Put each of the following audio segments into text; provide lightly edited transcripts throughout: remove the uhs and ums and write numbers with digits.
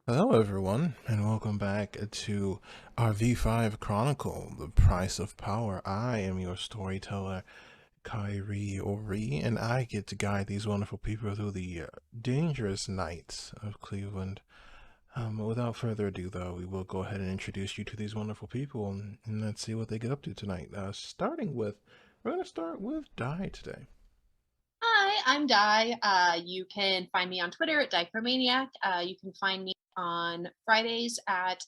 Hello, everyone, and welcome back to our V5 Chronicle, The Price of Power. I am your storyteller, Kyrie or Ree, and I get to guide these wonderful people through the dangerous nights of Cleveland. Without further ado, though, we will go ahead and introduce you to these wonderful people, and let's see what they get up to tonight. We're going to start with Di today. Hi, I'm Di. You can find me on Twitter at Dicromaniac. You can find me on Fridays at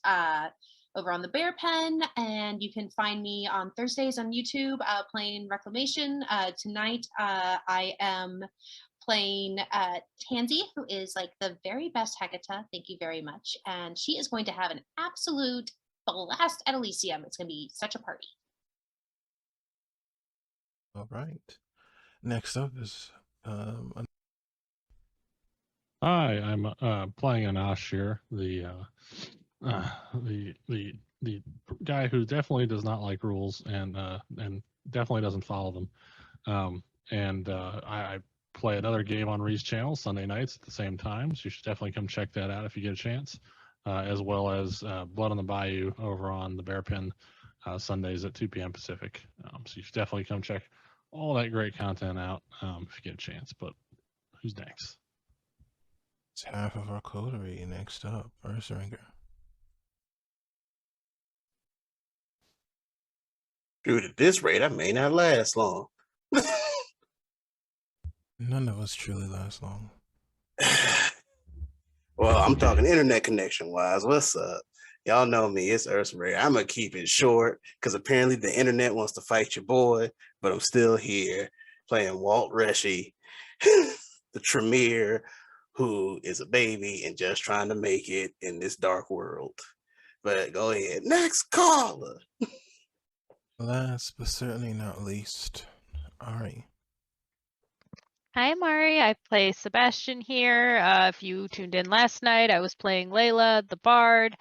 over on the Bear Pen, and you can find me on Thursdays on YouTube playing Reclamation. Tonight, I am playing Tansy, who is like the very best Hecata. Thank you very much, and she is going to have an absolute blast at Elysium. It's going to be such a party. All right. Next up is Hi, I'm playing Anash here, the guy who definitely does not like rules and definitely doesn't follow them. I play another game on Ree's channel Sunday nights at the same time, so you should definitely come check that out if you get a chance. As well as Blood on the Bayou over on the Bear Pen Sundays at 2 p.m. Pacific. So you should definitely come check all that great content out if you get a chance. But who's next? It's half of our coterie. Next up, Ursringer. Dude, at this rate, I may not last long. None of us truly last long. Well, I'm talking internet connection wise. What's up? Y'all know me. It's Ursringer. I'm going to keep it short because apparently the internet wants to fight your boy, but I'm still here playing Walt Reshy, the Tremere, who is a baby and just trying to make it in this dark world. But go ahead. Next caller. Last but certainly not least, Ari. Hi, Mari. I play Sebastian here. If you tuned in last night, I was playing Layla, the Bard.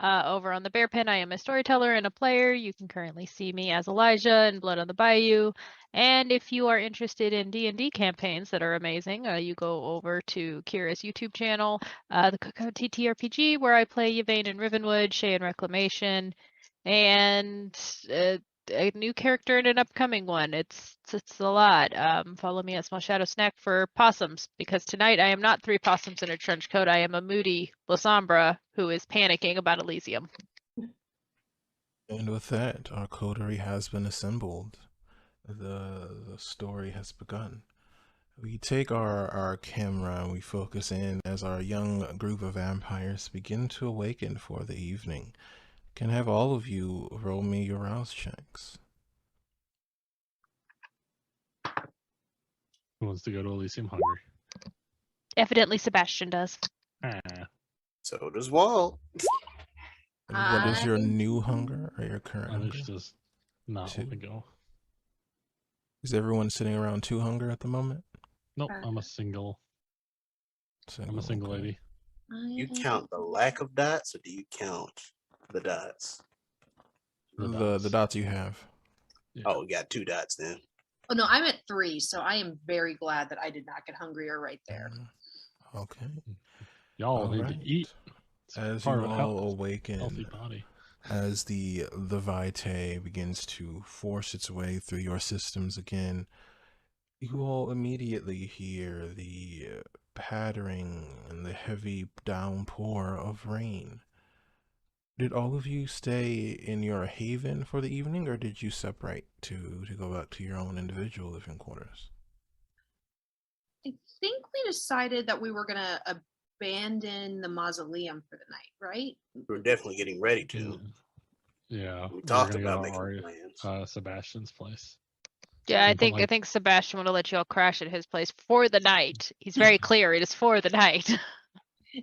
Over on the Bear Pen, I am a storyteller and a player. You can currently see me as Elijah in Blood on the Bayou. And if you are interested in D&D campaigns that are amazing, you go over to Kira's YouTube channel, the Coco TTRPG, where I play Yvain in Rivenwood, Shay in Reclamation, and a new character in an upcoming one. It's a lot. Follow me at Small Shadow Snack for possums, because tonight I am not 3 possums in a trench coat. I am a moody Lasombra who is panicking about Elysium. And with that, our coterie has been assembled. The story has begun. We take our camera and we focus in as our young group of vampires begin to awaken for the evening. Can I have all of you roll me your rouse checks? Who wants to go to Elysium hungry? Evidently Sebastian does. So does Walt. And what is your new hunger or your current hunger? Anish does not want to go. Is everyone sitting around 2 hunger at the moment? Nope, I'm a single. I'm a single okay. lady. You count the lack of dots, or do you count the dots? The dots you have. Yeah. Oh, we got 2 dots then. Oh no, I'm at 3, so I am very glad that I did not get hungrier right there. Okay. Y'all need to eat. It's as you all awaken, healthy body. as the vitae begins to force its way through your systems again, you all immediately hear the pattering and the heavy downpour of rain. Did all of you stay in your haven for the evening, or did you separate to go back to your own individual living quarters? I think we decided that we were going to abandon the mausoleum for the night, right? We're definitely getting ready to. Yeah. We talked about making plans. Sebastian's place. Yeah, I think Sebastian would have let you all crash at his place for the night. He's very clear. It is for the night.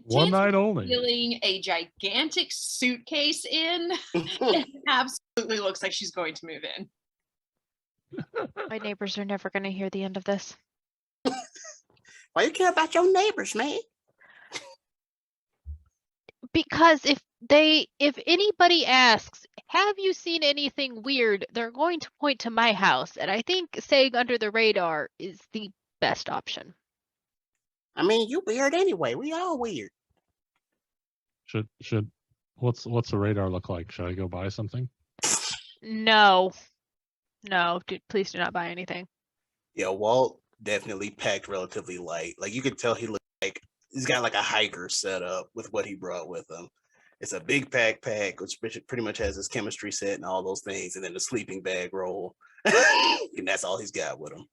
One night only. Feeling a gigantic suitcase in. It absolutely looks like she's going to move in. My neighbors are never going to hear the end of this. Why you care about your neighbors, man? Because if anybody asks, have you seen anything weird, they're going to point to my house, and I think staying under the radar is the best option. I mean, you weird anyway. We all weird. Should what's the radar look like? Should I go buy something? No, please do not buy anything. Yeah, Walt definitely packed relatively light. Like you could tell he looked like he's got like a hiker set up with what he brought with him. It's a big backpack, which pretty much has his chemistry set and all those things, and then the sleeping bag roll. And that's all he's got with him.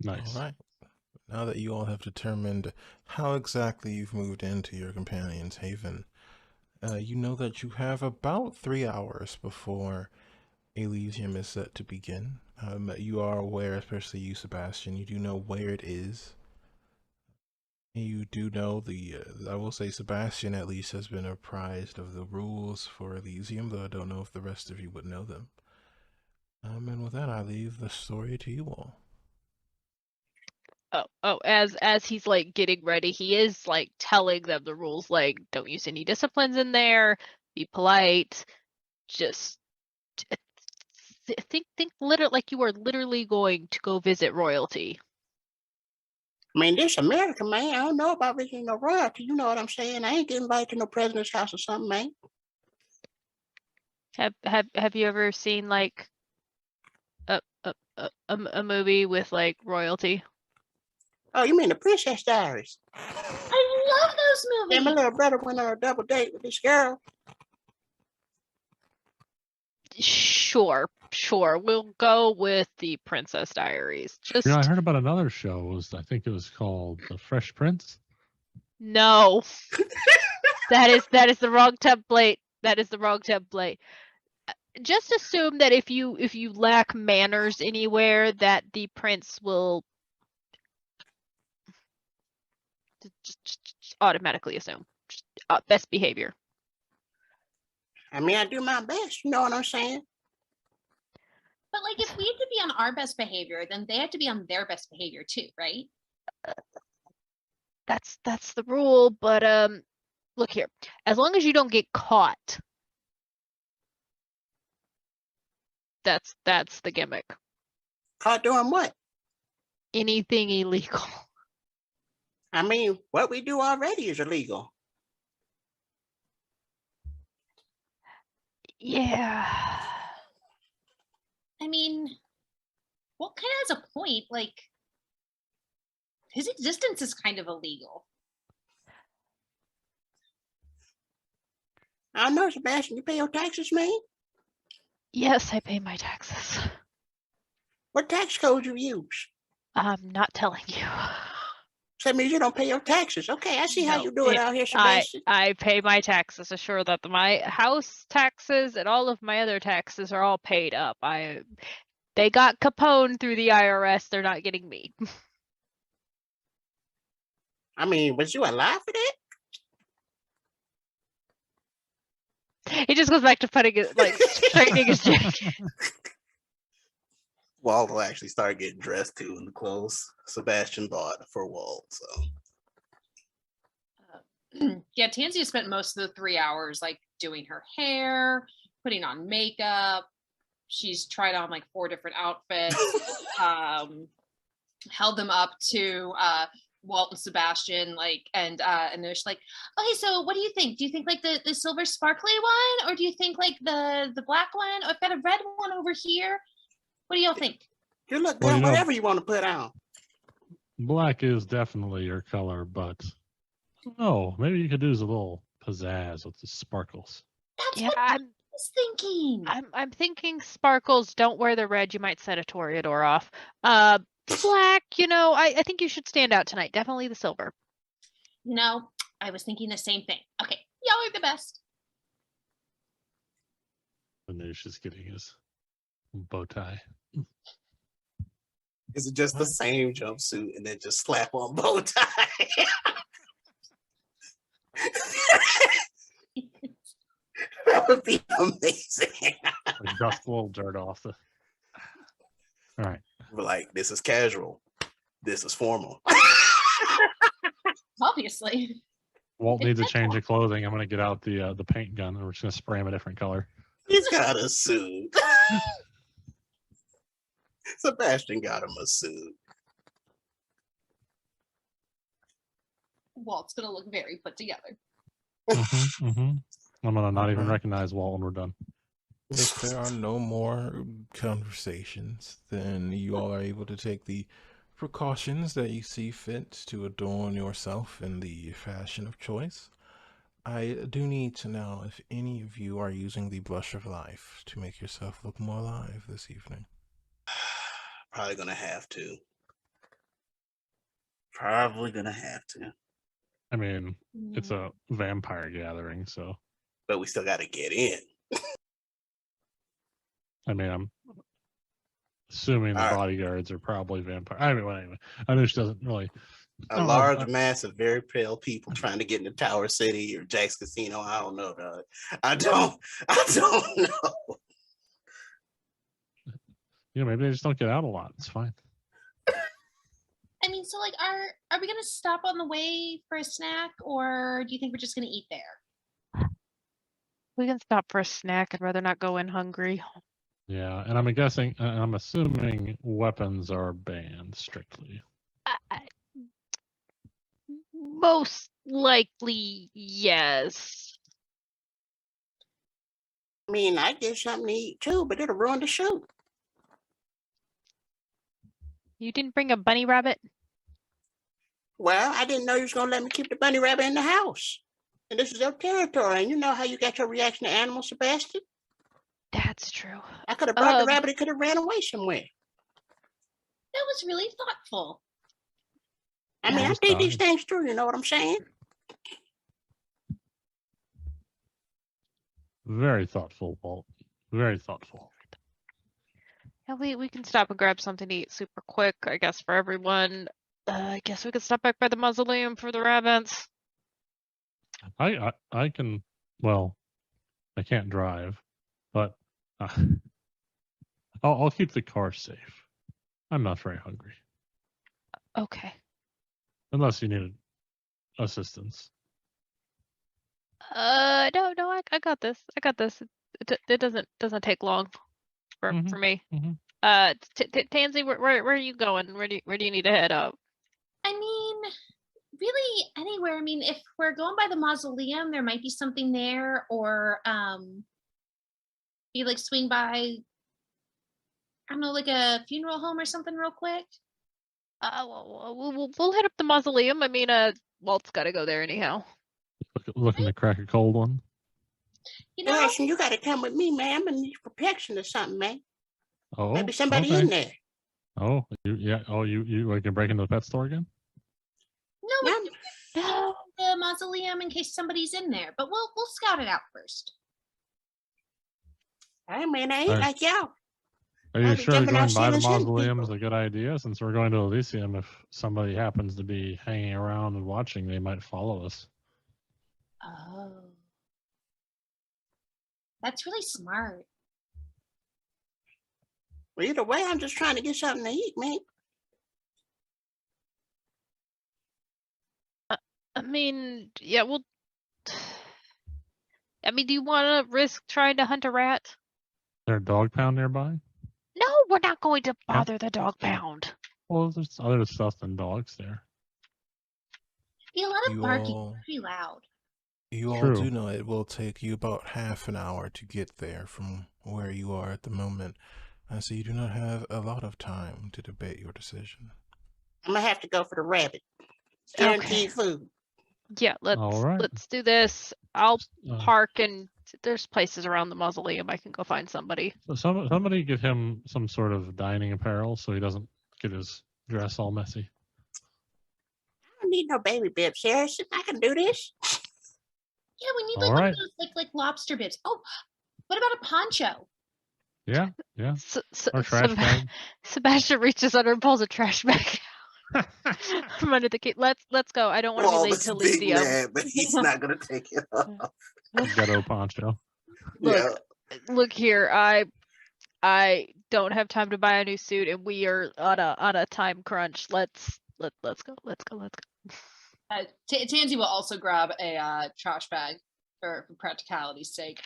Nice. All right. Now that you all have determined how exactly you've moved into your companion's haven, you know that you have about 3 hours before Elysium is set to begin. You are aware, especially you, Sebastian, you do know where it is. You do know I will say Sebastian at least has been apprised of the rules for Elysium, though I don't know if the rest of you would know them. And with that, I leave the story to you all. As he's like getting ready, he is like telling them the rules, like don't use any disciplines in there, be polite, just think literally like you are literally going to go visit royalty. I mean, this America, man. I don't know about visiting no royalty. You know what I'm saying? I ain't getting invited to no president's house or something, man. Have you ever seen like a movie with like royalty? Oh, you mean the Princess Diaries? I love those movies. Yeah, my little brother went on a double date with this girl. Sure. We'll go with the Princess Diaries. Just I heard about another show. I think it was called The Fresh Prince. No. that is the wrong template. That is the wrong template. Just assume that if you lack manners anywhere, that the prince will just automatically assume best behavior. I mean, I do my best. You know what I'm saying? But like, if we have to be on our best behavior, then they have to be on their best behavior too, right? That's the rule. But look here. As long as you don't get caught, that's the gimmick. Caught doing what? Anything illegal. I mean, what we do already is illegal. Yeah. I mean, Walt kind of has a point. Like, his existence is kind of illegal. I know, Sebastian. You pay your taxes, man? Yes, I pay my taxes. What tax code you use? I'm not telling you. So that means you don't pay your taxes. Okay, I see how No, you do it out here, Sebastian. I pay my taxes. Assure that my house taxes and all of my other taxes are all paid up. They got Capone through the IRS. They're not getting me. I mean, was you alive for that? He just goes back to putting it like straightening his jacket. Walt will actually start getting dressed too in the clothes Sebastian bought for Walt. So Yeah, Tansy spent most of the 3 hours like doing her hair, putting on makeup. She's tried on like 4 different outfits, held them up to Walt and Sebastian, like, and they're just like, okay, so what do you think? Do you think like the silver sparkly one, or do you think like the black one? Oh, I've got a red one over here. What do y'all think? you look good, whatever you want to put on. Black is definitely your color, but maybe you could use a little pizzazz with the sparkles. That's what I was thinking. I'm thinking sparkles. Don't wear the red. You might set a Toreador off. Black. I think you should stand out tonight. Definitely the silver. I was thinking the same thing. Okay, y'all are the best. Anush is getting his bow tie. Is it just the same jumpsuit and then just slap on bow tie? That would be amazing. Like dust a little dirt off the. All right. We're like, this is casual. This is formal. Obviously. Walt needs a change of clothing. I'm gonna get out the paint gun and we're just gonna spray him a different color. He's got a suit. Sebastian got him a suit. Walt's gonna look very put together. I'm gonna not even Alright. recognize Walt when we're done. If there are no more conversations, then you all are able to take the precautions that you see fit to adorn yourself in the fashion of choice. I do need to know if any of you are using the blush of life to make yourself look more alive this evening. Probably gonna have to. Probably gonna have to. I mean, it's a vampire gathering, so But we still gotta get in. I mean, I'm assuming the Alright. bodyguards are probably vampire. Anyway, I know she doesn't really. A large mass of very pale people trying to get into Tower City or Jack's Casino. I don't know, dog. I don't know. Maybe they just don't get out a lot. It's fine. I mean, so like, are we gonna stop on the way for a snack, or do you think we're just gonna eat there? We can stop for a snack. I'd rather not go in hungry. Yeah, and I'm assuming weapons are banned strictly. Most likely, yes. I mean, I get something to eat too, but it'll ruin the shoot. You didn't bring a bunny rabbit? Well, I didn't know you was gonna let me keep the bunny rabbit in the house. And this is your territory, and you know how you got your reaction to animals, Sebastian? That's true. I could have brought the rabbit, it could have ran away somewhere. That was really thoughtful. I mean, I think these things through, you know what I'm saying? Very thoughtful, Walt. Very thoughtful. Yeah, we can stop and grab something to eat super quick, I guess, for everyone. I guess we could stop back by the mausoleum for the rabbits. I can. Well, I can't drive, but I'll keep the car safe. I'm not very hungry. Okay. Unless you needed assistance. No, I got this. I got this. It doesn't take long for me. Tansy, where are you going? Where do you need to head up? I mean, really anywhere. I mean, if we're going by the mausoleum, there might be something there, or you like swing by, I don't know, like a funeral home or something real quick. We'll hit up the mausoleum. I mean, Walt's got to go there anyhow. Looking to crack a cold one. You know, Listen, you got to come with me, man. I'm gonna need protection or something, man. Oh, maybe somebody in there. Oh, you like to break into the pet store again? No, the mausoleum in case somebody's in there, but we'll scout it out first. I mean, I ain't like y'all. Are you sure going by the mausoleum is a good idea? Since we're going to Elysium, if somebody happens to be hanging around and watching, they might follow us. Oh. That's really smart. Well, either way, I'm just trying to get something to eat, man. I mean, yeah, well, I mean, do you want to risk trying to hunt a rat? Is there a dog pound nearby? No, we're not going to bother the dog pound. Well, there's other stuff than dogs there. Be a lot of barking, pretty loud. You all do know it will take you about half an hour to get there from where you are at the moment, so you do not have a lot of time to debate your decision. I'm gonna have to go for the rabbit. Guaranteed food. Yeah, let's do this. I'll park, and there's places around the mausoleum. I can go find somebody. So somebody give him some sort of dining apparel so he doesn't get his dress all messy. I don't need no baby bibs, Harrison. I can do this. Yeah, we need like one of those like lobster bibs. Oh, what about a poncho? Yeah. Or trash bag. Sebastian reaches under and pulls a trash bag from under the key. Let's go. I don't want to be late to Elysium. Mad, but he's not gonna take it off. Ghetto poncho. Look here. I don't have time to buy a new suit, and we are on a time crunch. Let's go. Tansy will also grab a trash bag for practicality's sake.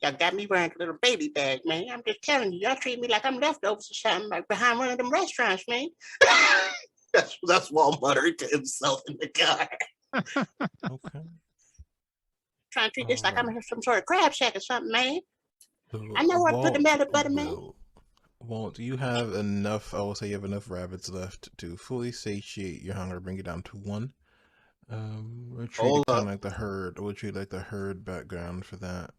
Y'all got me wearing a little baby bag, man. I'm just telling you, y'all treat me like I'm leftovers or something, like behind one of them restaurants, man. That's Walt muttering to himself in the car. Okay. Trying to treat this like I'm some sort of crab shack or something, man. So, I know what to put the melted butter, man. Walt, you have enough, I will say you have enough rabbits left to fully satiate your hunger, bring it down to 1. We'll treat Hold it kind up. of like the herd. We'll treat like the herd background for that.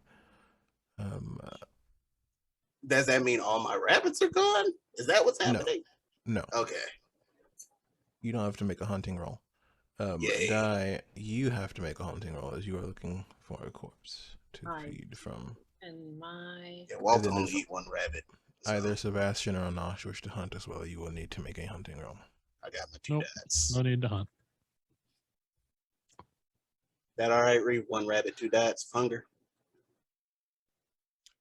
Does that mean all my rabbits are gone? Is that what's happening? No. Okay. You don't have to make a hunting roll. Yay. Di, you have to make a hunting roll as you are looking for a corpse to feed from. And my Yeah, Walt then only if- eat 1 rabbit. So Either Sebastian or Anash wish to hunt as well. You will need to make a hunting roll. I got my 2 Nope. dots. No need to hunt. That all right, Ree? 1 rabbit, 2 dots. Hunger.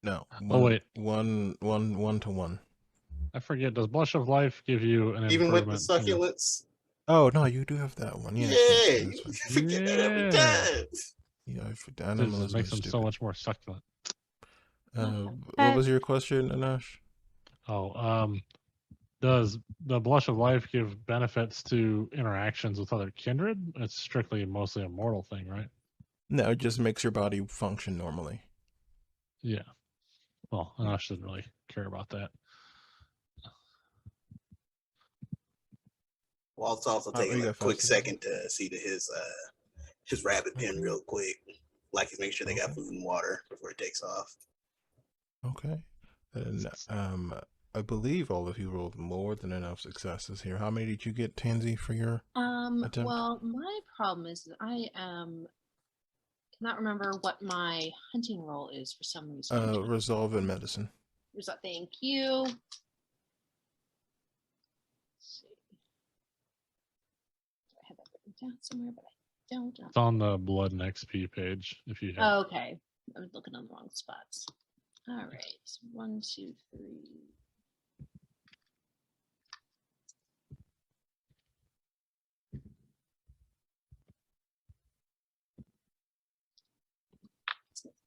No. Oh, wait. One to 1. I forget. Does Blush of Life give you an Even with the improvement? succulents. Oh no, you do have that one. Yeah, Yes, you that's fine. forget that every time. Yeah, I forgot. It just makes them so much more succulent. What was your question, Anash? Oh, does the Blush of Life give benefits to interactions with other kindred? It's strictly mostly a mortal thing, right? No, it just makes your body function normally. Yeah. Well, I shouldn't really care about that. Walt's also Oh, taking you a got quick faster. second to see to his rabbit pen Okay. real quick. Like he's making sure they got Okay. food and water before he takes off. Okay. And I believe all of you rolled more than enough successes here. How many did you get, Tansy, for your attempt? well, my problem is that I cannot remember what my hunting roll is for some reason. Resolve in medicine. Thank you. Let's see. I have that written down somewhere, but I don't. It's on the Blood and XP page if you have. Okay, I was looking on the wrong spots. All right, 1, 2, 3.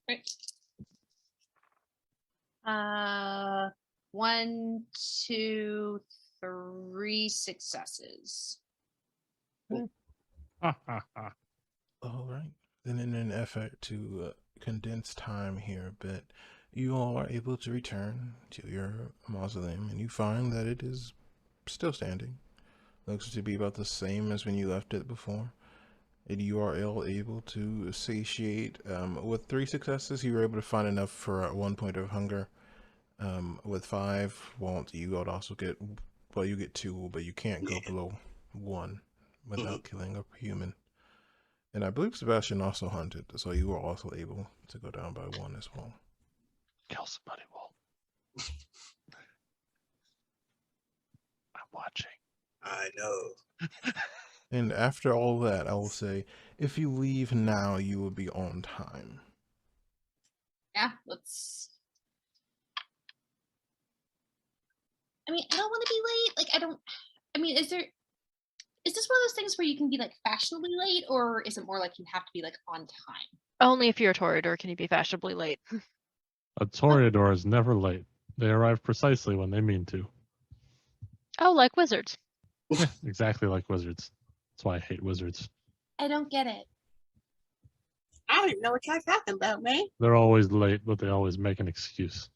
Right. 1, 2, 3 successes. All right. Then in an effort to condense time here a bit, you all are able to return to your mausoleum, and you find that it is still standing. Looks to be about the same as when you left it before. And you are all able to satiate. With 3 successes, you were able to find enough for 1 point of hunger. With 5, Walt, you would also get, well, you get 2, but you can't go below 1 without killing a human. And I believe Sebastian also hunted, so you were also able to go down by 1 as well. Kill somebody, Walt. I'm watching. I know. And after all that, I will say, if you leave now, you will be on time. Yeah, let's. I mean, I don't want to be late. Like, I don't. I mean, is this one of those things where you can be like fashionably late, or is it more like you have to be like on time? Only if you're a Toreador can you be fashionably late. A Toreador is never late. They arrive precisely when they mean to. Oh, like wizards. Yeah, exactly like wizards. That's why I hate wizards. I don't get it. I don't even know what y'all talking about, man. They're always late, but they always make an excuse.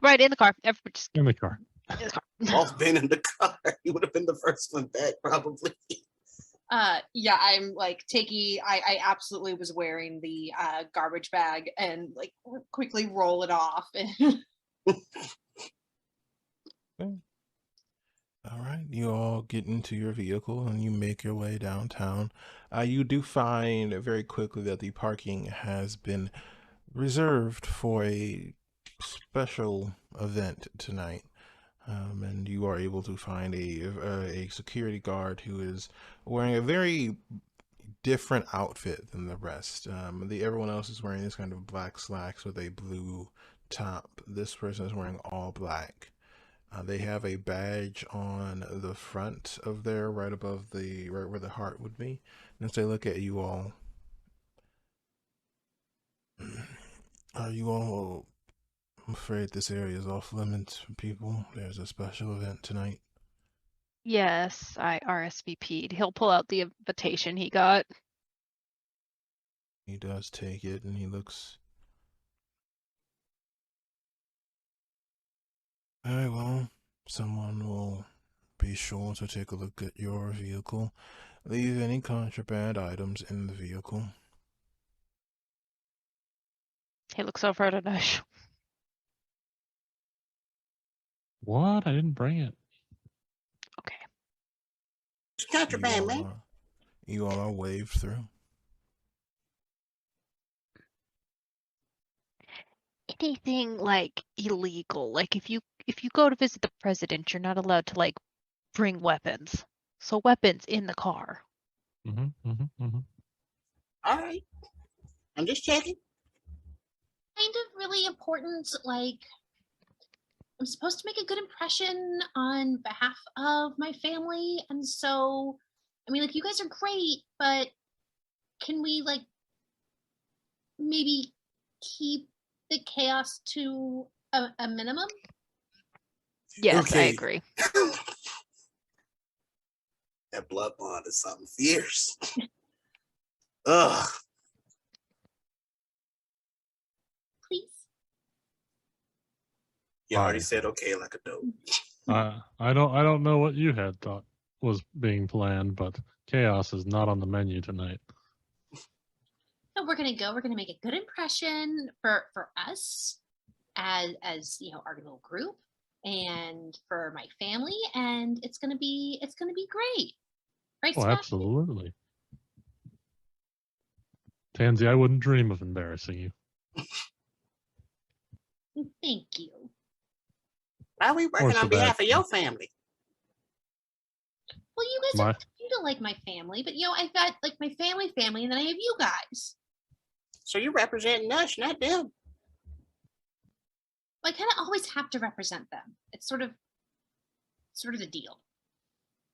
Right, in the car. Everybody just In the car. in the car. Walt's been in the car. He would have been the first one back, probably. Yeah, I'm like I absolutely was wearing the garbage bag and like quickly roll it off. All right, you all get into your vehicle and you make your way downtown. You do find very quickly that the parking has been reserved for a special event tonight. And you are able to find a security guard who is wearing a very different outfit than the rest. Everyone else is wearing this kind of black slacks with a blue top. This person is wearing all black. They have a badge on the front of there, right above right where the heart would be. And as they look at you all, are you all I'm afraid this area is off limits for people. There's a special event tonight. Yes, I RSVP'd. He'll pull out the invitation he got. He does take it, and he looks... Very well. Someone will be sure to take a look at your vehicle. Leave any contraband items in the vehicle. He looks over at Anush. What? I didn't bring it. Okay. It's contraband, man. You all are waved through. Anything like illegal, like if you go to visit the president, you're not allowed to like bring weapons. So weapons in the car. All right. I'm just checking. Kind of really important, like I'm supposed to make a good impression on behalf of my family, and so I mean, like, you guys are great, but can we like maybe keep the chaos to a minimum? Yes, I Okay. agree. That blood bond is something fierce. Ugh. Please. You already Fine. said okay like a dope. I don't know what you had thought was being planned, but chaos is not on the menu tonight. So we're gonna make a good impression for us as you know, our little group, and for my family, and it's gonna be great. Right, Oh, Sebastian? absolutely. Tansy, I wouldn't dream of embarrassing you. Thank you. Why are we working on behalf of your family? Well, you guys are kind of like my family, but you know, I've got like my family, and then I have you guys. So you're representing us, not them. I kind of always have to represent them. It's sort of the deal.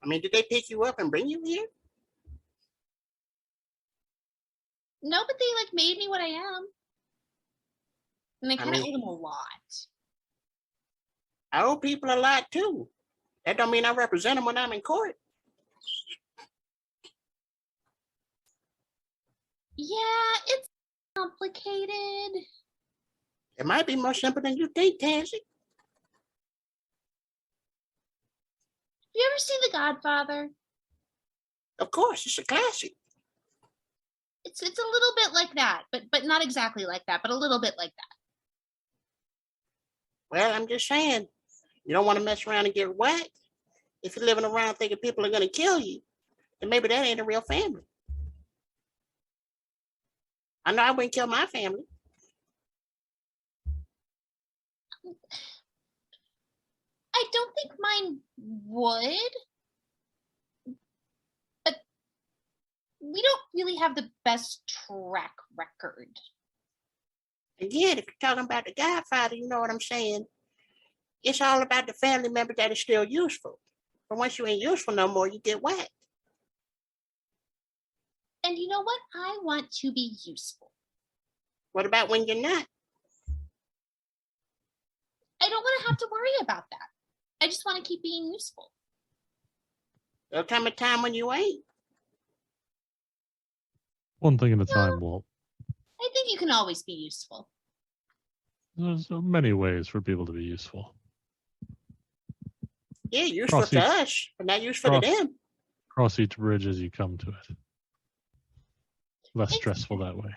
I mean, did they pick you up and bring you here? No, but they like made me what I am, and I kind of owe them a lot. I owe people a lot too. That don't mean I represent them when I'm in court. Yeah, it's complicated. It might be more simple than you think, Tansy. Have you ever seen The Godfather? Of course, it's a classic. It's a little bit like that, but not exactly like that, but a little bit like that. Well, I'm just saying, you don't want to mess around and get whacked. If you're living around thinking people are going to kill you, then maybe that ain't a real family. I know I wouldn't kill my family. I don't think mine would, but we don't really have the best track record. Again, if you're talking about The Godfather, you know what I'm saying? It's all about the family member that is still useful. But once you ain't useful no more, you get whacked. And you know what? I want to be useful. What about when you're not? I don't want to have to worry about that. I just want to keep being useful. There'll come a time when you ain't. One thing at a time, Walt. I think you can always be useful. There's so many ways for people to be useful. Yeah, useful to us, but not useful to them. Cross each bridge as you come to it. Less stressful that way.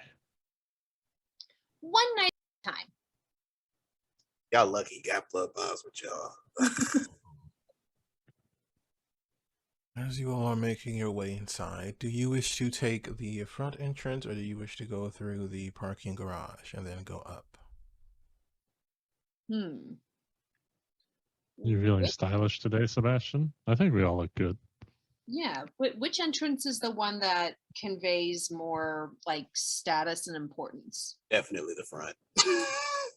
One night at a time. Y'all lucky got blood bonds with y'all. As you all are making your way inside, do you wish to take the front entrance, or do you wish to go through the parking garage and then go up? You feeling stylish today, Sebastian? I think we all look good. Yeah. Which entrance is the one that conveys more like status and importance? Definitely the front.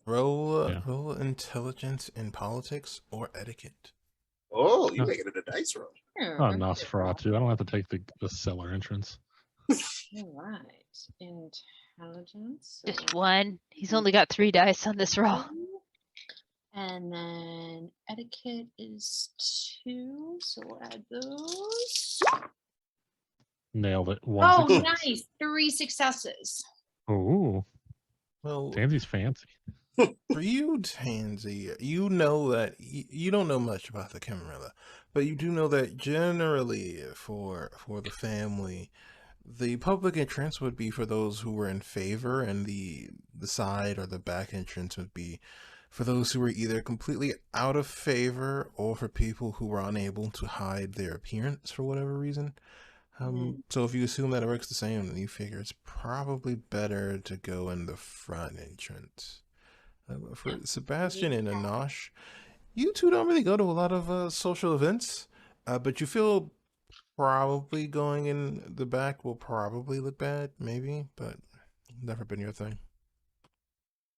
Roll intelligence in politics or etiquette. Oh, you're making it a dice roll. Oh, Nosferatu. I don't have to take the cellar entrance. All right. Intelligence. Just one. He's only got 3 dice on this roll. And then etiquette is 2, so we'll add those. Nailed it. One Oh, success. nice. 3 successes. Oh, Well, Tansy's fancy. for you, Tansy, you know that you don't know much about the Camarilla, but you do know that generally for the family, the public entrance would be for those who were in favor, and the side or the back entrance would be for those who were either completely out of favor or for people who were unable to hide their appearance for whatever reason. So if you assume that it works the same, then you figure it's probably better to go in the front entrance. For Sebastian and Anosh, you two don't really go to a lot of social events, but you feel probably going in the back will probably look bad, maybe, but never been your thing.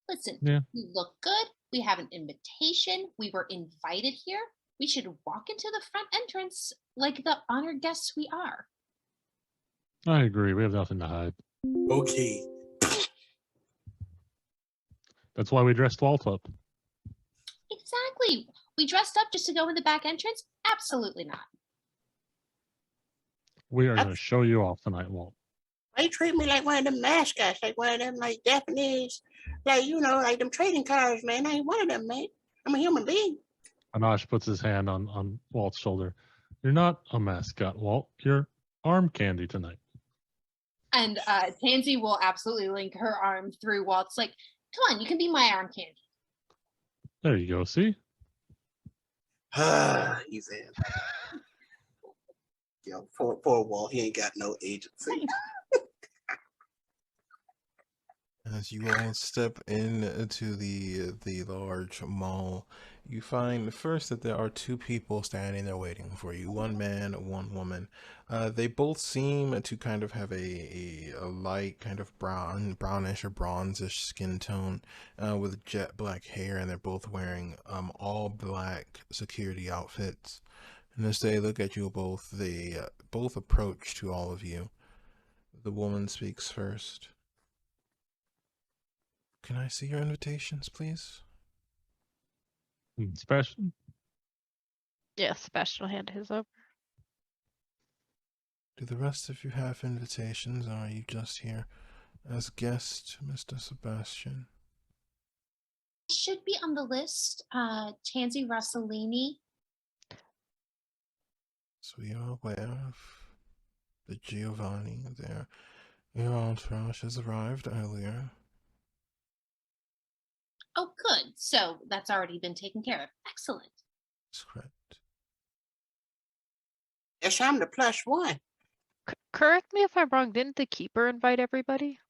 Listen, Yeah. we look good. We have an invitation. We were invited here. We should walk into the front entrance like the honored guests we are. I agree. We have nothing to hide. Okay. That's why we dressed Walt up. Exactly. We dressed up just to go in the back entrance? Absolutely not. We are going to That's- show you off tonight, Walt. They treat me like one of them mascots, like one of them like Japanese, like like them trading cards, man. I ain't one of them, man. I'm a human being. Anosh puts his hand on Walt's shoulder. You're not a mascot, Walt. You're arm candy tonight. And Tansy will absolutely link her arm through Walt's like, come on, you can be my arm candy. There you go. See? He's in. Yo, poor Walt. He ain't got no agency. As you all step into the large mall, you find first that there are 2 people standing there waiting for you. 1 man, 1 woman. They both seem to kind of have a light kind of brownish or bronzish skin tone, with jet black hair, and they're both wearing all black security outfits. And as they look at you both, they both approach to all of you. The woman speaks first. Can I see your invitations, please? Special. Yeah, Sebastian will hand his over. Do the rest of you have invitations, or are you just here as guest, Mr. Sebastian? Should be on the list. Tansy Rossellini. So you're aware of the Giovanni there. Your entourage has arrived earlier. Oh, good. So that's already been taken care of. Excellent. That's correct. Yes, I'm the +1. Correct me if I'm wrong. Didn't the keeper invite everybody?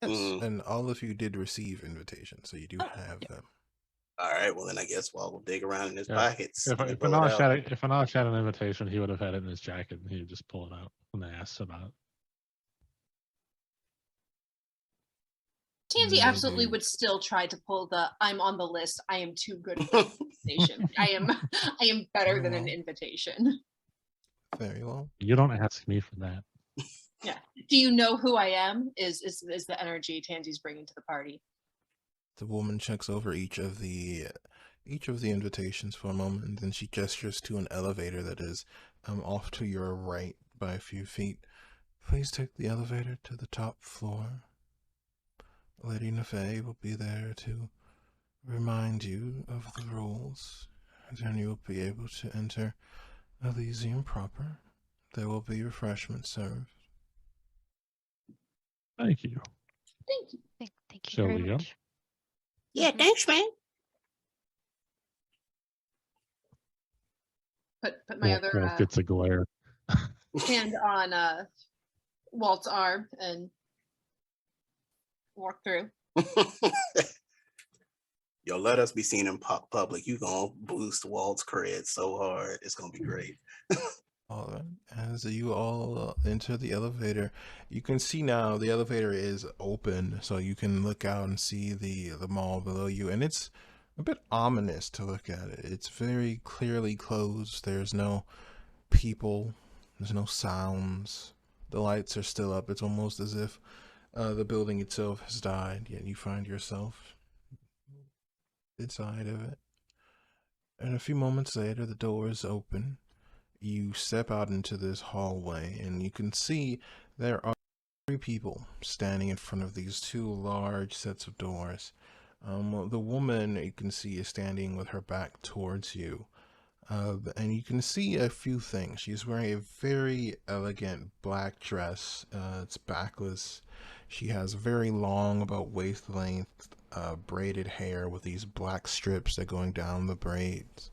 Yes, and all of you did receive invitations, so you do have them. All right, well then I guess Walt will dig around in his Yeah. pockets. If and pull it out. Anosh had an invitation, he would have had it in his jacket, and he would just pull it out when they asked about it. Tansy absolutely Maybe. would still try to pull the I'm on the list. I am too good at an invitation. I am better than an Well. invitation. Very well. You don't ask me for that. Yeah. Do you know who I am? Is the energy Tansy's bringing to the party. The woman checks over each of the invitations for a moment, and then she gestures to an elevator that is off to your right by a few feet. Please take the elevator to the top floor. Lady Nefay will be there to remind you of the rules. Then you will be able to enter Elysium proper. There will be refreshments served. Thank you. Thank you. Thank you Shall very we go? much. Yeah, thanks, man. Put my Walt other gets a glare. hand on Walt's arm and walk through. Yo, let us be seen in public. You gonna boost Walt's cred so hard. It's gonna be great. All right. As you all enter the elevator, you can see now the elevator is open, so you can look out and see the mall below you, and it's a bit ominous to look at it. It's very clearly closed. There's no people. There's no sounds. The lights are still up. It's almost as if the building itself has died, yet you find yourself inside of it. And a few moments later, the doors open. You step out into this hallway, and you can see there are 3 people standing in front of these 2 large sets of doors. The woman you can see is standing with her back towards you. And you can see a few things. She's wearing a very elegant black dress. It's backless. She has very long, about waist length, braided hair with these black strips that going down the braids.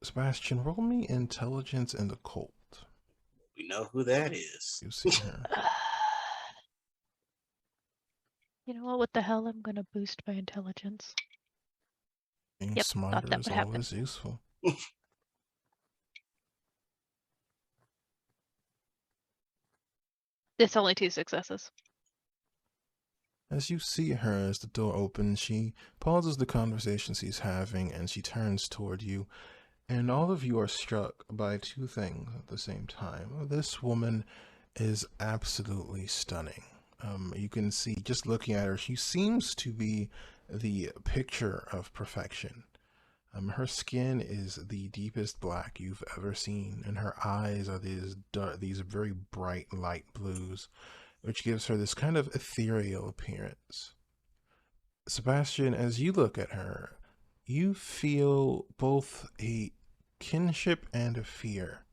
Sebastian, roll me intelligence and occult. We know who that is. You see her. You know what the hell? I'm gonna boost my intelligence. Being Yep, thought smarter that is would happen. always useful. It's only 2 successes. As you see her, as the door opens, she pauses the conversation she's having and she turns toward you. And all of you are struck by 2 things at the same time. This woman is absolutely stunning. You can see, just looking at her, she seems to be the picture of perfection. Her skin is the deepest black you've ever seen, and her eyes are these very bright light blues, which gives her this kind of ethereal appearance. Sebastian, as you look at her, you feel both a kinship and a fear,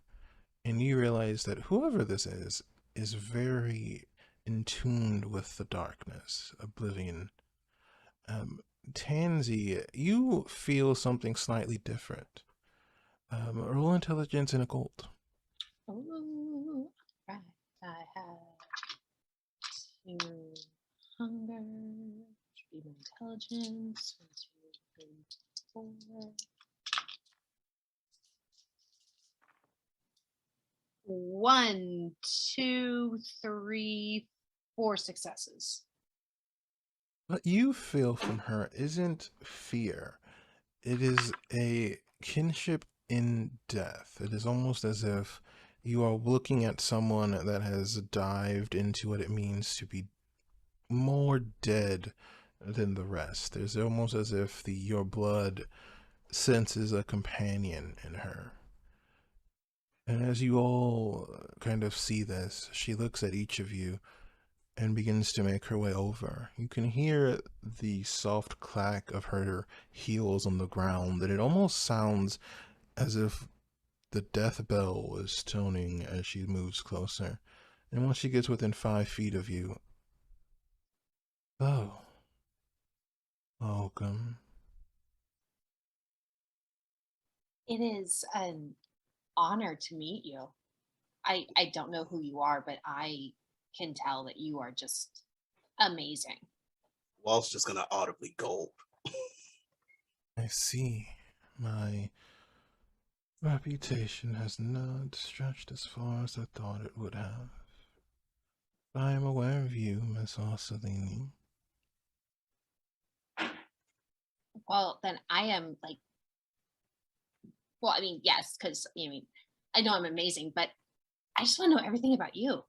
and you realize that whoever this is very in tune with the darkness, oblivion. Tansy, you feel something slightly different. Roll intelligence and occult. Oh, right. I have 2 hunger. Should be my intelligence. 1, 2, 3, 4. 1, 2, 3, 4 successes. What you feel from her isn't fear. It is a kinship in death. It is almost as if you are looking at someone that has dived into what it means to be more dead than the rest. There's almost as if your blood senses a companion in her. And as you all kind of see this, she looks at each of you and begins to make her way over. You can hear the soft clack of her heels on the ground, and it almost sounds as if the death bell was toning as she moves closer. And once she gets within 5 feet of you, oh, welcome. It is an honor to meet you. I don't know who you are, but I can tell that you are just amazing. Walt's just gonna audibly gulp. I see. My reputation has not stretched as far as I thought it would have. I am aware of you, Miss Orsolini. Well, then I am like, well, I mean, yes, because I know I'm amazing, but I just want to know everything about you.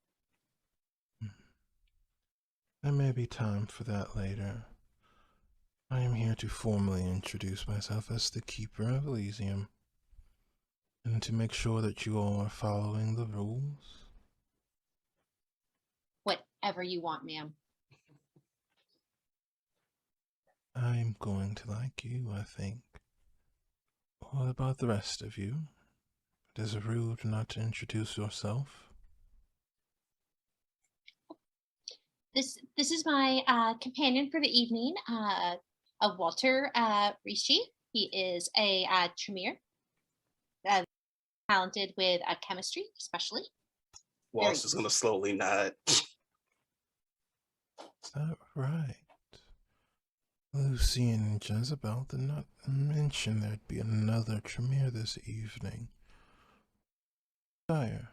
There may be time for that later. I am here to formally introduce myself as the Keeper of Elysium, and to make sure that you all are following the rules. Whatever you want, ma'am. I'm going to like you, I think. What about the rest of you? It is rude not to introduce yourself. This is my companion for the evening, Walter Rishi. He is a Tremere, talented with chemistry, especially. Walt's just gonna slowly nod. Is that right? Lucy and Jezebel did not mention there'd be another Tremere this evening. Sire.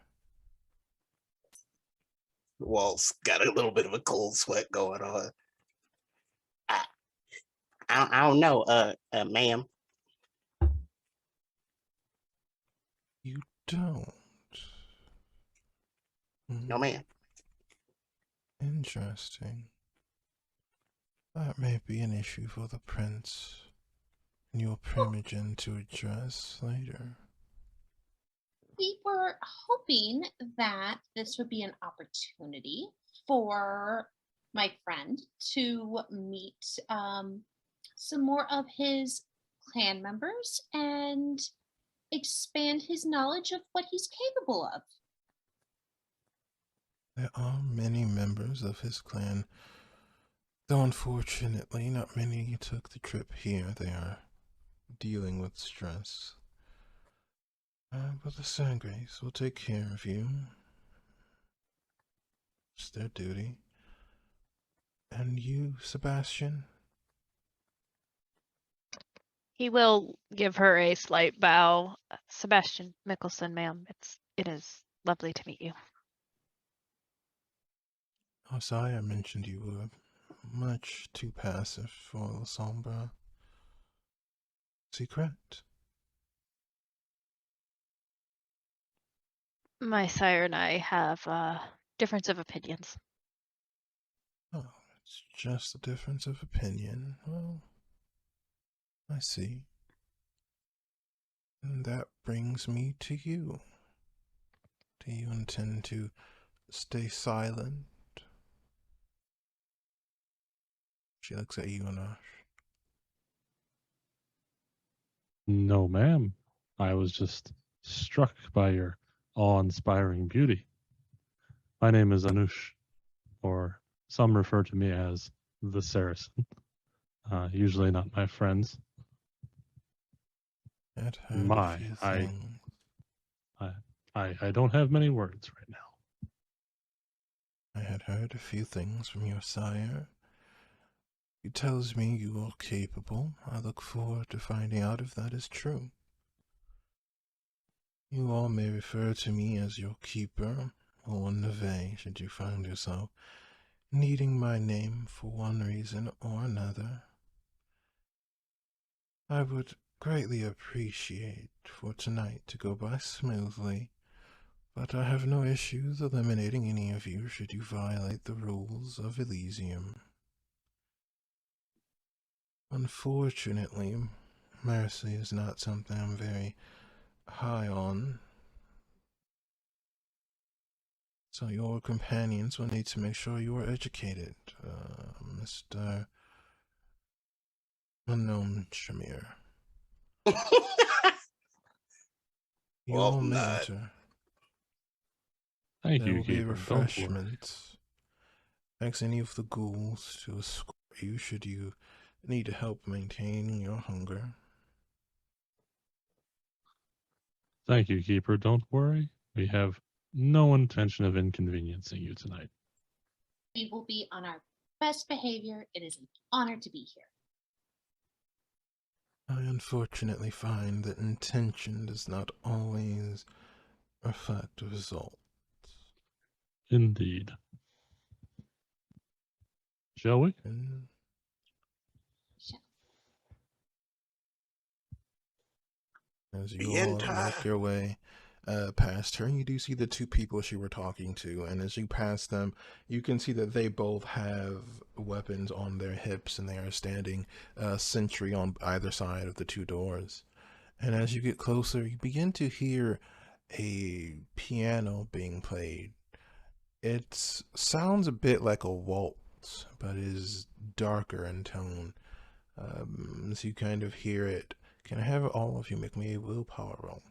Walt's got a little bit of a cold sweat going on. I don't know, ma'am. You don't? No, ma'am. Interesting. That may be an issue for the prince. your primogen to address later? We were hoping that this would be an opportunity for my friend to meet some more of his clan members and expand his knowledge of what he's capable of. There are many members of his clan, though unfortunately not many took the trip here. They are dealing with stress. But the Sangres will take care of you. It's their duty. And you, Sebastian? He will give her a slight bow. Sebastian Mickelson, ma'am. It is lovely to meet you. Osaya mentioned you were much too passive for La Sombra. Is he correct? My sire and I have difference of opinions. Oh, it's just a difference of opinion. Well, I see. And that brings me to you. Do you intend to stay silent? She looks at you, Anash. No, ma'am. I was just struck by your awe-inspiring beauty. My name is Anush, or some refer to me as the Saracen. Usually not my friends. I'd heard a few things. I don't have many words right now. I had heard a few things from your sire. He tells me you are capable. I look forward to finding out if that is true. You all may refer to me as your keeper, or Neve, should you find yourself needing my name for one reason or another. I would greatly appreciate for tonight to go by smoothly, but I have no issues eliminating any of you should you violate the rules of Elysium. Unfortunately, mercy is not something I'm very high on. So your companions will need to make sure you are educated, Mr. Unknown Shamir. You all Welcome, may Nod. enter. Thank There you, will be Keeper. Don't worry. refreshments. Ask any of the ghouls to escort you should you need help maintaining your hunger. Thank you, Keeper. Don't worry. We have no intention of inconveniencing you tonight. We will be on our best behavior. It is an honor to be here. I unfortunately find that intention does not always reflect results. Indeed. Shall we? And as you all make your way past her, you do see the two people she were talking to, and as you pass them, you can see that they both have weapons on their hips, and they are standing sentry on either side of the two doors. And as you get closer, you begin to hear a piano being played. It sounds a bit like a waltz, but is darker in tone. As you kind of hear it, can I have all of you make me a willpower roll?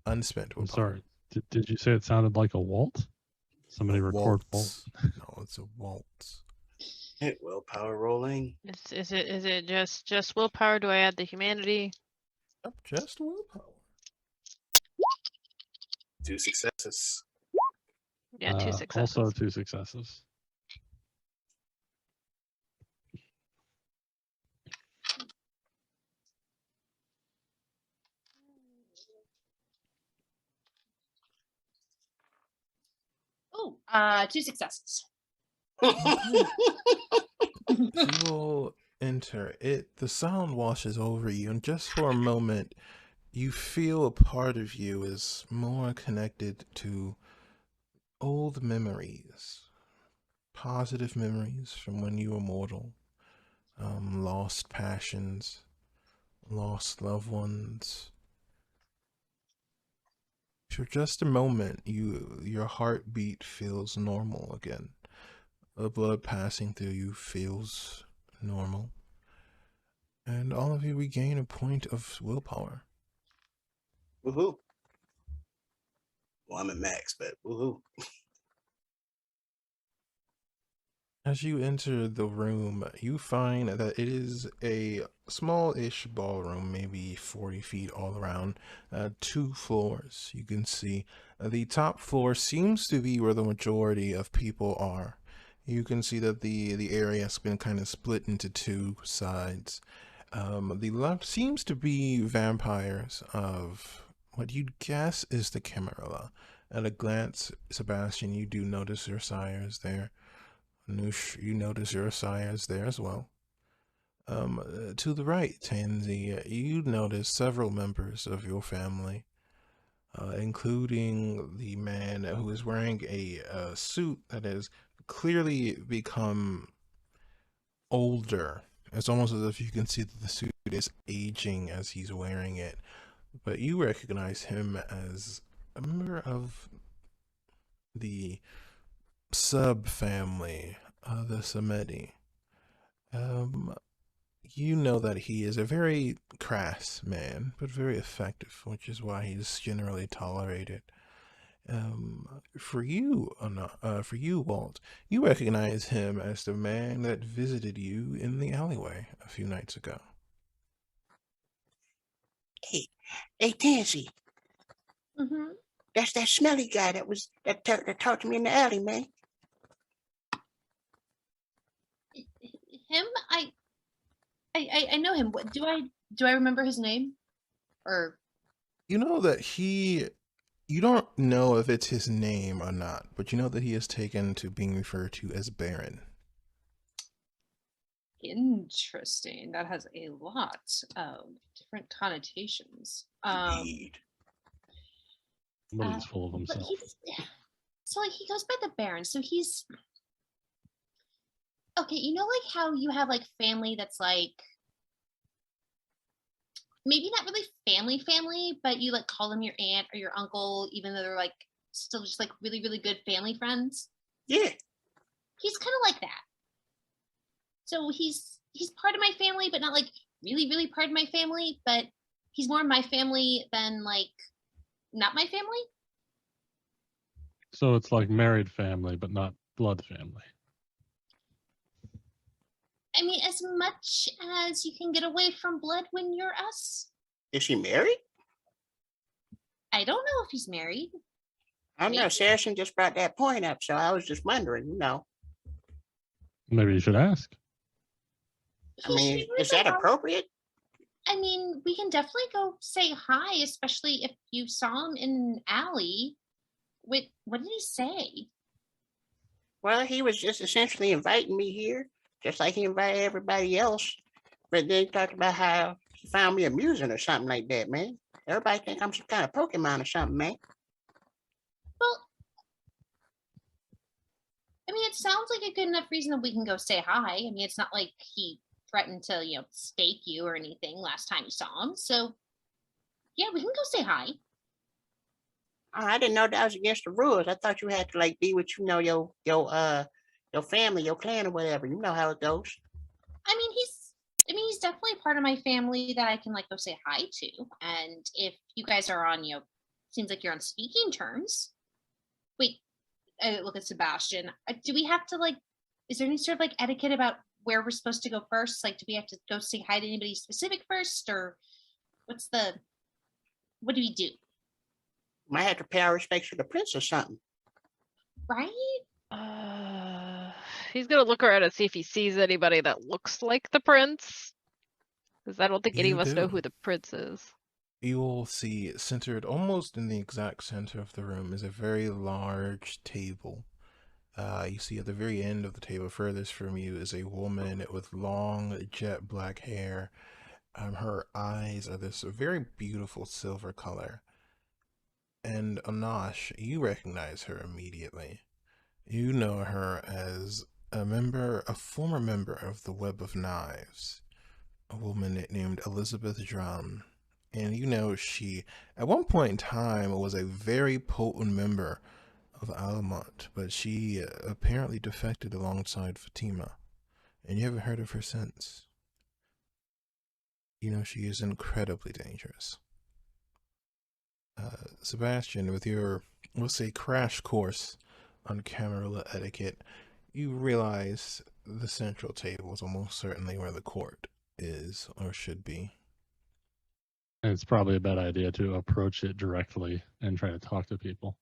Unspent I'm willpower. sorry. Did you say it sounded like a waltz? Somebody record waltz. No, it's a waltz. Willpower rolling. Is it just willpower? Do I add the humanity? Yep, just willpower. 2 successes. Yeah, 2 successes. Also 2 successes. Oh, 2 successes. You will enter it. The sound washes over you, and just for a moment, you feel a part of you is more connected to old memories, positive memories from when you were mortal, lost passions, lost loved ones. For just a moment, your heartbeat feels normal again. The blood passing through you feels normal. And all of you regain a point of willpower. Woohoo. Well, I'm at max, but woohoo. As you enter the room, you find that it is a small-ish ballroom, maybe 40 feet all around, 2 floors. You can see the top floor seems to be where the majority of people are. You can see that the area has been kind of split into 2 sides. The left seems to be vampires of what you'd guess is the Camarilla. At a glance, Sebastian, you do notice your sires there. Noosh, you notice your sires there as well. To the right, Tansy, you notice several members of your family, including the man who is wearing a suit that has clearly become older. It's almost as if you can see that the suit is aging as he's wearing it. But you recognize him as a member of the subfamily, the Samedi. You know that he is a very crass man, but very effective, which is why he's generally tolerated. For you, Walt, you recognize him as the man that visited you in the alleyway a few nights ago. Hey, Tansy. Mm-hmm. That's that smelly guy that talked to me in the alley, man. Him? I know him. What do I remember his name? Or You know that you don't know if it's his name or not, but you know that he is taken to being referred to as Baron. interesting. That has a lot of different connotations. Indeed. But he's full of But himself. so like he goes by the Baron. So he's okay. You know, like how you have like family that's like maybe not really family, but you like call them your aunt or your uncle, even though they're like still just like really, really good family friends. Yeah. He's kind of like that. So he's part of my family, but not like really, really part of my family. But he's more my family than like not my family. So it's like married family, but not blood family. I mean, as much as you can get away from blood when you're us. Is she married? I don't know if he's married. I don't know. Saracen just brought that point up, so I was just wondering, Maybe you should ask. I mean, is that appropriate? I mean, we can definitely go say hi, especially if you saw him in an alley. What did he say? Well, he was just essentially inviting me here, just like he invited everybody else. But then he talked about how he found me amusing or something like that, man. Everybody think I'm some kind of Pokemon or something, man. Well, I mean, it sounds like a good enough reason that we can go say hi. I mean, it's not like he threatened to, stake you or anything last time you saw him. So, yeah, we can go say hi. Oh, I didn't know that was against the rules. I thought you had to be with your family, your clan or whatever. You know how it goes. I mean, he's definitely part of my family that I can go say hi to. And if you guys are on, seems like you're on speaking terms. Wait, I look at Sebastian. Do we have to is there any sort of etiquette about where we're supposed to go first? Do we have to go say hi to anybody specific first, or what do we do? Might have to pay our respects to the prince or something. Right? He's gonna look around and see if he sees anybody that looks like the prince. Because I don't think any You of us know do. who the prince is. You will see centered almost in the exact center of the room is a very large table. You see at the very end of the table, furthest from you, is a woman with long jet black hair. Her eyes are this very beautiful silver color. And Anash, you recognize her immediately. You know her as a former member of the Web of Knives. a woman named Elizabeth Drum. And you know, she, at one point in time, was a very potent member of Alamont, but she apparently defected alongside Fatima. And you haven't heard of her since. You know, she is incredibly dangerous. Sebastian, with your, we'll say, crash course on Camarilla etiquette, you realize the central table is almost certainly where the court is or should be. And it's probably a bad idea to approach it directly and try to talk to people.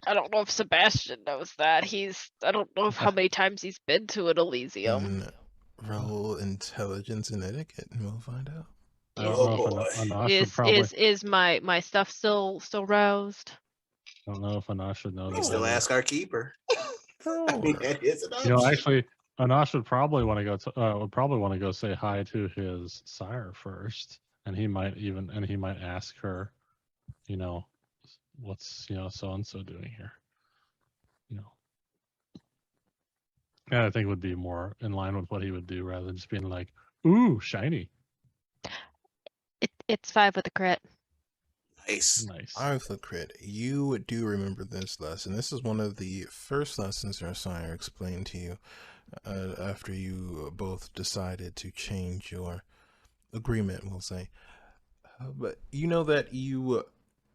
I don't know if Sebastian knows that. I don't know how many times he's been to an Elysium. Roll intelligence and etiquette, and we'll find out. I don't know if Anash would probably. Is my stuff still roused? I don't know if Anash would know We that. still ask our keeper. I mean, that is an option. Actually, Anash would probably want to go say hi to his sire first, and he might ask her, what's so and so doing here, And I think it would be more in line with what he would do rather than just being like, "Ooh, shiny." It's 5 with a crit. Nice. I with the crit. You do remember this lesson. This is one of the first lessons your sire explained to you after you both decided to change your agreement, we'll say. But you know that you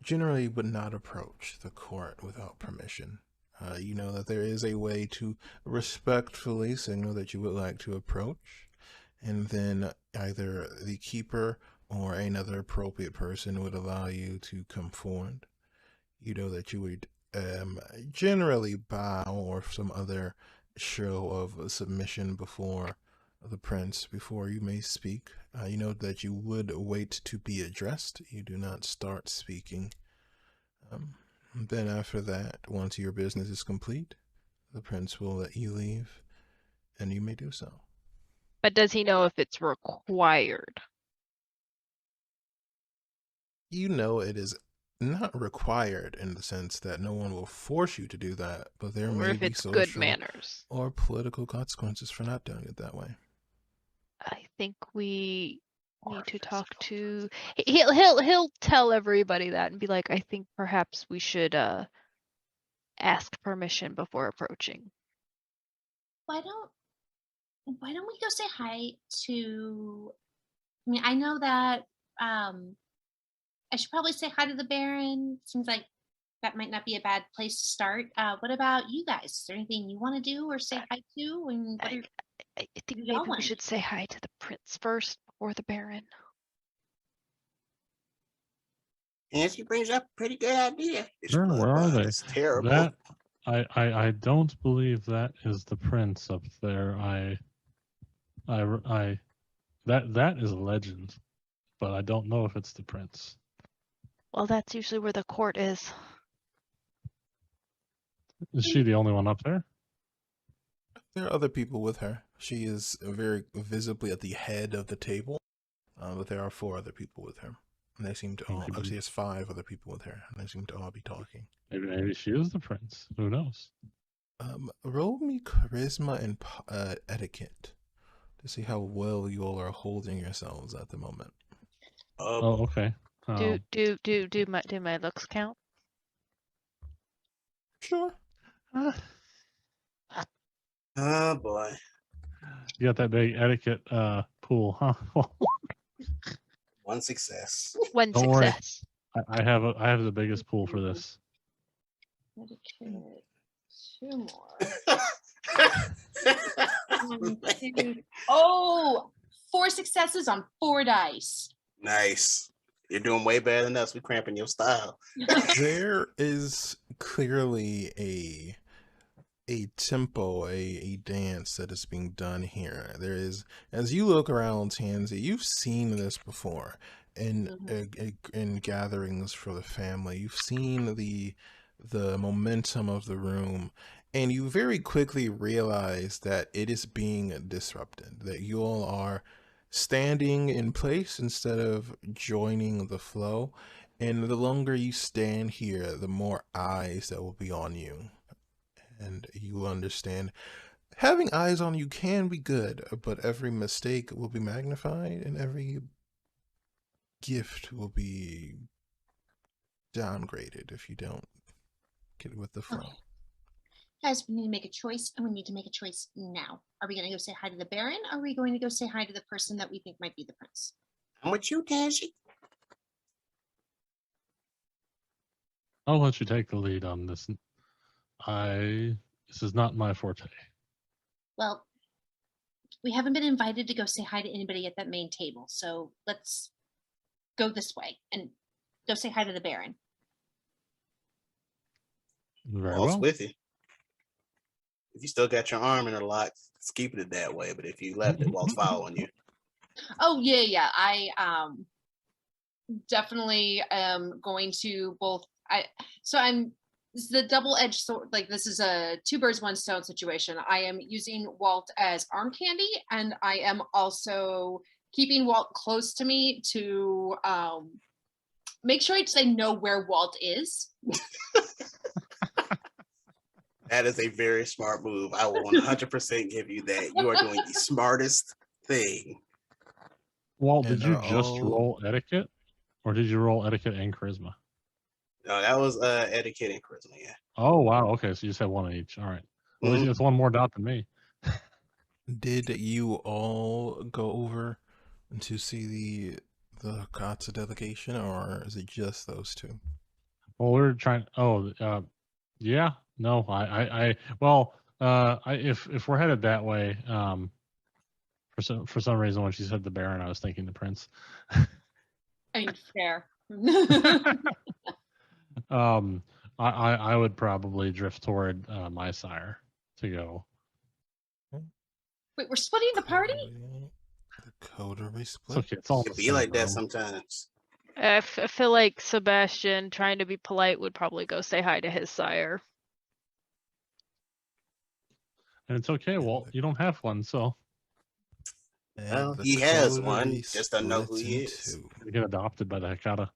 generally would not approach the court without permission. You know that there is a way to respectfully signal that you would like to approach, and then either the keeper or another appropriate person would allow you to come forward. You know that you would generally bow or some other show of submission before the prince before you may speak. You know that you would wait to be addressed. You do not start speaking. Then after that, once your business is complete, the prince will let you leave, and you may do so. But does he know if it's required? You know it is not required in the sense that no one will force you to do that, but there may be social good manners or political consequences for not doing it that way. I think we need to talk to. He'll tell everybody that and be like, I think perhaps we should ask permission before approaching. Why don't we go say hi to? I mean, I know that I should probably say hi to the Baron. Seems like that might not be a bad place to start. What about you guys? Is there anything you want to do or say hi to? And I think maybe we should say hi to the prince first before the Baron. And she brings up a pretty good idea. Sure, where are they? It's terrible. That I don't believe that is the prince up there. That is a legend, but I don't know if it's the prince. Well, that's usually where the court is. Is she the only one up there? There are other people with her. She is very visibly at the head of the table, but there are 4 other people with her. And they seem to all, actually there's 5 other people with her, and they seem to all be talking. Maybe she is the prince. Who knows? Roll me charisma and etiquette to see how well you all are holding yourselves at the moment. Oh, okay. Do my looks count? Sure. Oh boy. You got that big etiquette pool, huh? 1 success. One Don't worry. success. I have the biggest pool for this. Etiquette. 2 more. Oh, 4 successes on 4 dice. Nice. You're doing way better than us. We're cramping your style. There is clearly a tempo, a dance that is being done here. There is, as you look around, Tansy, you've seen this before in gatherings for the family. You've seen the momentum of the room, and you very quickly realize that it is being disrupted, that you all are standing in place instead of joining the flow. And the longer you stand here, the more eyes that will be on you. And you understand having eyes on you can be good, but every mistake will be magnified and every gift will be downgraded if you don't get with the flow. Okay. Guys, we need to make a choice, and we need to make a choice now. Are we going to go say hi to the Baron, or are we going to go say hi to the person that we think might be the prince? I'm with you, Tansy. I'll let you take the lead on this. This is not my forte. Well, we haven't been invited to go say hi to anybody at that main table, so let's go this way and go say hi to the Baron. Very Walt's well. with you. If you still got your arm interlocked, it's keeping it that way. But if you left it, Walt's following you. Oh yeah. I definitely am going to both. This is the double-edged sword. Like, this is a two birds, one stone situation. I am using Walt as arm candy, and I am also keeping Walt close to me to make sure I know where Walt is. That is a very smart move. I will 100% give you that. You are doing the smartest thing. Walt, And did you are just all- roll etiquette? Or did you roll etiquette and charisma? No, that was etiquette and charisma. Yeah. Oh, wow. Okay, so you just have one each. All right. Well, Mhm. that's one more dot than me. Did you all go over to see the Katsu delegation, or is it just those two? Well, we're trying. Oh, yeah. No, if we're headed that way, for some reason when she said the Baron, I was thinking the Prince. I mean, fair. I would probably drift toward my sire to go. Wait, we're splitting the party? The coterie It's split. okay. It's all in It the be same like that room. sometimes. I feel like Sebastian, trying to be polite, would probably go say hi to his sire. And it's okay, Walt. You don't have one, so And Well, the he has coterie one, just don't know who splits he in is. two. you get adopted by the Hekata.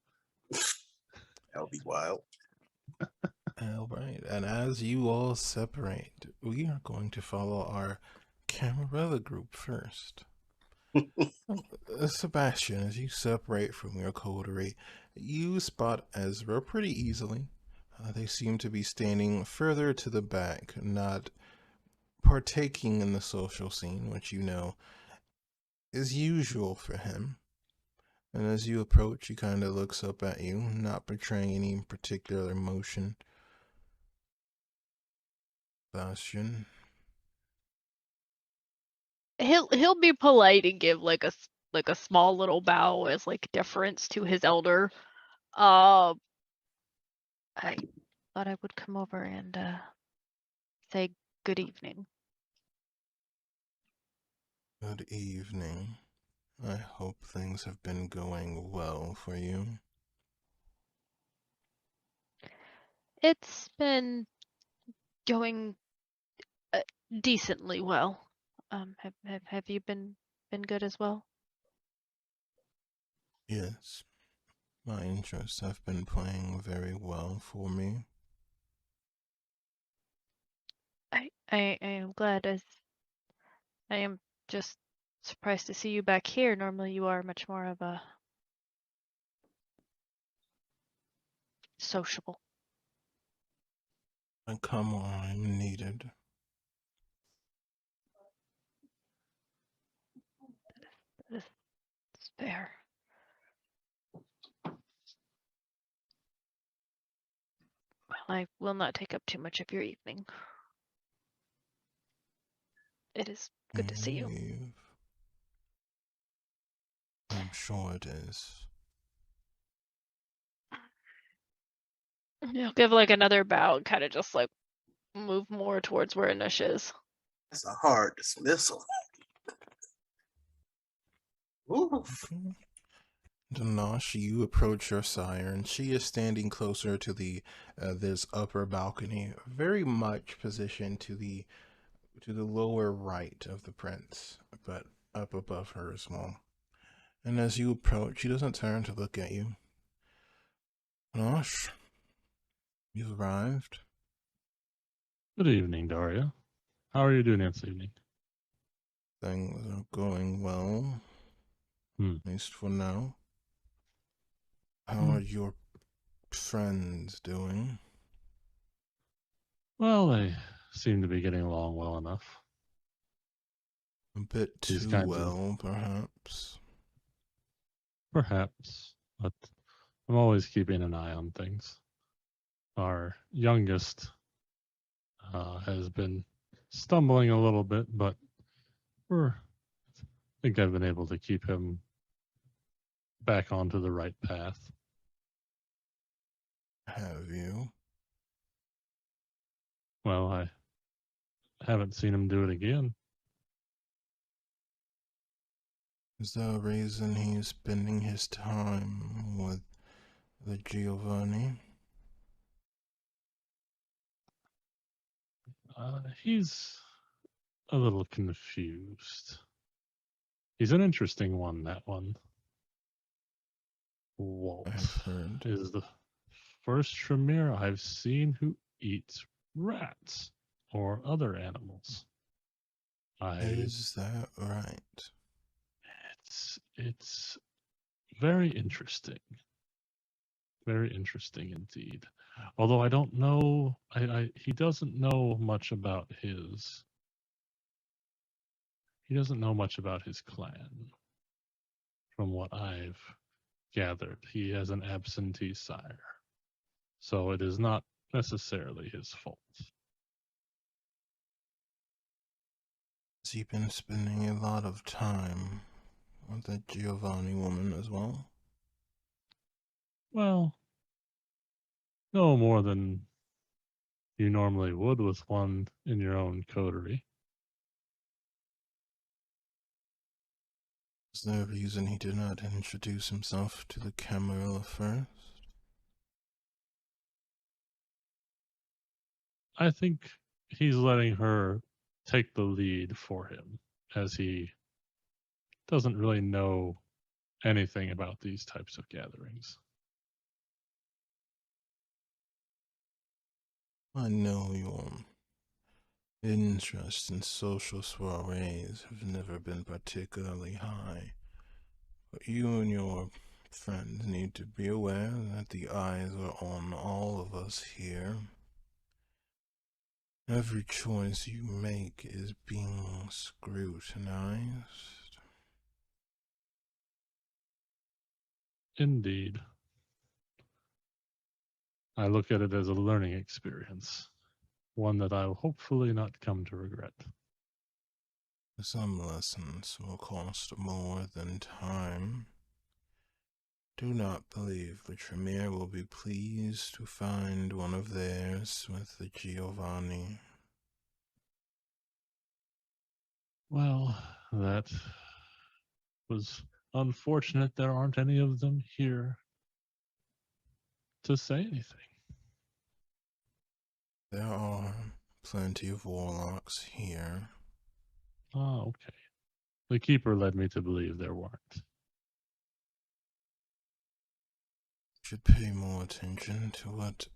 That would be wild. All right, and as you all separate, we are going to follow our Camarilla group first. Sebastian, as you separate from your coterie, you spot Ezra pretty easily. They seem to be standing further to the back, not partaking in the social scene, which you know is usual for him. And as you approach, he kind of looks up at you, not betraying any particular emotion. Sebastian. He'll be polite and give like a small little bow as like deference to his elder. I thought I would come over and say good evening. Good evening. I hope things have been going well for you. It's been going decently well. Have you been good as well? Yes, my interests have been playing very well for me. I am glad, as I am just surprised to see you back here. Normally you are much more of a sociable. I come when I'm needed. It's fair. Well, I will not take up too much of your evening. It is good to see you. Leave. I'm sure it is. He'll give like another bow and kind of just like move more towards where Anush is. That's a hard dismissal. Ooh. Danash, you approach your sire, and she is standing closer to the this upper balcony, very much positioned to the lower right of the prince, but up above her as well. And as you approach, she doesn't turn to look at you. Danash, you've arrived. Good evening, Daria. How are you doing this evening? Things are going well, Hmm. at least for now. How Hmm. are your friends doing? Well, they seem to be getting along well enough. A bit These too kinds of well, perhaps. perhaps, but I'm always keeping an eye on things. Our youngest has been stumbling a little bit, but I think I've been able to keep him back onto the right path. Have you? Well, I haven't seen him do it again. Is there a reason he's spending his time with the Giovanni? He's a little confused. He's an interesting one, that one. Walt I've heard. is the first Tremere I've seen who eats rats or other animals. Is that right? It's very interesting. Very interesting indeed. Although I don't know, he doesn't know much about his. He doesn't know much about his clan, from what I've gathered. He has an absentee sire, so it is not necessarily his fault. Has he been spending a lot of time with that Giovanni woman as well? Well, no more than you normally would with one in your own coterie. Is there a reason he did not introduce himself to the Camarilla first? I think he's letting her take the lead for him, as he doesn't really know anything about these types of gatherings. I know your interest in social soirees have never been particularly high, but you and your friends need to be aware that the eyes are on all of us here. Every choice you make is being scrutinized. Indeed. I look at it as a learning experience, one that I will hopefully not come to regret. Some lessons will cost more than time. Do not believe the Tremere will be pleased to find one of theirs with the Giovanni. Well, that was unfortunate. There aren't any of them here to say anything. There are plenty of warlocks here. Oh, okay. The keeper led me to believe there weren't. Should pay more attention to what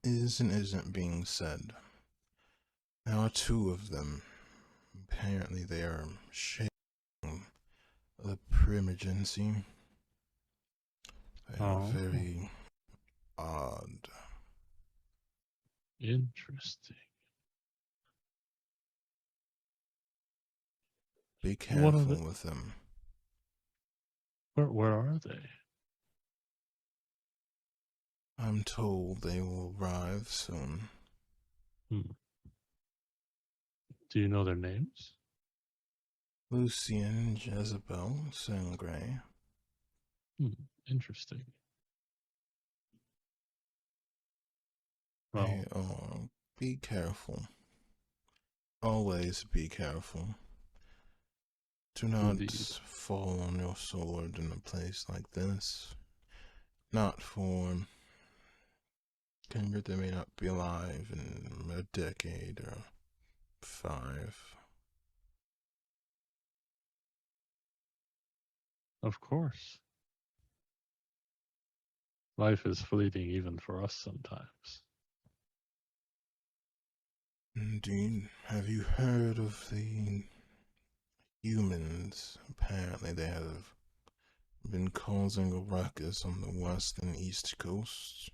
is and isn't being said. There are two of them. Apparently they are sharing the primogency. They are Oh, very odd. interesting. Be What are careful with them. Where are they? I'm told they will arrive soon. Hmm. Do you know their names? Lucian, Jezebel, Sangre. Interesting. They Well, are. Be careful. Always be careful. Do not indeed. fall on your sword in a place like this. Not for kindred that may not be alive in a decade or 5. Of course. Life is fleeting even for us sometimes. Indeed. Have you heard of the humans? Apparently, they have been causing a ruckus on the west and east coasts.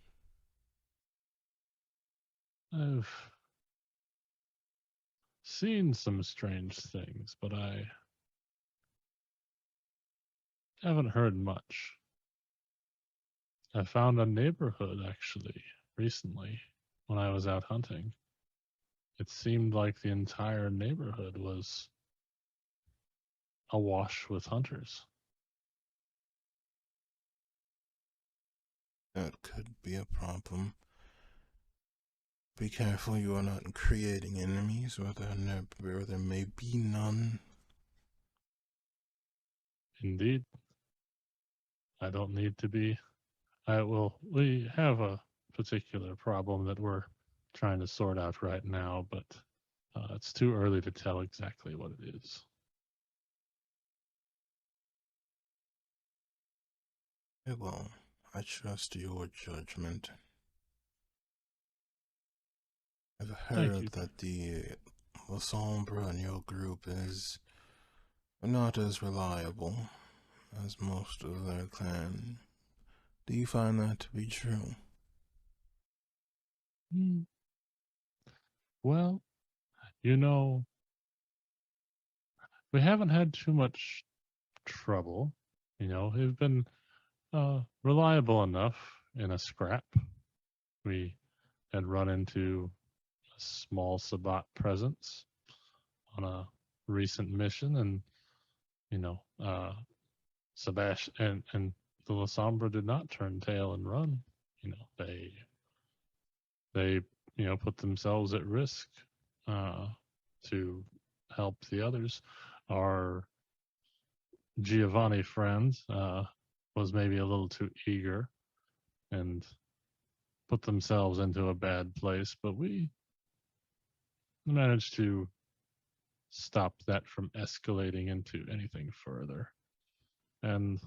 I've seen some strange things, but I haven't heard much. I found a neighborhood actually recently when I was out hunting. It seemed like the entire neighborhood was awash with hunters. That could be a problem. Be careful you are not creating enemies where there may be none. Indeed. I don't need to be. We have a particular problem that we're trying to sort out right now, but it's too early to tell exactly what it is. Well, I trust your judgment. I've Thank you. heard that the Elysium in your group is not as reliable as most of their clan. Do you find that to be true? Well, you know, we haven't had too much trouble. You know, we've been reliable enough in a scrap. We had run into a small Sabbat presence on a recent mission, and you know, Sebastian and the Lasombra did not turn tail and run. You know, they put themselves at risk to help the others. Our Giovanni friend was maybe a little too eager and put themselves into a bad place, but we managed to stop that from escalating into anything further. And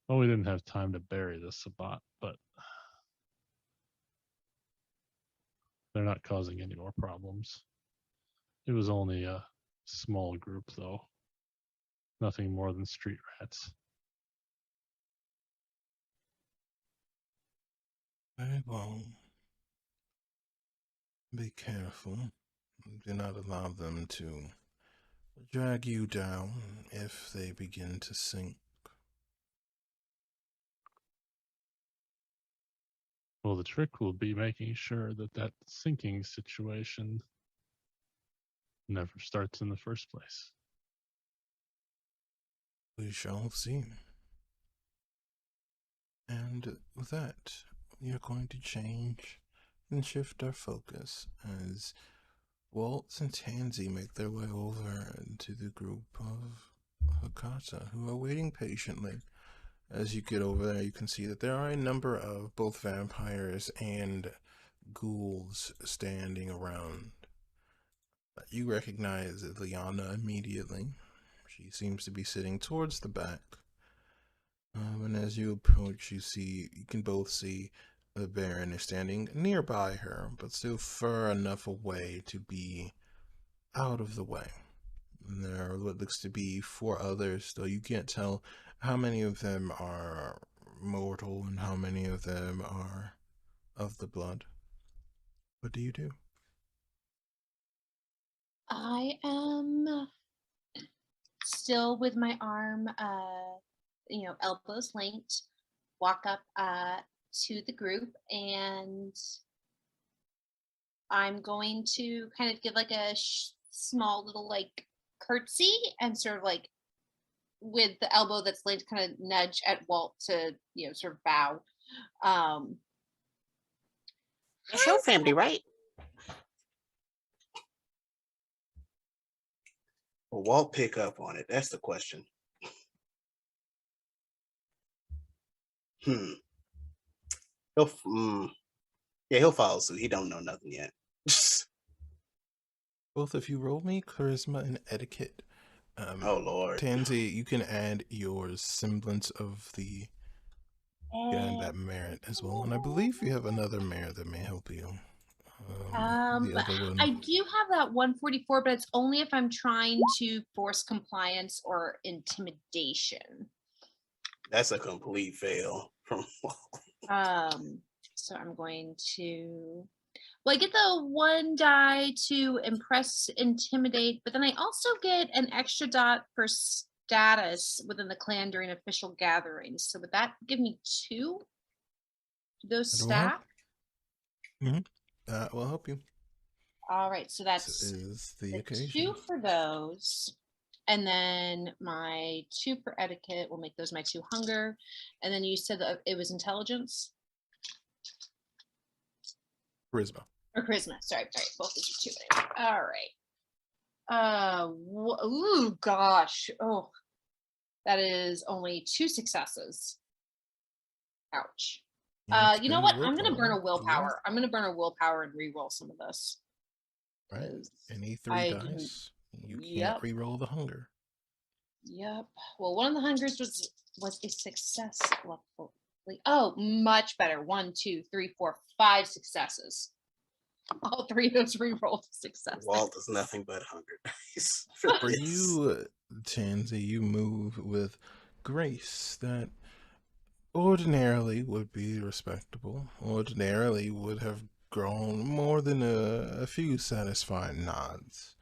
well, we didn't have time to bury the Sabbat, but they're not causing any more problems. It was only a small group, though. Nothing more than street rats. Very well. Be careful. Do not allow them to drag you down if they begin to sink. Well, the trick will be making sure that that sinking situation never starts in the first place. We shall see. And with that, we are going to change and shift our focus as Waltz and Tansy make their way over to the group of Hakata, who are waiting patiently. As you get over there, you can see that there are a number of both vampires and ghouls standing around. You recognize Liana immediately. She seems to be sitting towards the back. And as you approach, you can both see the Baron is standing nearby her, but still far enough away to be out of the way. And there are what looks to be 4 others, though you can't tell how many of them are mortal and how many of them are of the blood. What do you do? I am still with my arm, elbows linked, walk up to the group, and I'm going to kind of give like a small little like curtsy and sort of like with the elbow that's linked kind of nudge at Walt to, sort of bow. It's your family, right? Well, Walt pick up on it. That's the question. He'll follow suit. He don't know nothing yet. Both of you roll me charisma and etiquette. Oh Lord. Tansy, you can add your semblance of the that merit as well. And I believe you have another merit that may help you. The other one. I do have that 144, but it's only if I'm trying to force compliance or intimidation. That's a complete fail. So I'm going to. Well, I get the 1 die to impress, intimidate, but then I also get an extra dot for status within the clan during official gatherings. So would that give me 2? Do those That'll help. stack? That will help you. All right, so This that's is the the occasion. 2 for those. And then my 2 for etiquette will make those my 2 hunger. And then you said that it was intelligence Charisma. or charisma. Sorry, both of you 2. All right. Ooh, gosh. Oh, that is only 2 successes. Ouch. You know what? I'm gonna burn a willpower. I'm gonna burn a willpower and re-roll some of this. Right. 'Cause Any 3 I didn't- dice. You can't Yep. re-roll the hunger. Yep. Well, one of the hungers was a success. Luckily. Oh, much better. 1, 2, 3, 4, 5 successes. All 3 of those re-rolled successes. Walt is nothing but hunger dice. For you, Tansy, you move with grace that ordinarily would be respectable, ordinarily would have grown more than a few satisfied nods.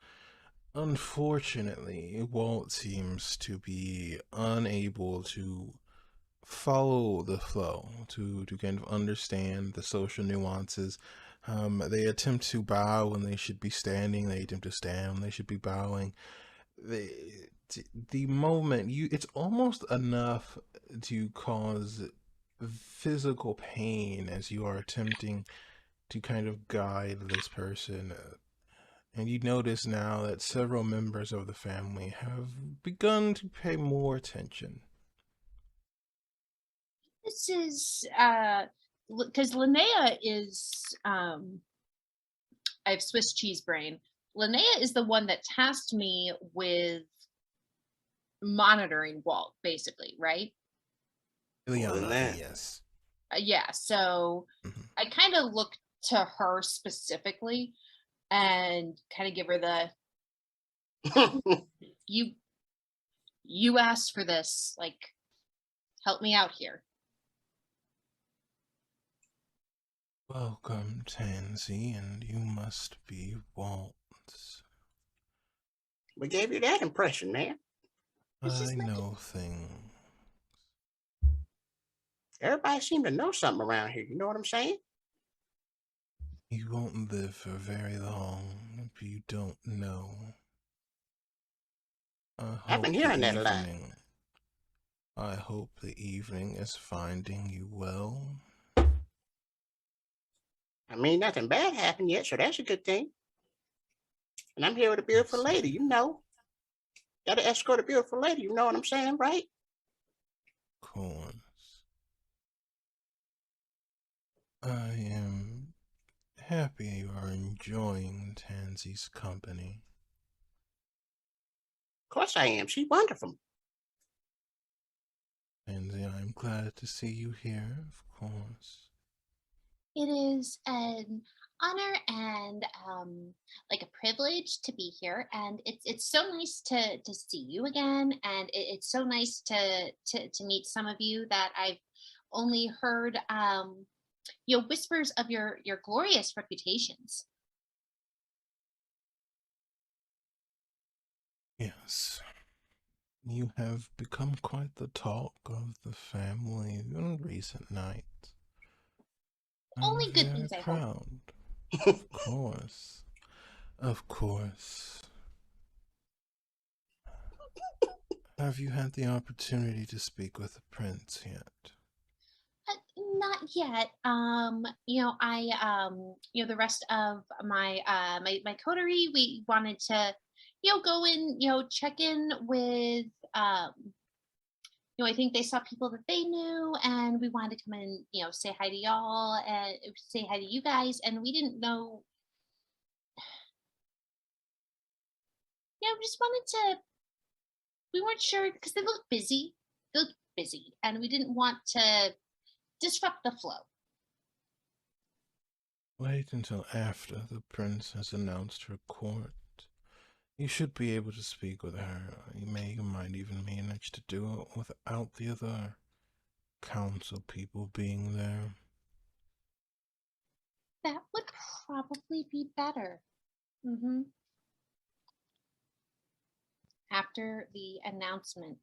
Unfortunately, Walt seems to be unable to follow the flow, to kind of understand the social nuances. They attempt to bow when they should be standing. They attempt to stand when they should be bowing. The moment it's almost enough to cause physical pain as you are attempting to kind of guide this person. And you notice now that several members of the family have begun to pay more attention. This is because Linnea is I have Swiss cheese brain. Linnea is the one that tasked me with monitoring Walt, basically, right? Ileana, yes. Yeah, so I kind of look to her specifically and kind of give her the you asked for this, like, help me out here. Welcome, Tansy, and you must be Walt. We gave you that impression, man. I know things. Everybody seems to know something around here. You know what I'm saying? You won't live for very long if you don't know. I've been hearing that a lot. I hope the evening is finding you well. I mean, nothing bad happened yet, so that's a good thing. And I'm here with a beautiful lady, you know. Gotta escort a beautiful lady, you know what I'm saying, right? Of course. I am happy you are enjoying Tansy's company. Of course I am. She's wonderful. Tansy, I'm glad to see you here, of course. It is an honor and like a privilege to be here, and it's so nice to see you again, and it's so nice to meet some of you that I've only heard whispers of your glorious reputations. Yes. You have become quite the talk of the family in recent nights. Only good things, I hope. Proud. Of course. Of course. Have you had the opportunity to speak with the prince yet? Not yet. The rest of my my coterie, we wanted to, go in, check in with, I think they saw people that they knew, and we wanted to come in, say hi to y'all and say hi to you guys, and we didn't know. We just wanted to. We weren't sure because they looked busy. They looked busy, and we didn't want to disrupt the flow. Wait until after the princess announced her court. You should be able to speak with her. You might even manage to do it without the other council people being there. That would probably be better. After the announcement.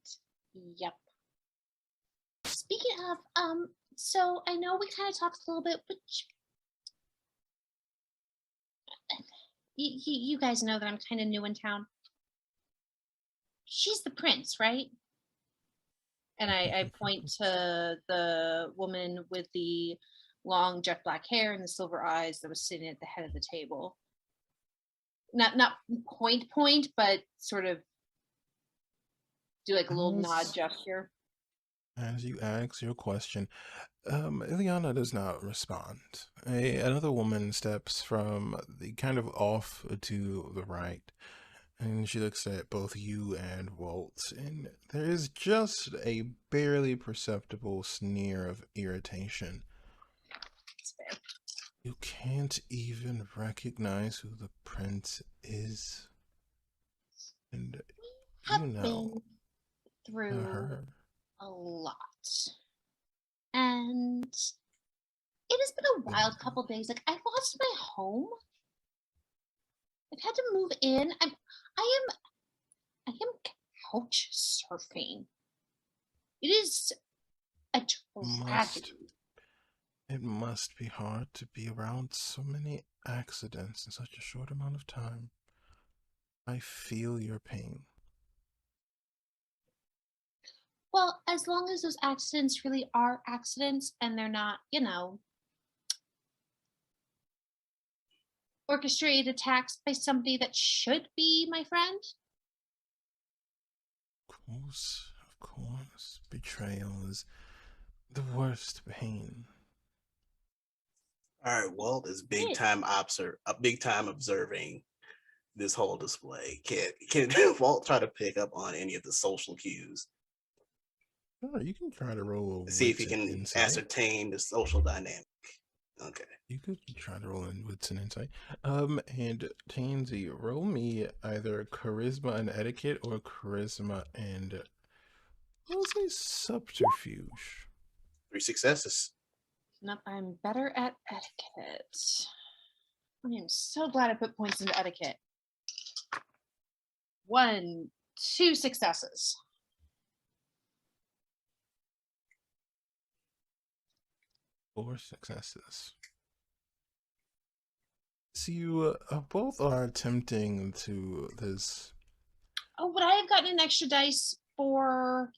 Yep. Speaking of, so I know we kind of talked a little bit, but you guys know that I'm kind of new in town. She's the prince, right? And I point to the woman with the long jet black hair and the silver eyes that was sitting at the head of the table. Not point, but sort of do like a little nod gesture. As you ask your question, Ileana does not respond. Another woman steps from the kind of off to the right, and she looks at both you and Walt, and there is just a barely perceptible sneer of irritation. That's fair. You can't even recognize who the prince is. And you know through her. A lot. And it has been a wild couple days. Like, I lost my home. I've had to move in. I am couch surfing. It is a tragedy. It must be hard to be around so many accidents in such a short amount of time. I feel your pain. Well, as long as those accidents really are accidents and they're not, orchestrated attacks by somebody that should be my friend. Of course. Betrayal is the worst pain. All right, Walt is big time observing this whole display. Can Walt try to pick up on any of the social cues? Sure, you can try to roll a See if he wits and can insight. ascertain the social dynamic. Okay. You could try to roll in wits and insight. And Tansy, roll me either charisma and etiquette or charisma and we'll say subterfuge. 3 successes. Nope, I'm better at etiquette. I am so glad I put points into etiquette. 1, 2 successes. Four successes. So you both are attempting to this. Oh, would I have gotten an extra dice for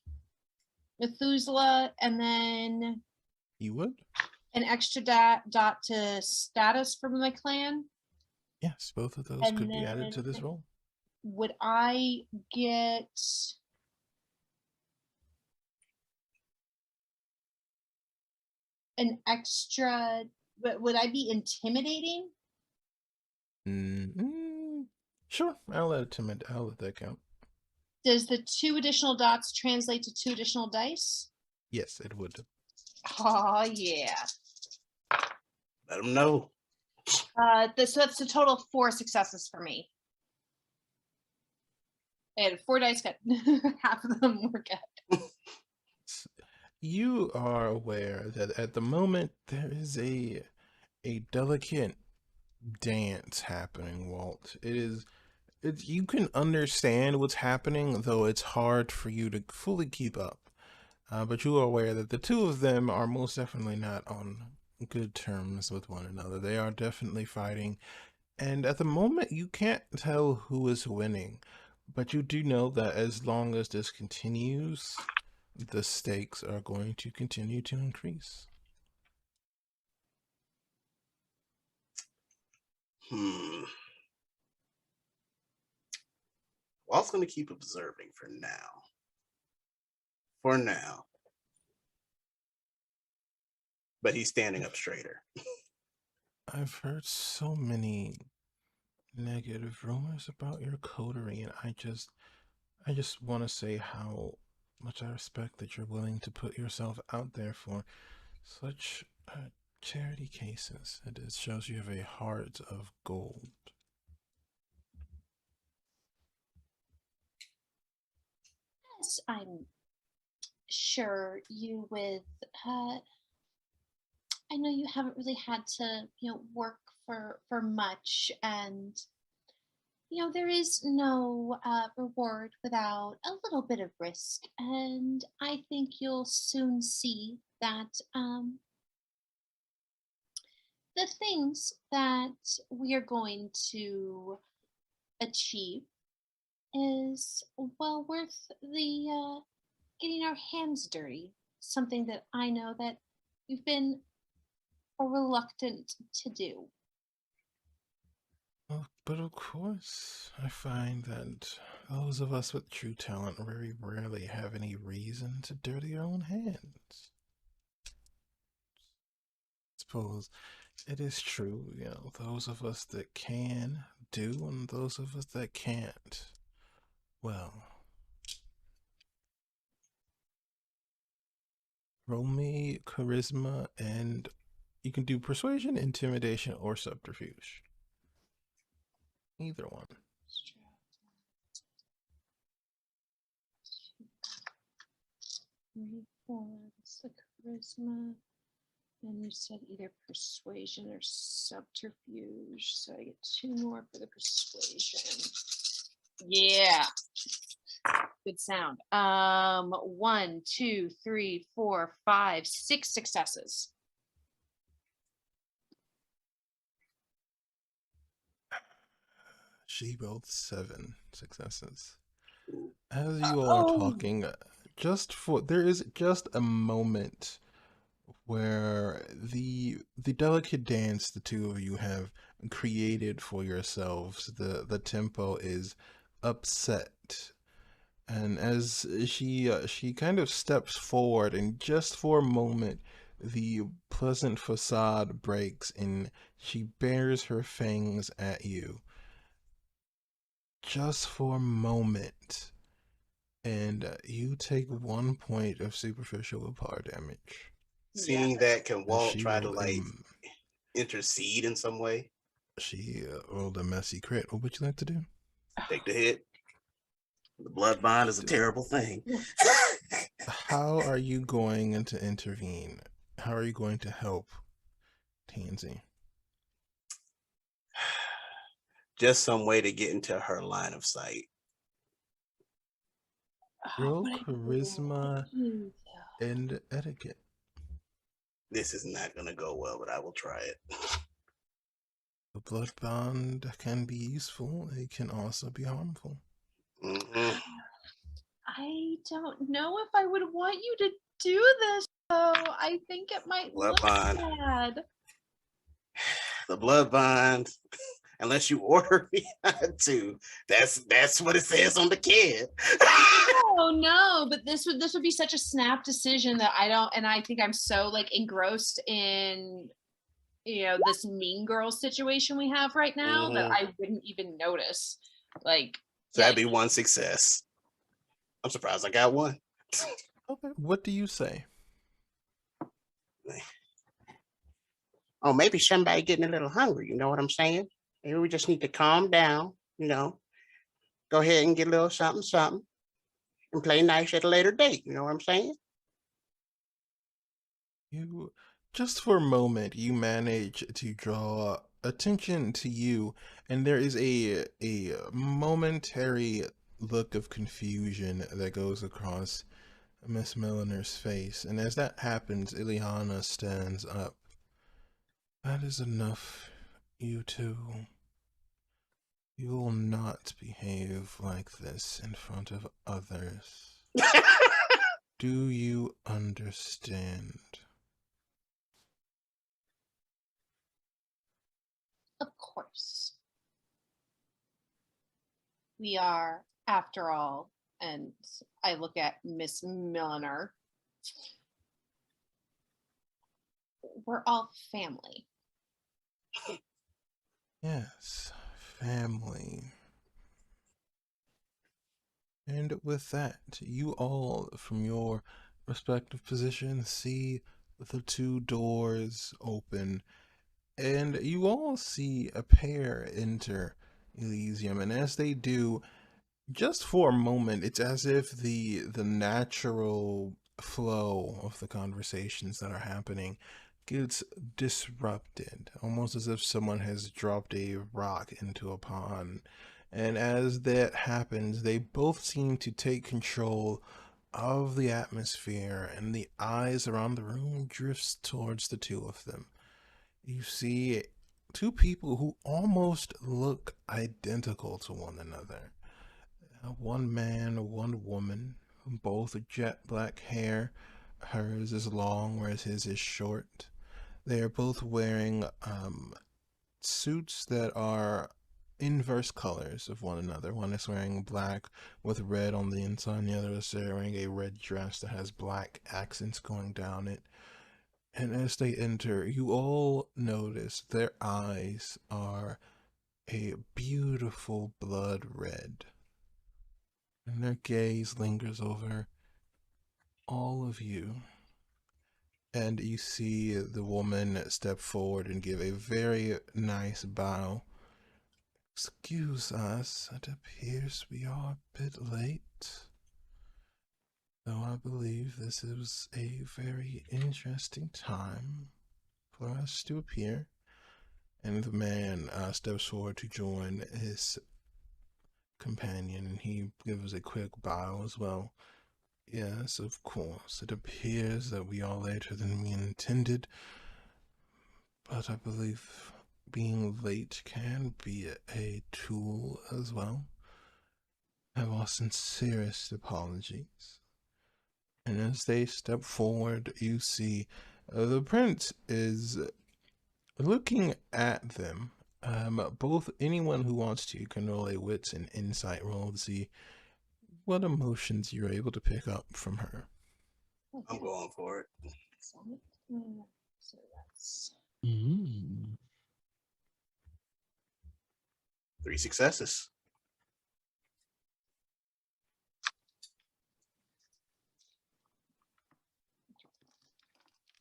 Methuselah and then You would? an extra dot to status for my clan? Yes, both of those And could be added to this then roll. Would I get an extra, but would I be intimidating? Sure, I'll let that count. Does the 2 additional dots translate to 2 additional dice? Yes, it would. Oh, yeah. Let him know. So that's a total of 4 successes for me. I had 4 dice cut. Half of them were good. You are aware that at the moment there is a delicate dance happening, Walt. You can understand what's happening, though it's hard for you to fully keep up. But you are aware that the two of them are most definitely not on good terms with one another. They are definitely fighting, and at the moment you can't tell who is winning. But you do know that as long as this continues, the stakes are going to continue to increase. Walt's going to keep observing for now. But he's standing up straighter. I've heard so many negative rumors about your coterie, and I just want to say how much I respect that you're willing to put yourself out there for such Charity cases. It shows you have a heart of gold. Yes, I'm sure you with I know you haven't really had to, work for much, and there is no reward without a little bit of risk, and I think you'll soon see that the things that we are going to achieve is well worth the getting our hands dirty. Something that I know that we've been reluctant to do. Well, but of course, I find that those of us with true talent very rarely have any reason to dirty our own hands. Suppose it is true, those of us that can do, and those of us that can't. Well, roll me charisma, and you can do persuasion, intimidation, or subterfuge. Either one. That's the charisma. And you said either persuasion or subterfuge. So I get 2 more for the persuasion. Yeah. Good sound. 1, 2, 3, 4, 5, 6 successes. She rolled 7 successes. As you all are talking, there is just a moment where the delicate dance the two of you have created for yourselves, the tempo is upset, and as she kind of steps forward, and just for a moment the pleasant facade breaks and she bares her fangs at you, just for a moment, and you take 1 point of superficial willpower damage. Seeing that, can And Walt she try to rolled like intercede in some way? she rolled a messy crit. What would you like to do? Take the hit. The blood bond is a terrible thing. How are you going to intervene? How are you going to help Tansy? Just some way to get into her line of sight. Roll charisma and etiquette. This is not going to go well, but I will try it. The blood bond can be useful. It can also be harmful. Mm-hmm. I don't know if I would want you to do this, though. I think it might Blood look bond. bad. The blood bond, unless you order me not to. That's what it says on the kid. Oh no, but this would be such a snap decision that I don't, and I think I'm so like engrossed in this mean girl situation we have right now that I wouldn't even notice. Like, so that'd be 1 success. I'm surprised I got 1. Okay. What do you say? Oh, maybe somebody getting a little hungry. You know what I'm saying? Maybe we just need to calm down. Go ahead and get a little something, and play nice at a later date. You know what I'm saying? You, just for a moment, you manage to draw attention to you, and there is a momentary look of confusion that goes across Miss Milliner's face, and as that happens, Ileana stands up. That is enough, you two. You will not behave like this in front of others. Do you understand? of course, we are, after all, and I look at Miss Milliner. We're all family. Yes, family. And with that, you all, from your respective positions, see the two doors open, and you all see a pair enter Elysium. And as they do, just for a moment, it's as if the natural flow of the conversations that are happening gets disrupted, almost as if someone has dropped a rock into a pond. And as that happens, they both seem to take control of the atmosphere, and the eyes around the room drifts towards the two of them. You see two people who almost look identical to one another. One man, one woman, both jet black hair. Hers is long, whereas his is short. They are both wearing suits that are inverse colors of one another. One is wearing black with red on the inside, and the other is wearing a red dress that has black accents going down it. And as they enter, you all notice their eyes are a beautiful blood red, and their gaze lingers over all of you. And you see the woman step forward and give a very nice bow. Excuse us, it appears we are a bit late. Though I believe this is a very interesting time for us to appear. And the man steps forward to join his companion, and he gives a quick bow as well. Yes, of course. It appears that we are later than we intended, but I believe being late can be a tool as well. I have our sincerest apologies. And as they step forward, you see the prince is looking at them. Both anyone who wants to can roll a wits and insight roll to see what emotions you're able to pick up from her. I'm going for it. Excellent. So that's 3 successes.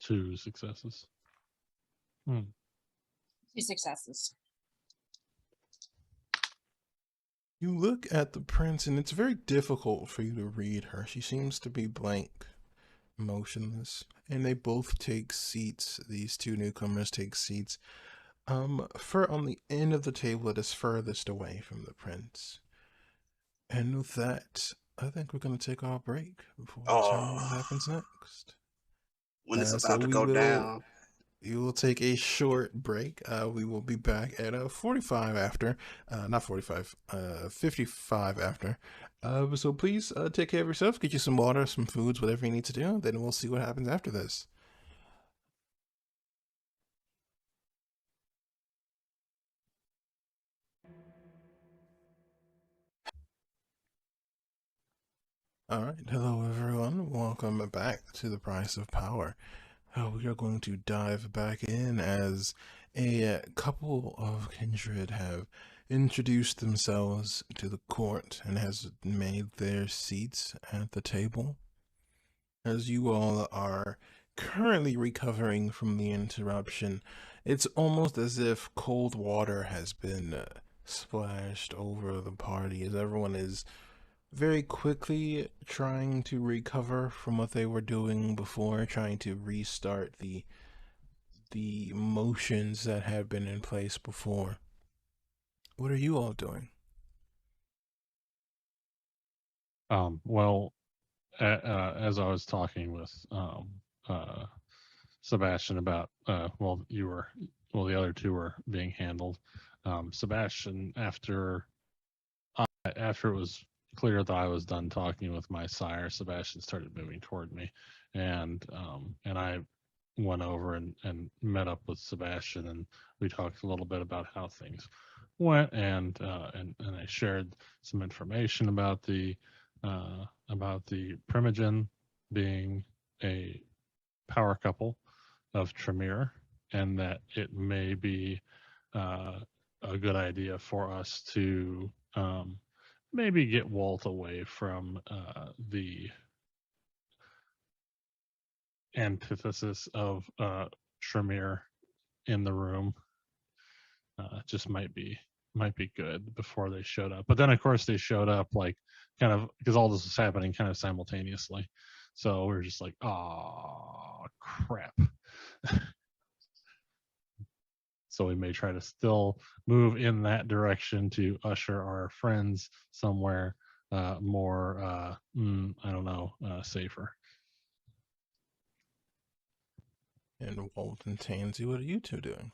Two successes. 2 successes. You look at the prince, and it's very difficult for you to read her. She seems to be blank, motionless, and they both take seats. These two newcomers take seats for on the end of the table that is furthest away from the prince. And with that, I think we're going to take our break before we determine what happens next. When it's So about to go down. You will take a short break. We will be back at 45 after, not 45, 55 after. So please take care of yourself, get you some water, some foods, whatever you need to do. Then we'll see what happens after this. All right, hello everyone. Welcome back to the Price of Power. We are going to dive back in as a couple of kindred have introduced themselves to the court and has made their seats at the table. As you all are currently recovering from the interruption, it's almost as if cold water has been splashed over the party, as everyone is very quickly trying to recover from what they were doing before, trying to restart the motions that had been in place before. What are you all doing? Well, as I was talking with Sebastian about, the other two were being handled. Sebastian, after it was clear that I was done talking with my sire, Sebastian started moving toward me, and I went over and met up with Sebastian, and we talked a little bit about how things went, and I shared some information about the Primogen being a power couple of Tremere, and that it may be a good idea for us to maybe get Walt away from antithesis of Shamir in the room. Just might be good before they showed up. But then of course they showed up like kind of because all this was happening kind of simultaneously. So we were just like, oh crap. So we may try to still move in that direction to usher our friends somewhere more, I don't know, safer. And Walt and Tansy, what are you two doing?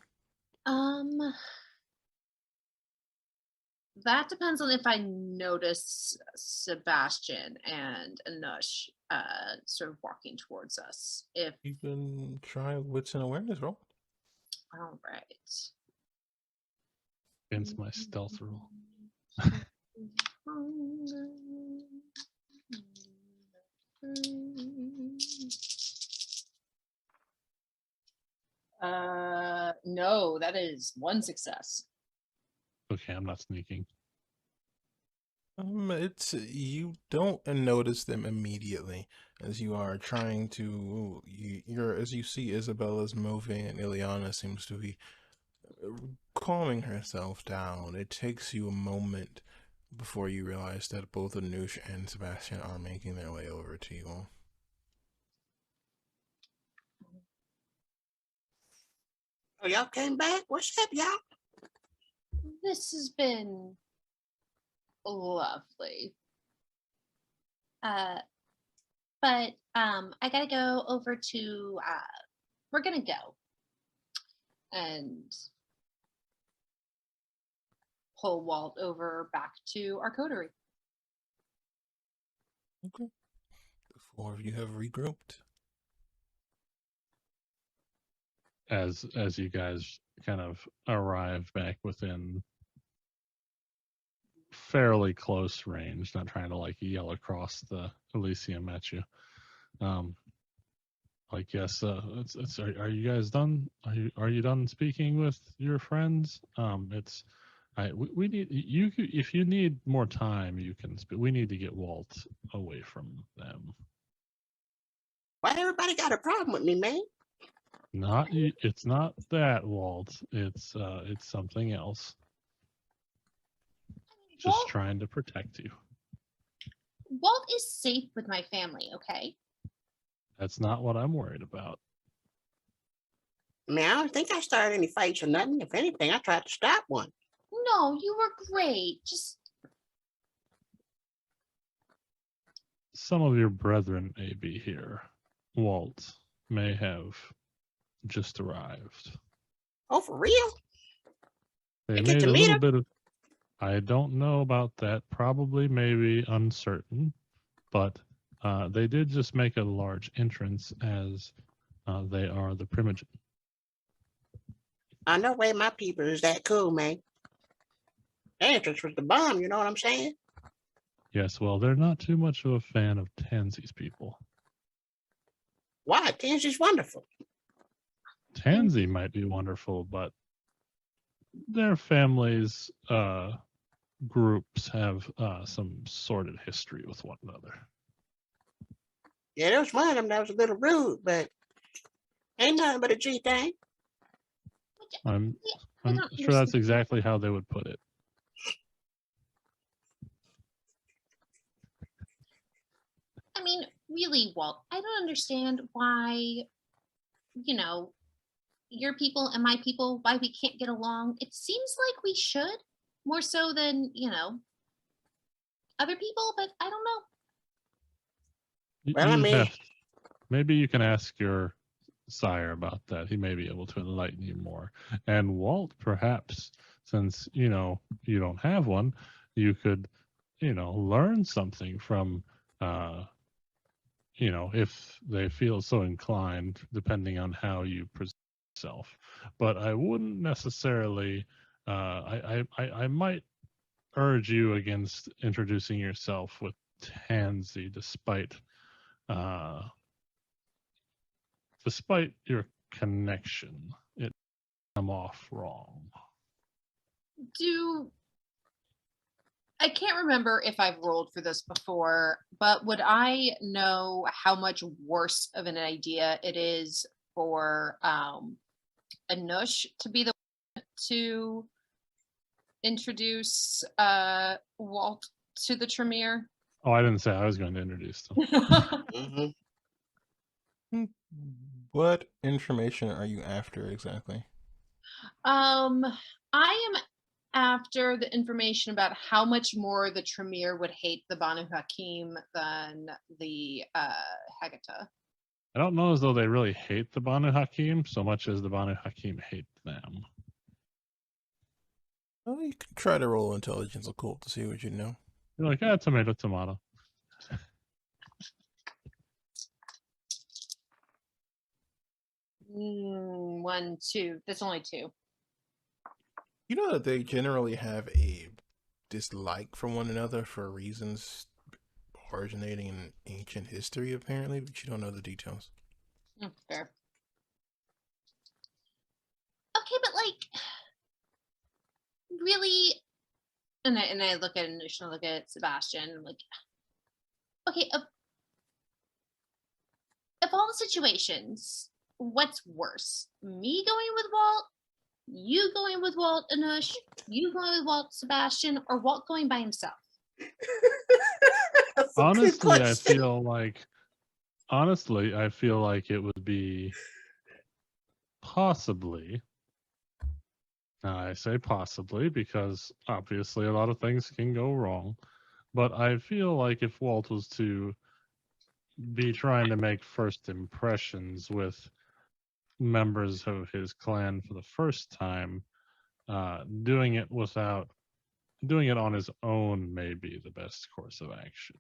That depends on if I notice Sebastian and Anush sort of walking towards us. If You can try wits and awareness roll. all right. Against my stealth roll. No, that is one success. Okay, I'm not sneaking. It's you don't notice them immediately as you are trying to. You're as you see Isabella's moving, and Ileana seems to be calming herself down. It takes you a moment before you realize that both Anush and Sebastian are making their way over to you all. Oh, y'all came back? What's up, y'all? This has been lovely. But I gotta go over to we're gonna go and pull Walt over back to our coterie. Okay. The four of you have regrouped. As you guys kind of arrive back within fairly close range, not trying to like yell across the Elysium at you. Like yes, are you guys done? Are you done speaking with your friends? We need you. If you need more time, you can speak. We need to get Walt away from them. Why everybody got a problem with me, man? It's not that, Walt. It's something else. Just Walt, trying to protect you. Walt is safe with my family, okay? That's not what I'm worried about. I mean, I don't think I started any fights or nothing. If anything, I tried to stop one. No, you were great. Just Some of your brethren may be here. Walt may have just arrived. Oh, for real? They You get made to a meet little him? bit of. I don't know about that. Probably, maybe uncertain, but they did just make a large entrance as they are the primogen. I know way my people is that cool, man. The entrance was the bomb, you know what I'm saying? Yes, well, they're not too much of a fan of Tansy's people. Why? Tansy's wonderful. Tansy might be wonderful, but their families' groups have some sordid history with one another. Yeah, there was one of them that was a little rude, but ain't nothing but a G thing. I'm don't sure that's understand. exactly how they would put it. I mean, really, Walt, I don't understand why, your people and my people, why we can't get along. It seems like we should, more so than, other people, but I don't know. Well, I mean, Maybe you can ask your sire about that. He may be able to enlighten you more. And Walt, perhaps, since you don't have one, you could learn something from if they feel so inclined, depending on how you present yourself. But I wouldn't necessarily. I might urge you against introducing yourself with Tansy, despite your connection. It come off wrong. I can't remember if I've rolled for this before, but would I know how much worse of an idea it is for Anush to be the one to introduce Walt to the Tremere? Oh, I didn't say I was going to introduce them. Mm-hmm. What information are you after exactly? I am after the information about how much more the Tremere would hate the Banu Hakim than the Hagata. I don't know as though they really hate the Banu Hakim so much as the Banu Hakim hate them. Oh, you can try to roll intelligence occult to see what you know. You're like, ah, tomato, tomato. 1, 2. That's only 2. You know that they generally have a dislike for one another for reasons originating in ancient history, apparently, but you don't know the details. Fair. Okay, but like, really, and I look at Anush and I look at Sebastian, and I'm like, okay, of all the situations, what's worse? Me going with Walt, you going with Walt, Anush, you going with Walt, Sebastian, or Walt going by himself? Honestly, I feel like it would be possibly. Now I say possibly because obviously a lot of things can go wrong, but I feel like if Walt was to be trying to make first impressions with members of his clan for the first time, doing it on his own may be the best course of action.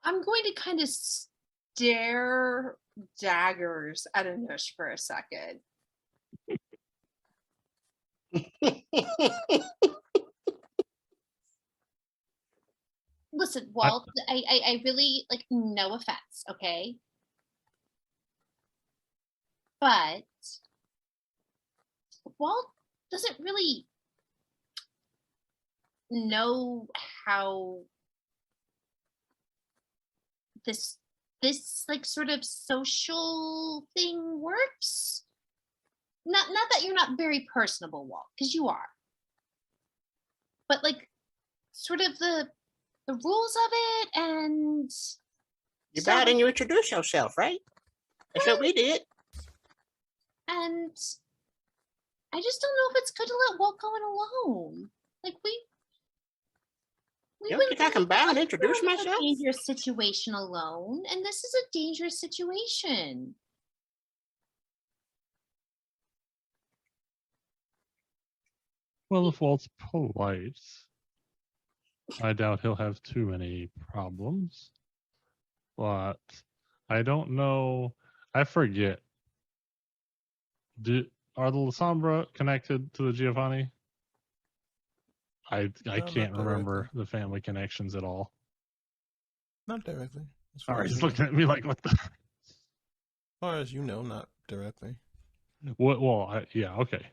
I'm going to kind of stare daggers at Anush for a second. Listen, Walt, I really, like, no offense, okay? But Walt doesn't really know how this like sort of social thing works. Not that you're not very personable, Walt, because you are. But like sort of the rules of it, and You bowed and you introduced yourself, right? That's what we did. And I just don't know if it's good to let Walt go in alone. Like we You don't think I can bow and introduce myself? A dangerous situation alone, and this is a dangerous situation. Well, if Walt's polite, I doubt he'll have too many problems. But I don't know. I forget. Are the Lasombra connected to the Giovanni? I can't remember the family connections at all. Not directly. All right, he's looking at me like, what the? As far as you know, not directly. Well, yeah, okay.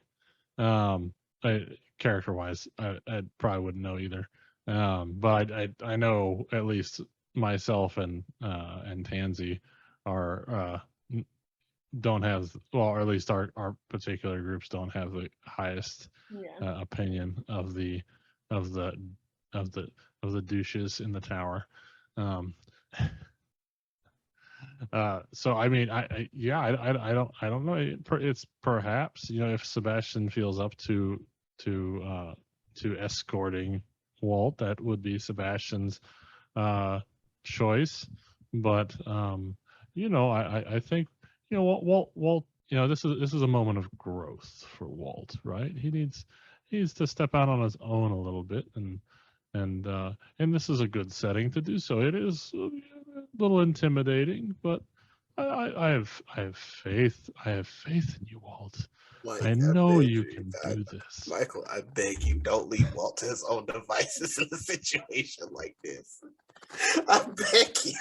Character-wise, I probably wouldn't know either. But I know at least myself and Tansy are don't have, well, or at least our particular groups don't have the highest opinion of the douches in the tower. So I mean, I don't know. It's perhaps, if Sebastian feels up to escorting Walt, that would be Sebastian's choice. But I think Walt. This is a moment of growth for Walt, right? He needs to step out on his own a little bit, and this is a good setting to do so. It is a little intimidating, but I have faith. I have faith in you, Walt. Mike, I know you can do this. Michael, I beg you, don't leave Walt to his own devices in a situation like this. I beg you.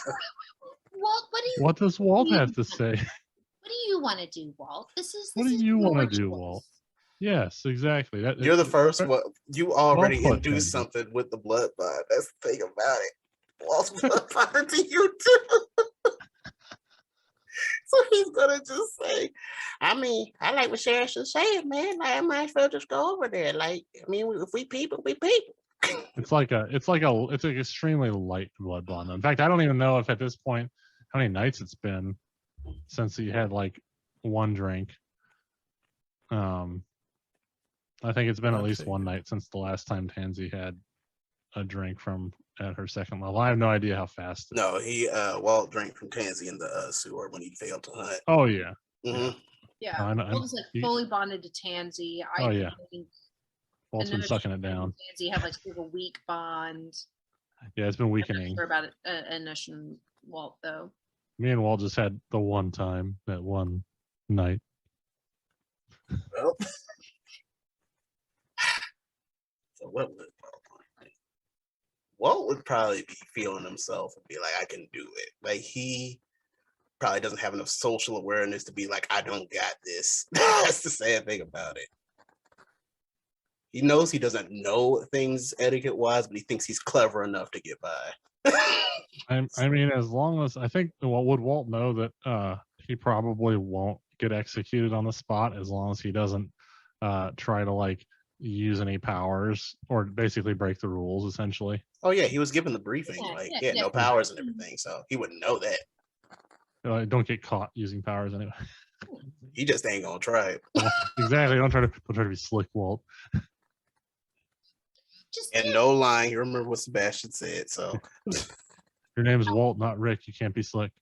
Walt, what does Walt have to say? What do you want to do, Walt? What do you want to do, Walt? Yes, exactly. You're the first one. You already put, induced Tansy. something with the blood bond. That's the thing about it. Walt's blood bond to you too. So he's gonna just say, I mean, I like what Sheriff was saying, man. Like, I might as well just go over there. Like, I mean, if we people, we people. It's an extremely light blood bond. In fact, I don't even know if at this point how many nights it's been since he had like one drink. I think it's been at least one night since the last time Tansy had a drink from at her second level. I have no idea how fast. No, Walt drank from Tansy in the sewer when he failed to hunt. Oh yeah. Mm-hmm. Yeah, Walt was like fully bonded to Tansy. Oh yeah. Think Walt's been sucking it down. Tansy have like sort of a weak bond. Yeah, it's been weakening. I'm not sure about it, Anish and Walt though. Me and Walt just had the one time, that one night. Well, so what would Walt would probably be feeling himself and be like, I can do it. Like, he probably doesn't have enough social awareness to be like, I don't got this. That's the sad thing about it. He knows he doesn't know things etiquette wise, but he thinks he's clever enough to get by. I mean, as long as I think, would Walt know that he probably won't get executed on the spot as long as he doesn't try to like use any powers or basically break the rules essentially. Oh yeah, he was given the briefing, no powers and everything, so he wouldn't know that. Don't get caught using powers anyway. He just ain't gonna try it. Exactly. Don't try to be slick, Walt. And no lying. You remember what Sebastian said, so. Your name is Walt, not Rick. You can't be slick.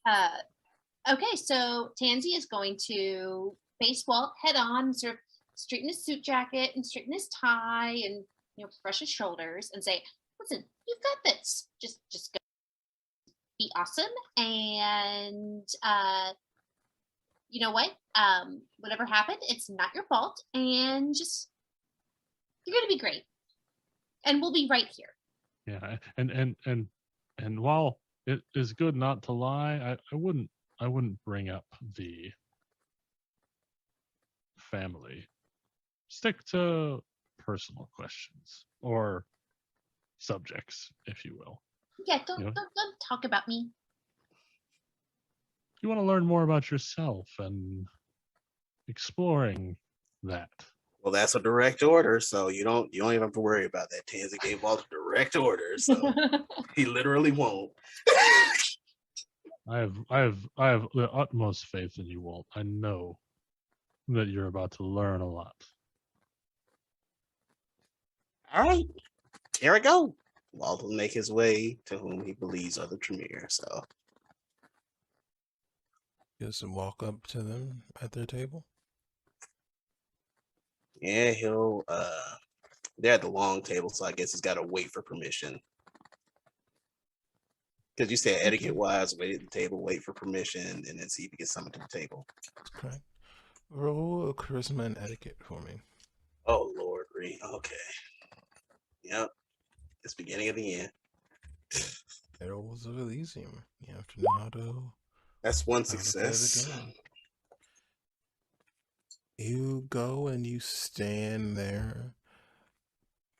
Okay, so Tansy is going to face Walt head on, sort of straighten his suit jacket and straighten his tie and brush his shoulders and say, listen, you've got this. Just go be awesome. And you know what? Whatever happened, it's not your fault. And just you're gonna be great. And we'll be right here. Yeah, and while it is good not to lie, I wouldn't bring up the family. Stick to personal questions or subjects, if you will. Yeah, don't talk about me. You want to learn more about yourself and exploring that. Well, that's a direct order, so you don't even have to worry about that. Tansy gave Walt a direct order, so he literally won't. I have the utmost faith in you, Walt. I know that you're about to learn a lot. All right, here we go. Walt will make his way to whom he believes are the Tremere. So just walk up to them at their table. Yeah, he'll. They're at the long table, so I guess he's got to wait for permission. Because you said etiquette-wise, wait at the table, wait for permission, and then see if he gets summoned to the table. That's correct. Roll a charisma and etiquette for me. Oh Lord, Ree. Okay. Yep. It's beginning of the end. Heralds of Elysium. You have to know how to. That's one success. You go and you stand there.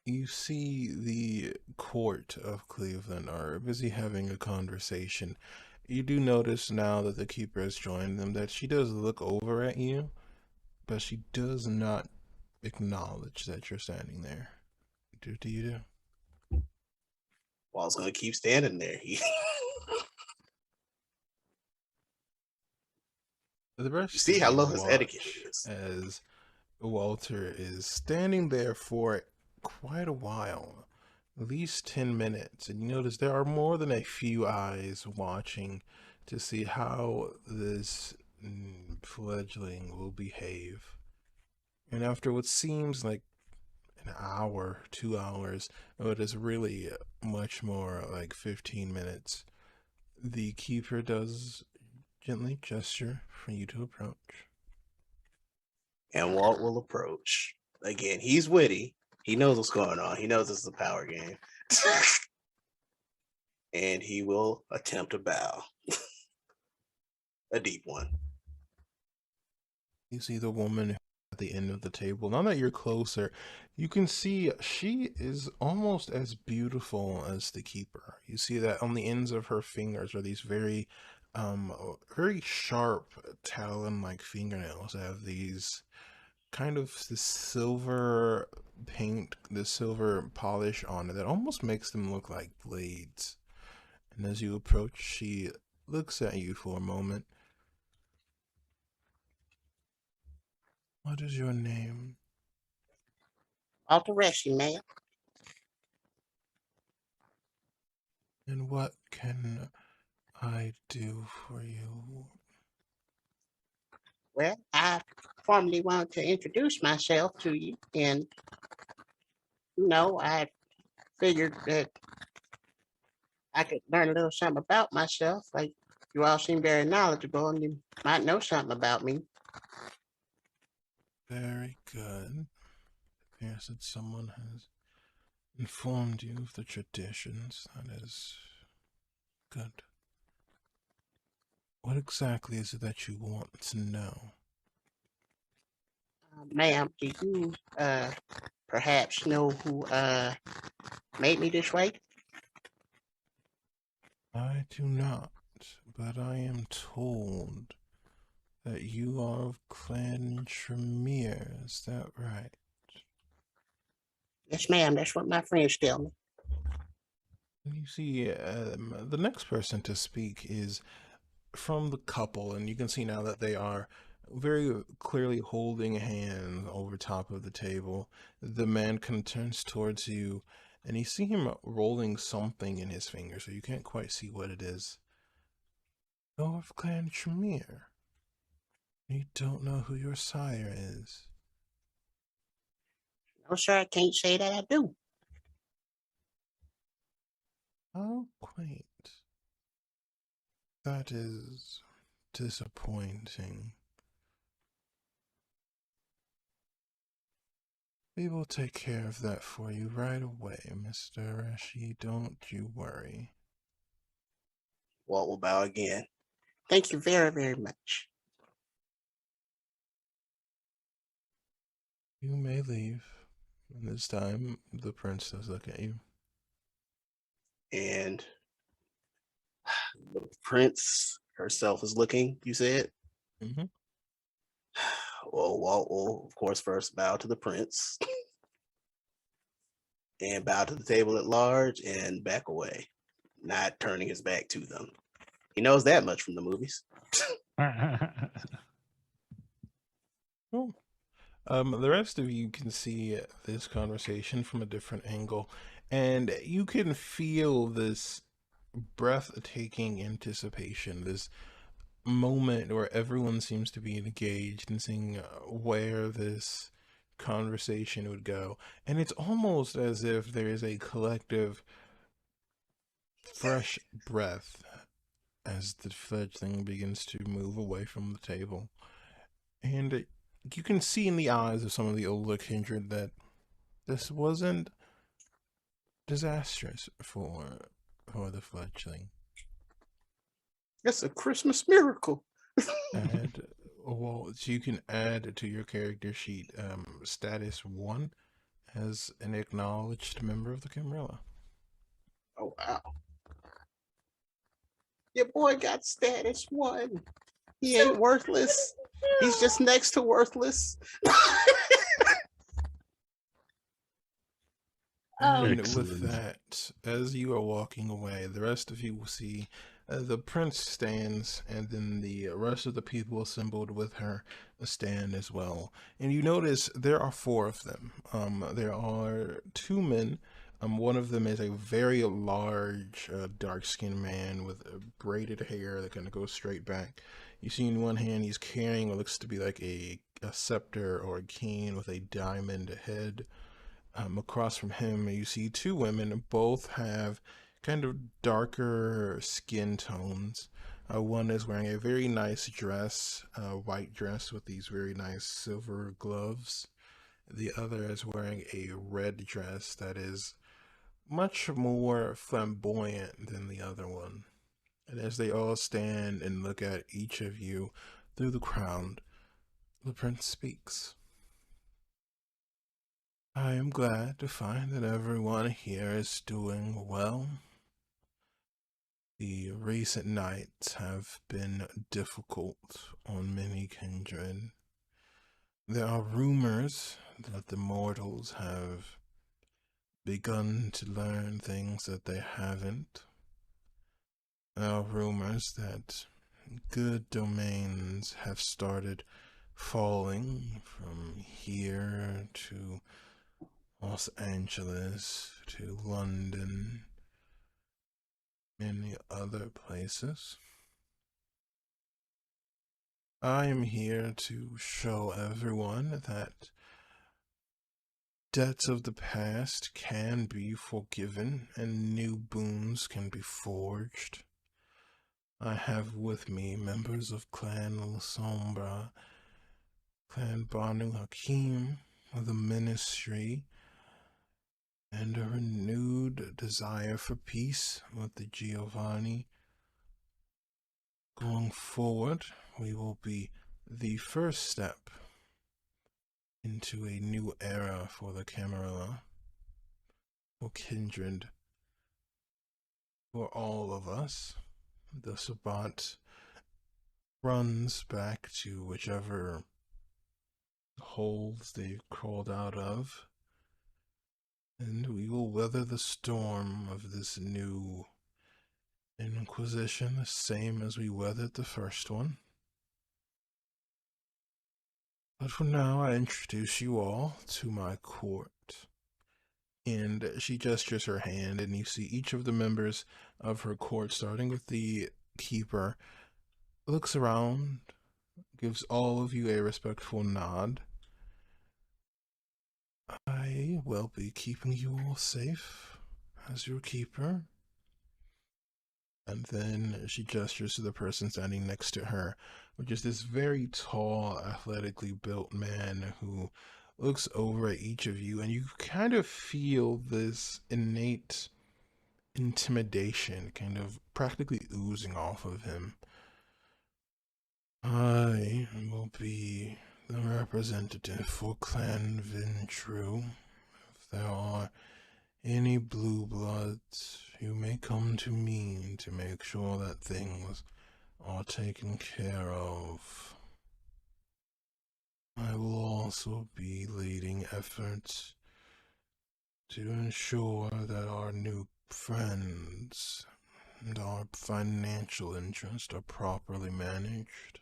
You see the court of Cleveland are busy having a conversation. You do notice now that the keeper has joined them that she does look over at you, but she does not acknowledge that you're standing there. Do you do? Walt's gonna keep standing there. The rest you see how low his etiquette is. As Walter is standing there for quite a while, at least 10 minutes, and you notice there are more than a few eyes watching to see how this fledgling will behave. And after what seems like an hour, 2 hours, it is really much more like 15 minutes, the keeper does gently gesture for you to approach. And Walt will approach. Again, he's witty. He knows what's going on. He knows this is a power game. And he will attempt a bow. A deep one. You see the woman who at the end of the table. Now that you're closer, you can see she is almost as beautiful as the keeper. You see that on the ends of her fingers are these very sharp talon-like fingernails that have these kind of this silver paint, this silver polish on it that almost makes them look like blades. And as you approach, she looks at you for a moment. What is your name? Alteration, ma'am. And what can I do for you? Well, I formally want to introduce myself to you, and I figured that I could learn a little something about myself. Like you all seem very knowledgeable, and you might know something about me. Very good. It appears that someone has informed you of the traditions. That is good. What exactly is it that you want to know? Ma'am, do you perhaps know who made me this way? I do not, but I am told that you are of Clan Tremere. Is that right? Yes, ma'am. That's what my friends tell me. You see, the next person to speak is from the couple, and you can see now that they are very clearly holding hands over top of the table. The man kind of turns towards you, and you see him rolling something in his finger, so you can't quite see what it is. You're of Clan Tremere. You don't know who your sire is. No, sir, I can't say that I do. How quaint. That is disappointing. We will take care of that for you right away, Mr. Rashi. Don't you worry. Walt will bow again. Thank you very, very much. You may leave. And this time, the prince does look at you. And the prince herself is looking, you said? Mm-hmm. Well, Walt will, of course, first bow to the prince and bow to the table at large and back away, not turning his back to them. He knows that much from the movies. Cool. The rest of you can see this conversation from a different angle, and you can feel this breathtaking anticipation, this moment where everyone seems to be engaged and seeing where this conversation would go. And it's almost as if there is a collective fresh breath as the fledgling begins to move away from the table. And you can see in the eyes of some of the older kindred that this wasn't disastrous for the fledgling. It's a Christmas miracle. Add, well, so you can add to your character sheet status 1 as an acknowledged member of the Camarilla. Oh, wow. Your boy got status 1. He ain't worthless. He's just next to worthless. And Excellent. with that, as you are walking away, the rest of you will see the prince stands, and then the rest of the people assembled with her stand as well. And you notice there are 4 of them. There are 2 men. One of them is a very large, dark-skinned man with braided hair that kind of goes straight back. You see in one hand he's carrying what looks to be like a scepter or a cane with a diamond head. Across from him, you see 2 women. Both have kind of darker skin tones. One is wearing a very nice dress, white dress with these very nice silver gloves. The other is wearing a red dress that is much more flamboyant than the other one. And as they all stand and look at each of you through the crowd, the prince speaks. I am glad to find that everyone here is doing well. The recent nights have been difficult on many kindred. There are rumors that the mortals have begun to learn things that they haven't. There are rumors that good domains have started falling from here to Los Angeles to London, many other places. I am here to show everyone that debts of the past can be forgiven and new boons can be forged. I have with me members of Clan Sombra, Clan Banu Hakim, the Ministry, and a renewed desire for peace with the Giovanni. Going forward, we will be the first step into a new era for the Camarilla, for Kindred, for all of us. The Sabbat runs back to whichever holes they crawled out of, and we will weather the storm of this new Inquisition the same as we weathered the first one. But for now, I introduce you all to my court. And she gestures her hand, and you see each of the members of her court, starting with the keeper, looks around, gives all of you a respectful nod. I will be keeping you all safe as your keeper. And then she gestures to the person standing next to her, which is this very tall, athletically built man who looks over at each of you, and you kind of feel this innate intimidation kind of practically oozing off of him. I will be the representative for Clan Ventru. If there are any blue bloods, you may come to me to make sure that things are taken care of. I will also be leading efforts to ensure that our new friends and our financial interests are properly managed.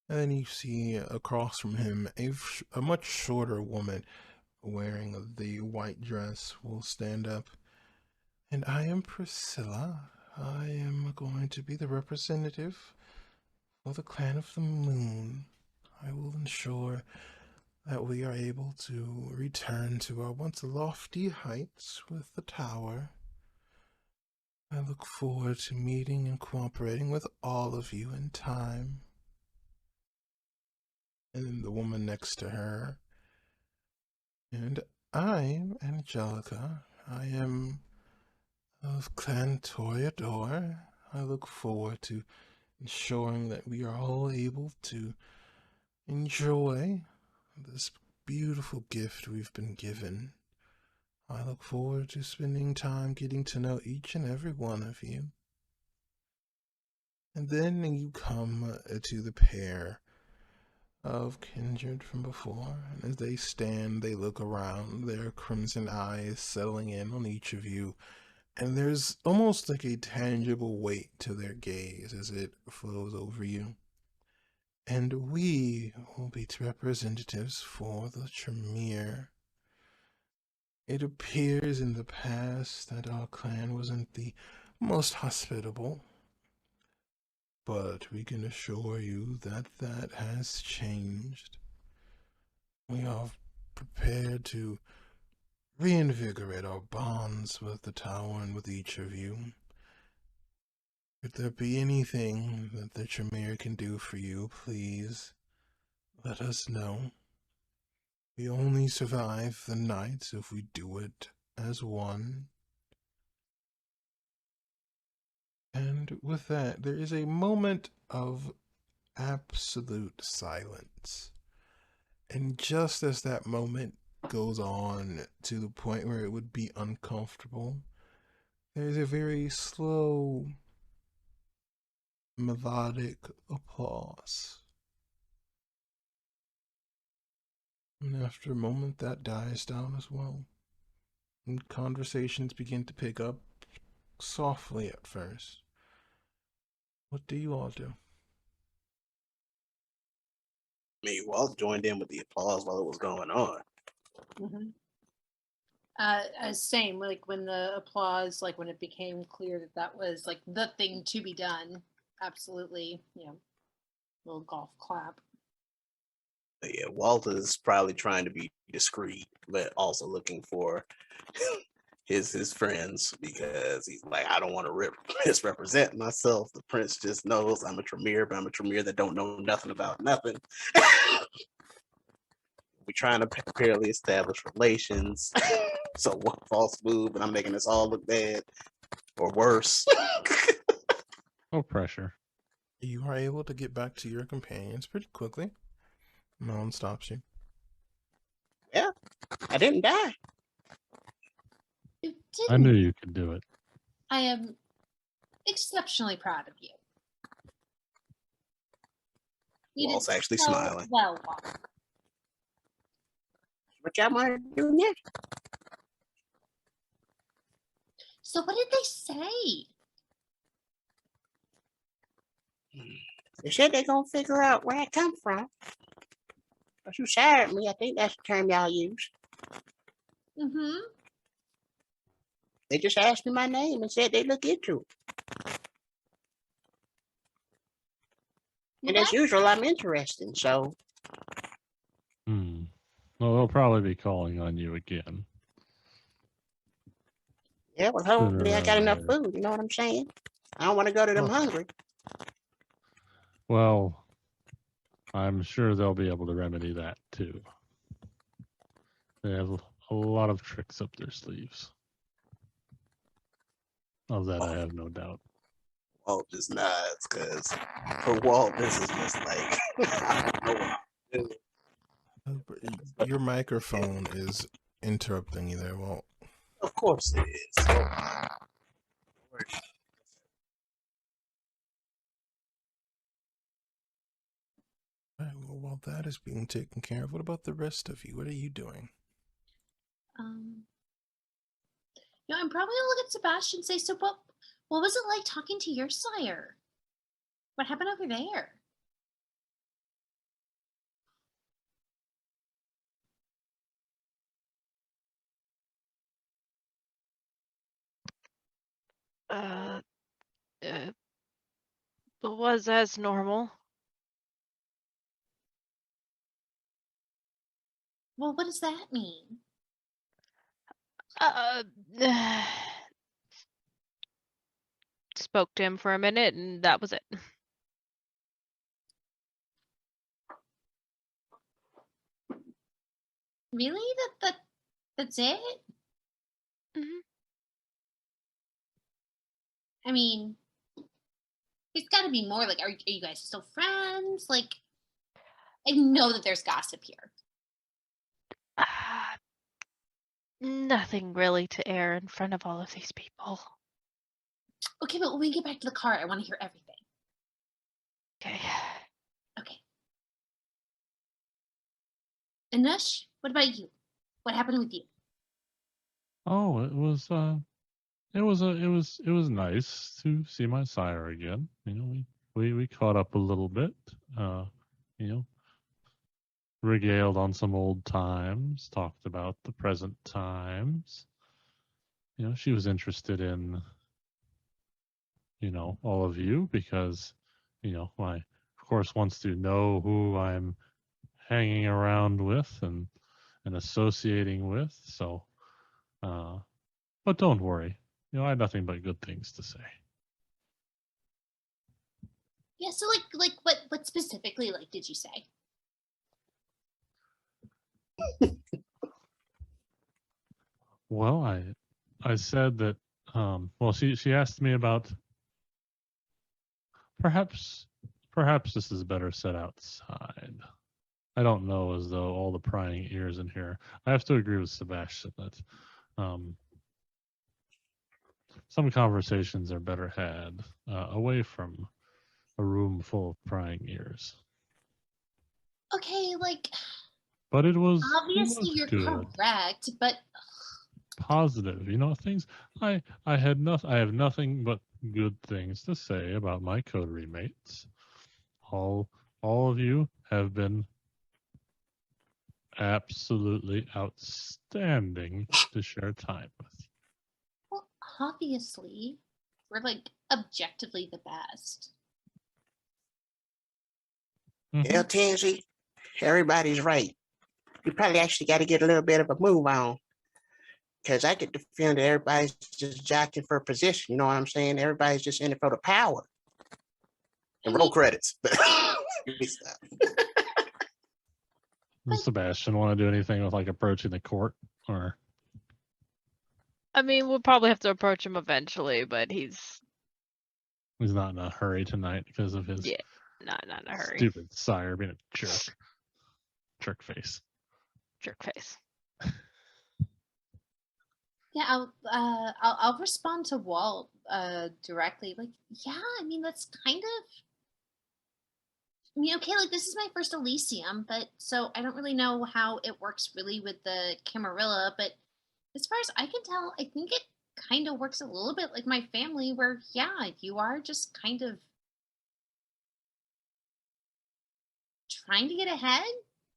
And then you see across from him a much shorter woman wearing the white dress will stand up. And I am Priscilla. I am going to be the representative for the Clan of the Moon. I will ensure that we are able to return to our once lofty heights with the tower. I look forward to meeting and cooperating with all of you in time. And then the woman next to her. And I'm Angelica. I am of Clan Toreador. I look forward to ensuring that we are all able to enjoy this beautiful gift we've been given. I look forward to spending time getting to know each and every one of you. And then you come to the pair of kindred from before, and as they stand, they look around, their crimson eyes settling in on each of you, and there's almost like a tangible weight to their gaze as it flows over you. And we will be representatives for the Tremere. It appears in the past that our clan wasn't the most hospitable, but we can assure you that that has changed. We are prepared to reinvigorate our bonds with the tower and with each of you. If there be anything that the Tremere can do for you, please let us know. We only survive the nights if we do it as one. And with that, there is a moment of absolute silence And just as that moment goes on to the point where it would be uncomfortable, there's a very slow, melodic applause. And after a moment, that dies down as well. And conversations begin to pick up softly at first. What do you all do? Me, Walt joined in with the applause while it was going on. Same, like when the applause, like when it became clear that that was like the thing to be done. Absolutely, little golf clap. But yeah, Walt is probably trying to be discreet, but also looking for his friends because he's like, I don't want to misrepresent myself. The prince just knows I'm a Tremere, but I'm a Tremere that don't know nothing about nothing. We're trying to fairly establish relations. So one false move and I'm making us all look bad or worse. No pressure. You are able to get back to your companions pretty quickly. No one stops you. Yeah, I didn't die. You I knew didn't. you could do it. I am exceptionally proud of you. Walt's did actually so smiling. well, Walt. What y'all want to do next? So what did they say? They said they're gonna figure out where I come from. But you sired me, I think that's the term y'all use. Mm-hmm. They just asked me my name and said they look into it. And as usual, I'm interesting, so Well, they'll probably be calling on you again. yeah, well hopefully I got enough food, you know what I'm saying? I don't want to go to them hungry. Well, I'm sure they'll be able to remedy that too. They have a lot of tricks up their sleeves. Of that, I have no doubt. Walt just nods because for Walt, this is just like, I don't know what I'm doing. Your microphone is interrupting you there, Walt. Of course it is. Right, well, while that is being taken care of, what about the rest of you? What are you doing? I'm probably gonna look at Sebastian and say, so what was it like talking to your sire? What happened over there? It was as normal. Well, what does that mean? Spoke to him for a minute and that was it. Really? That's it? Mhm. I mean, there's got to be more. Like, are you guys still friends? Like, I know that there's gossip here. Nothing really to air in front of all of these people. Okay, but when we get back to the car, I want to hear everything. Okay. Okay. Anush, what about you? What happened with you? Oh, it was nice to see my sire again. You know, we caught up a little bit. You know, regaled on some old times, talked about the present times. You know, she was interested in, you know, all of you because, you know, of course wants to know who I'm hanging around with and associating with. So, but don't worry, you know, I had nothing but good things to say. Yeah, so like what specifically like did you say? Well, I said that well she asked me about perhaps this is better said outside. I don't know as though all the prying ears in here. I have to agree with Sebastian that some conversations are better had away from a room full of prying ears. Okay, like But it was obviously you're good, correct, but positive. You know, things I have nothing but good things to say about my coterie mates. All of you have been absolutely outstanding to share time with. well, obviously we're like objectively the best. Yeah, Tansy, everybody's right. You probably actually got to get a little bit of a move on. Because I get the feeling that everybody's just jockeying for a position. You know what I'm saying? Everybody's just in it for the power. And roll credits. Does Sebastian want to do anything with like approaching the court, or? I mean, we'll probably have to approach him eventually, but he's not in a hurry tonight because of his not in a hurry. stupid sire being a jerk. Jerk face. Jerk face. Yeah, I'll respond to Walt directly. Like, yeah, I mean that's kind of. I mean, okay, like this is my first Elysium, but so I don't really know how it works really with the Camarilla, but as far as I can tell, I think it kind of works a little bit like my family, where yeah, you are just kind of trying to get ahead,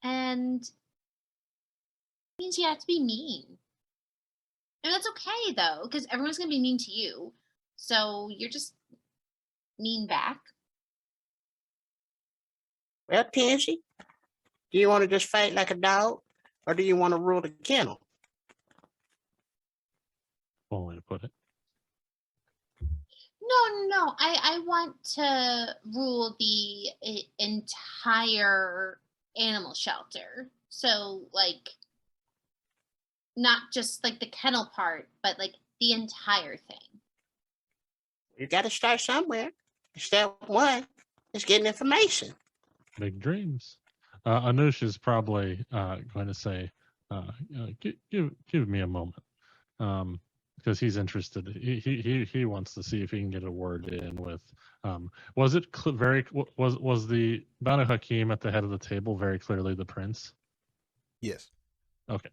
and it means you have to be mean. And that's okay though, because everyone's gonna be mean to you. So you're just mean back. Well, Tansy, do you want to just fight like a dog, or do you want to rule the kennel? One way to put it. No. I want to rule the entire animal shelter. So like not just like the kennel part, but like the entire thing. You got to start somewhere. Step one is getting information. Big dreams. Anush is probably going to say, give me a moment. Because he's interested. He wants to see if he can get a word in with. Was it was the Banu Hakim at the head of the table very clearly the prince? Yes. Okay.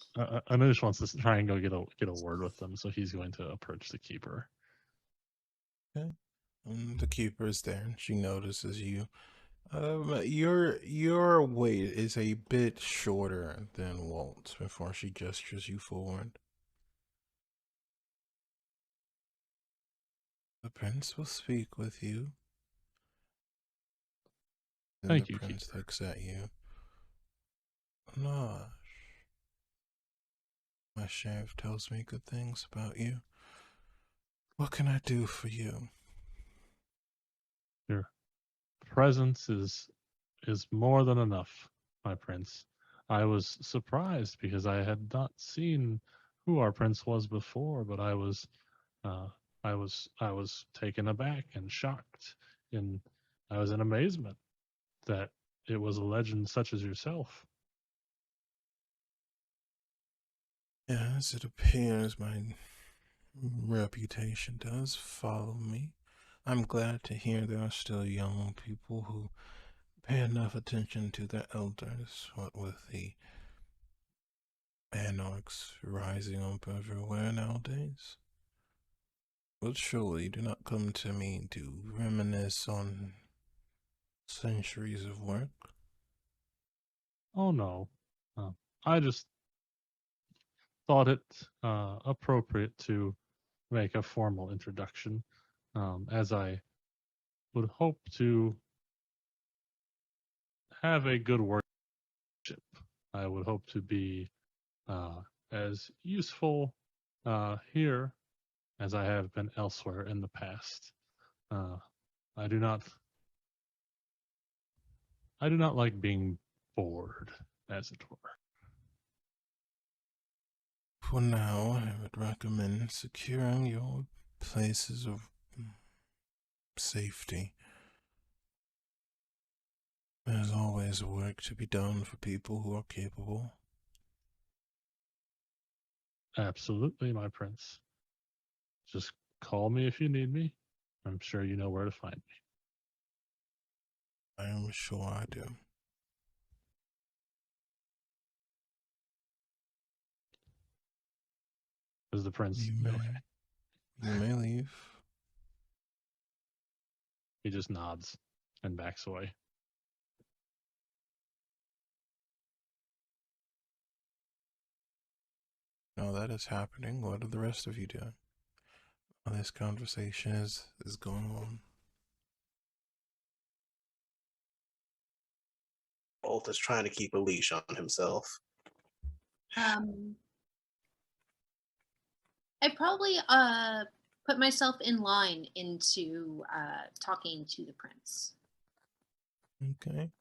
Anush wants to try and go get a word with them, so he's going to approach the keeper. Okay. The keeper is there, and she notices you. Your weight is a bit shorter than Walt's before she gestures you forward. The prince will speak with you. Then Thank the you, prince keeper. looks at you. Nosh. My sheriff tells me good things about you. What can I do for you? Your presence is more than enough, my prince. I was surprised because I had not seen who our prince was before, but I was taken aback and shocked, and I was in amazement that it was a legend such as yourself. Yes, it appears my reputation does follow me. I'm glad to hear there are still young people who pay enough attention to their elders, what with the anarchs rising up everywhere nowadays. But surely do not come to me to reminisce on centuries of work. Oh no, I just thought it appropriate to make a formal introduction, as I would hope to have a good worship. I would hope to be as useful here as I have been elsewhere in the past. I do not like being bored, as it were. For now, I would recommend securing your places of safety. There's always work to be done for people who are capable. Absolutely, my prince. Just call me if you need me. I'm sure you know where to find me. I am sure I do. Is the prince You may, okay? you may leave. He just nods and backs away. Now that is happening, what are the rest of you doing? While this conversation is going on. Bolt is trying to keep a leash on himself. I probably put myself in line into talking to the prince. Okay.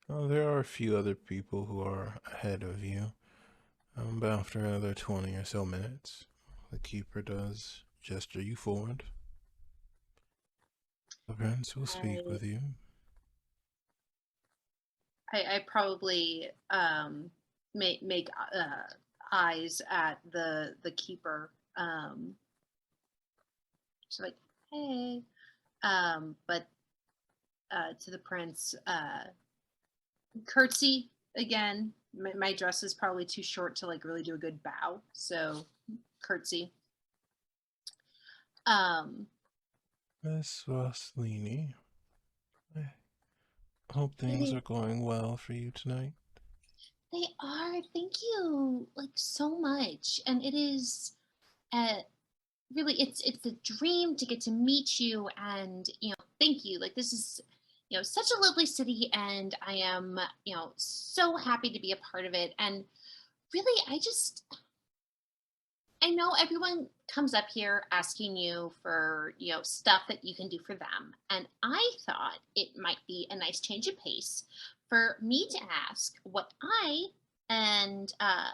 There are a few other people who are ahead of you. But after another 20 or so minutes, the keeper does gesture you forward. The prince will speak with you. I probably make eyes at the keeper. So like, hey, but to the prince, curtsy again. My dress is probably too short to like really do a good bow, so curtsy. Miss Roslini, I hope things are going well for you tonight. They are. Thank you, like so much, and it is, really, it's a dream to get to meet you, and thank you. Like this is, such a lovely city, and I am, so happy to be a part of it. And really, I know everyone comes up here asking you for, stuff that you can do for them. And I thought it might be a nice change of pace for me to ask what I and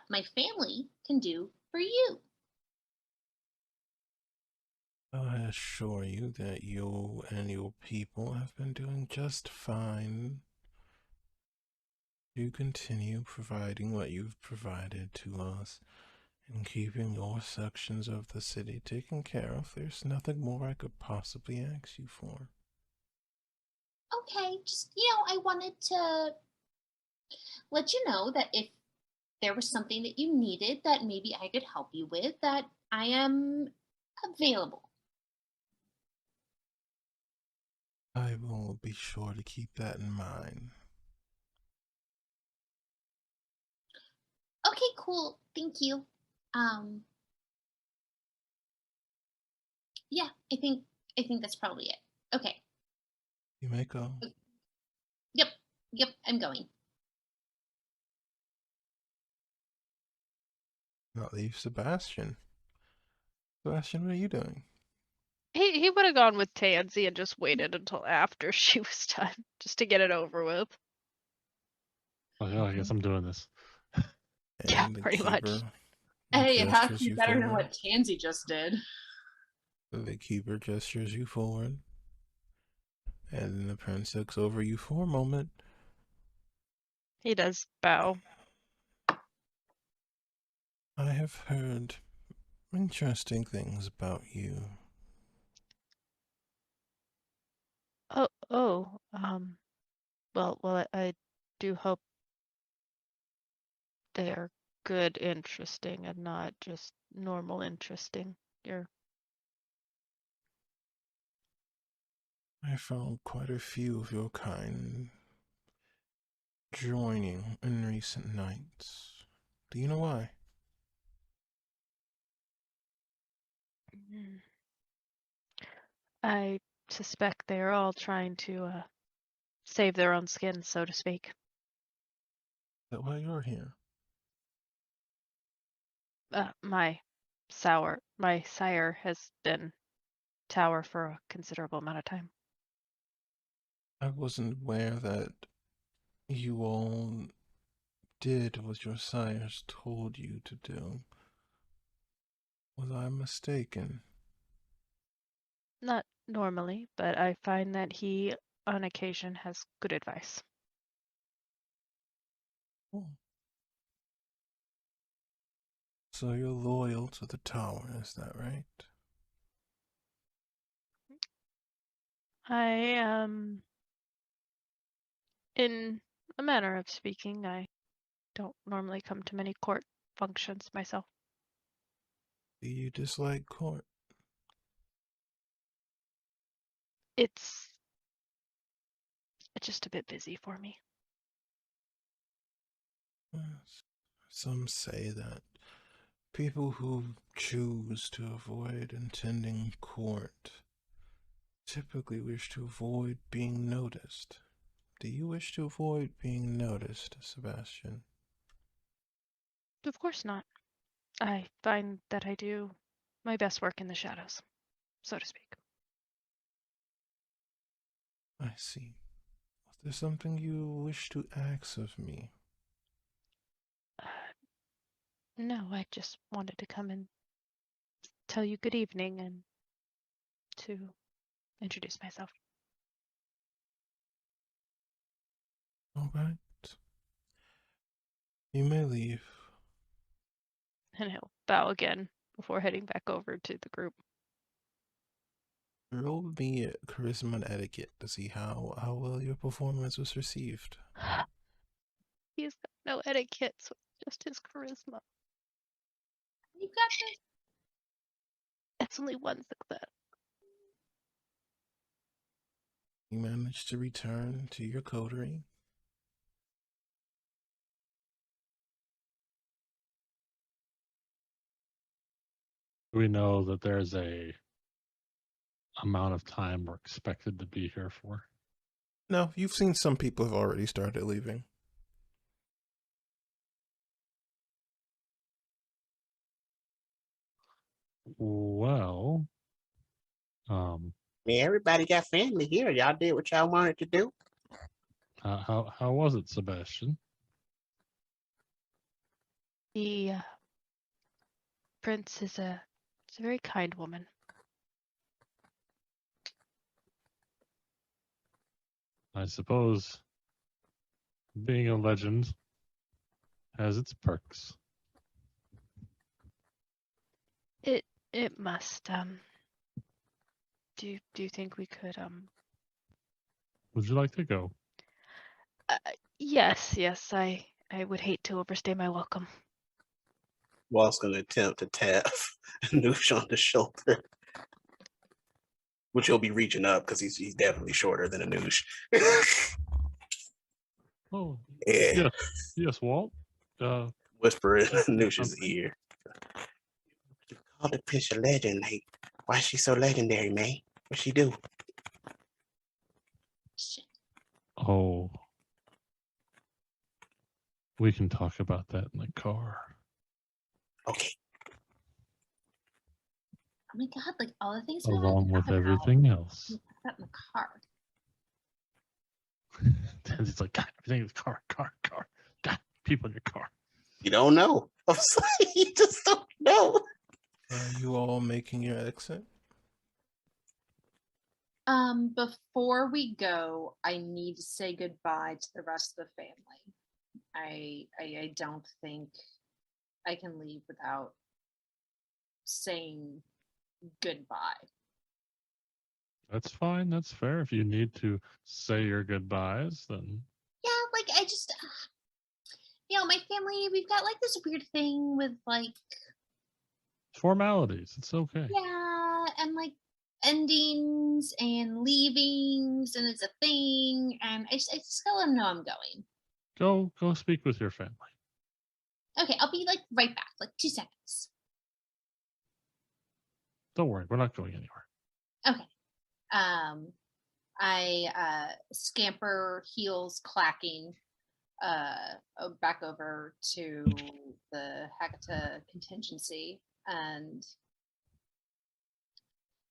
my family can do for you. I assure you that you and your people have been doing just fine. You continue providing what you've provided to us and keeping your sections of the city taken care of. There's nothing more I could possibly ask you for. Okay, just, I wanted to let you know that if there was something that you needed that maybe I could help you with, that I am available. I will be sure to keep that in mind. Okay, cool. Thank you. Um, yeah, I think that's probably it. Okay. You may go. Yep. Yep, I'm going. Not leave Sebastian. Sebastian, what are you doing? He would have gone with Tansy and just waited until after she was done, just to get it over with. Oh yeah, I guess I'm doing this. Yeah, And the pretty much. keeper Hey, it has to gestures be you better than forward. what Tansy just did. The keeper gestures you forward. And the prince looks over you for a moment. He does bow. I have heard interesting things about you. Oh, well, I do hope they are good, interesting, and not just normal interesting. You're I found quite a few of your kind joining in recent nights. Do you know why? Mm. I suspect they are all trying to save their own skin, so to speak. Is that why you're here? My sire has been tower for a considerable amount of time. I wasn't aware that you all did what your sires told you to do. Was I mistaken? Not normally, but I find that he, on occasion, has good advice. Oh. So you're loyal to the tower, is that right? I in a manner of speaking, I don't normally come to many court functions myself. Do you dislike court? It's just a bit busy for me. Yes. Some say that people who choose to avoid attending court typically wish to avoid being noticed. Do you wish to avoid being noticed, Sebastian? Of course not. I find that I do my best work in the shadows, so to speak. I see. Was there something you wish to ask of me? No, I just wanted to come and tell you good evening and to introduce myself. All right. You may leave. And he'll bow again before heading back over to the group. Roll me charisma and etiquette to see how well your performance was received. He's got no etiquette, so just his charisma. You got this. It's only one success. You managed to return to your coterie. We know that there's a amount of time we're expected to be here for. No, you've seen some people have already started leaving. Well, I mean, everybody got family here. Y'all did what y'all wanted to do. how was it, Sebastian? The prince is a very kind woman. I suppose being a legend has its perks. It must. Do you think we could Would you like to go? Yes, I would hate to overstay my welcome. Walt's gonna attempt to tap Noosh on the shoulder, which he'll be reaching up because he's definitely shorter than a Noosh. Oh, Yeah, yes, Walt. whisper in Noosh's Something? ear. You called the pitch a legend. Like, why is she so legendary, man? What she do? Shit. Oh, we can talk about that in the car. Okay. Oh my god, like all the things we wanted Along to with talk about, everything else. we put that in the car. It's like, God, everything in the car. God, people in your car. You don't know. I'm sorry, you just don't know. Are you all making your exit? Before we go, I need to say goodbye to the rest of the family. I don't think I can leave without saying goodbye. That's fine. That's fair. If you need to say your goodbyes, then Yeah, like I just, my family, we've got like this weird thing with like, formalities. It's okay. yeah, and like endings and leavings, and it's a thing, and I just gotta let them know I'm going. Go speak with your family. Okay, I'll be like right back, like 2 seconds. Don't worry, we're not going anywhere. Okay. I scamper, heels clacking, back over to the Hakata contingency and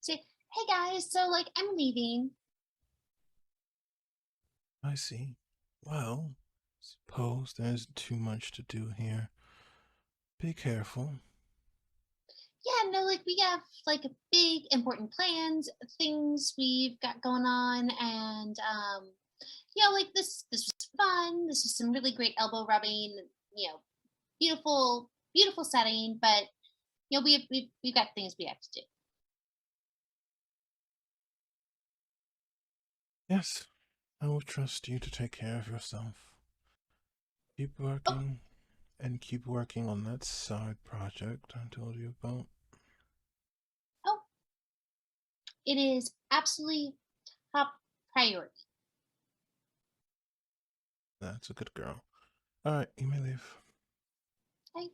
say, "Hey guys, so like I'm leaving." I see. Well, suppose there's too much to do here. Be careful. Yeah, no, like we have like big important plans, things we've got going on, and like this was fun. This was some really great elbow rubbing. Beautiful setting, but we've got things we have to do. Yes, I will trust you to take care of yourself. Keep working, and keep working on that side project I told you about. Oh, it is absolutely top priority. That's a good girl. Alright, you may leave. Okay,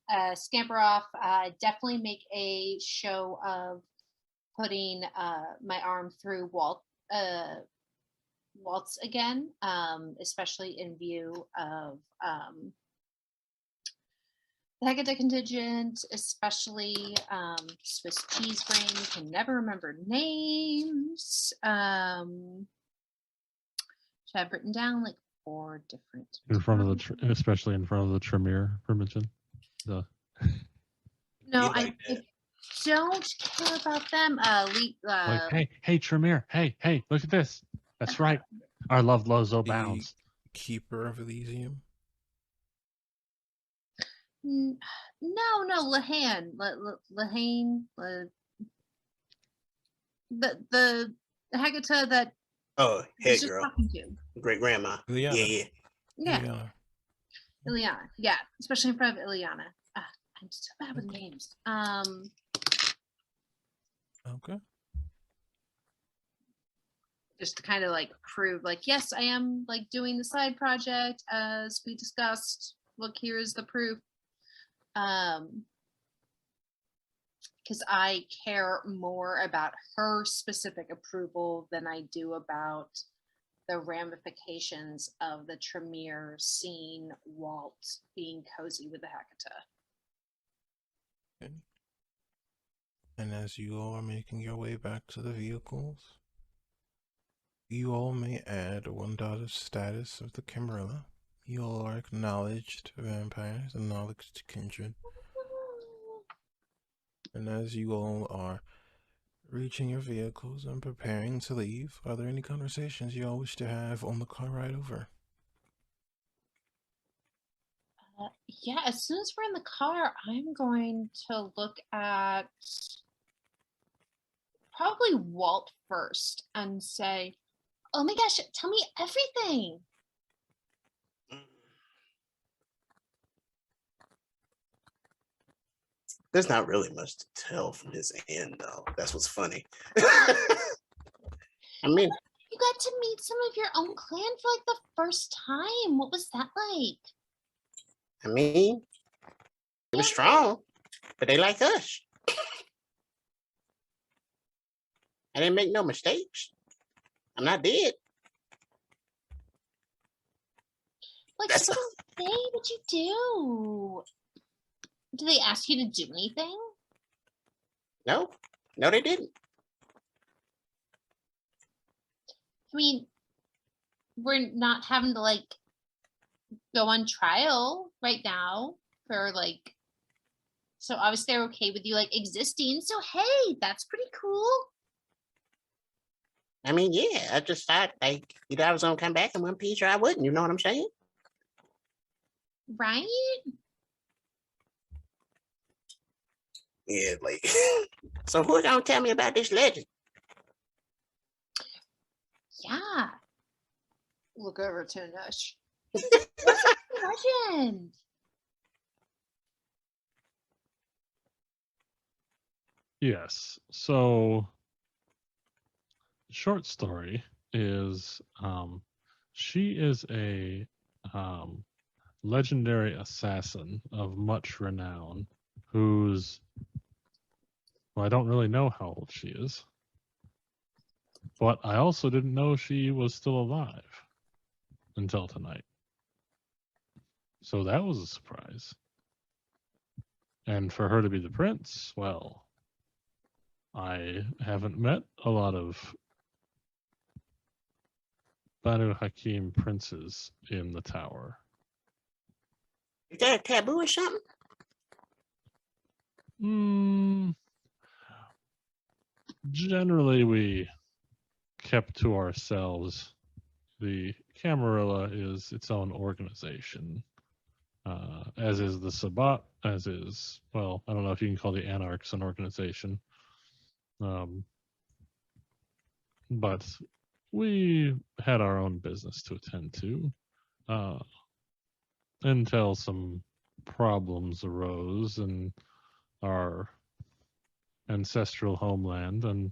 bye. Scamper off. Definitely make a show of putting my arm through Waltz again, especially in view of the Hecate contingent, especially Swiss cheese brain, can never remember names. Which I've written down like 4 different. In front of the, especially in front of the Tremere primitive. The. No, I don't care about them. Like, hey, Tremere, hey, look at this. That's right. Our love Lozo The bounds. Keeper of Elysium. No, Lahan. Lahane. The Hagata that Oh, head just girl. talking to. Great grandma. Ileana. Yeah. Ileana. Yeah, especially in front of Ileana. I'm so bad with names. Okay. Just to kind of like prove, like, yes, I am like doing the side project as we discussed. Look, here is the proof. Because I care more about her specific approval than I do about the ramifications of the Tremere seeing Walt being cozy with the Hecate. Okay. And as you all are making your way back to the vehicles, you all may add 1 dot of status of the Kimberella. You all are acknowledged vampires, acknowledged kindred. And as you all are reaching your vehicles and preparing to leave, are there any conversations you all wish to have on the car ride over? Yeah, as soon as we're in the car, I'm going to look at probably Walt first and say, oh my gosh, tell me everything. There's not really much to tell from his end, though. That's what's funny. I mean, you got to meet some of your own clan for like the first time. What was that like? I mean, it was strong, but they like us. I didn't make no mistakes. I'm not dead. Like, That's what did you do? Did they ask you to do anything? No, they didn't. I mean, we're not having to like go on trial right now for like, so obviously they're okay with you like existing. So hey, that's pretty cool. I mean, yeah, I just thought like either I was gonna come back in one piece or I wouldn't. You know what I'm saying? Right? Yeah, like. So who's gonna tell me about this legend? Yeah. Look over to Nush. What's the legend? Yes. So, short story is she is a legendary assassin of much renown who's, well, I don't really know how old she is, but I also didn't know she was still alive until tonight. So that was a surprise. And for her to be the prince, well, I haven't met a lot of Banu Hakim princes in the tower. Is that a taboo or something? Generally, we kept to ourselves. The Camarilla is its own organization, as is the Sabbat, as is, well, I don't know if you can call the Anarchs an organization. But we had our own business to attend to until some problems arose in our ancestral homeland, and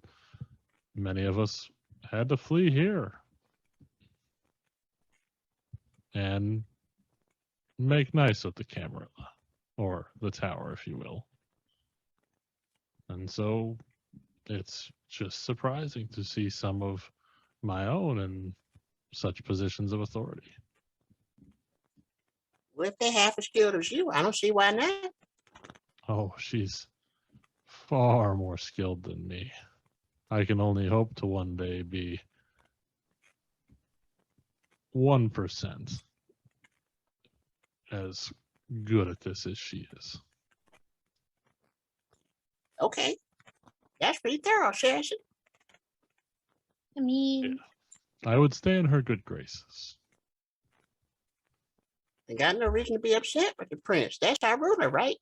many of us had to flee here and make nice with the Camarilla, or the tower, if you will. And so it's just surprising to see some of my own in such positions of authority. Well, if they're half as skilled as you, I don't see why not. Oh, she's far more skilled than me. I can only hope to one day be 1% as good at this as she is. Okay. That's pretty thorough, Shasha. I mean, I would stay in her good graces. I got no reason to be upset with the prince. That's our ruler, right?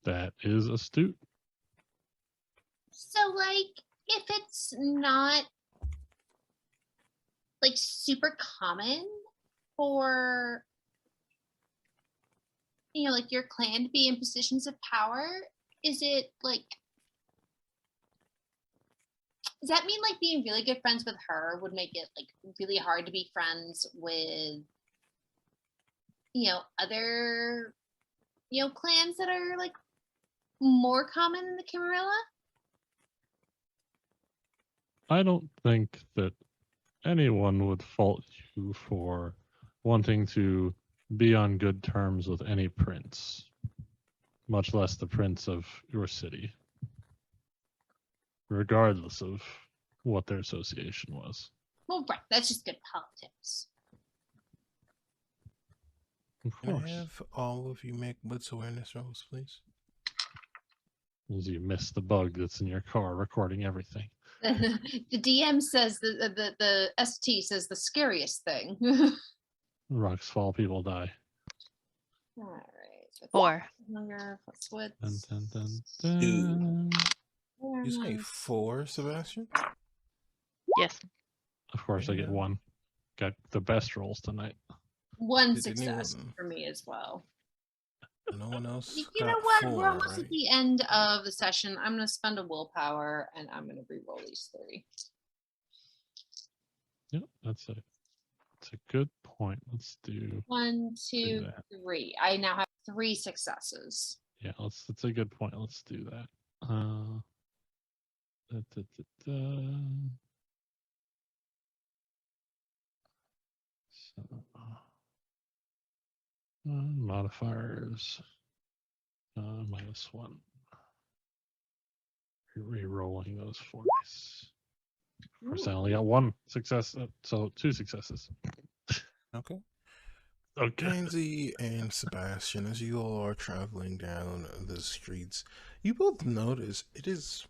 That is astute. so like, if it's not like super common for like your clan to be in positions of power, is it like, does that mean like being really good friends with her would make it like really hard to be friends with other clans that are like more common in the Camarilla? I don't think that anyone would fault you for wanting to be on good terms with any prince, much less the prince of your city, regardless of what their association was. Well, right, that's just good politics. Of Can I course. have all of you make wits awareness rolls, please? As you miss the bug that's in your car recording everything. The DM says the ST says the scariest thing. Rocks fall, people die. All right. So 4. Hunger plus Dun, wits. dun, dun, dun. You say 4, Sebastian? Yes. Of course, I get Yeah. 1. Got the best rolls tonight. One Did success anyone- for me as well. No one else You got know what? 4, We're almost right? at the end of the session. I'm going to spend a willpower and I'm going to re-roll these 3. Yep, that's a good point. Let's do 1, 2, that. 3. I now have 3 successes. Yeah, that's a good point. Let's do that. Da, da, da, da. So, modifiers -1. Re-rolling those 4 dice. Of course, I only got 1 success, so 2 successes. Okay. Okay. Kenzie and Sebastian, as you all are traveling down the streets, you both notice it is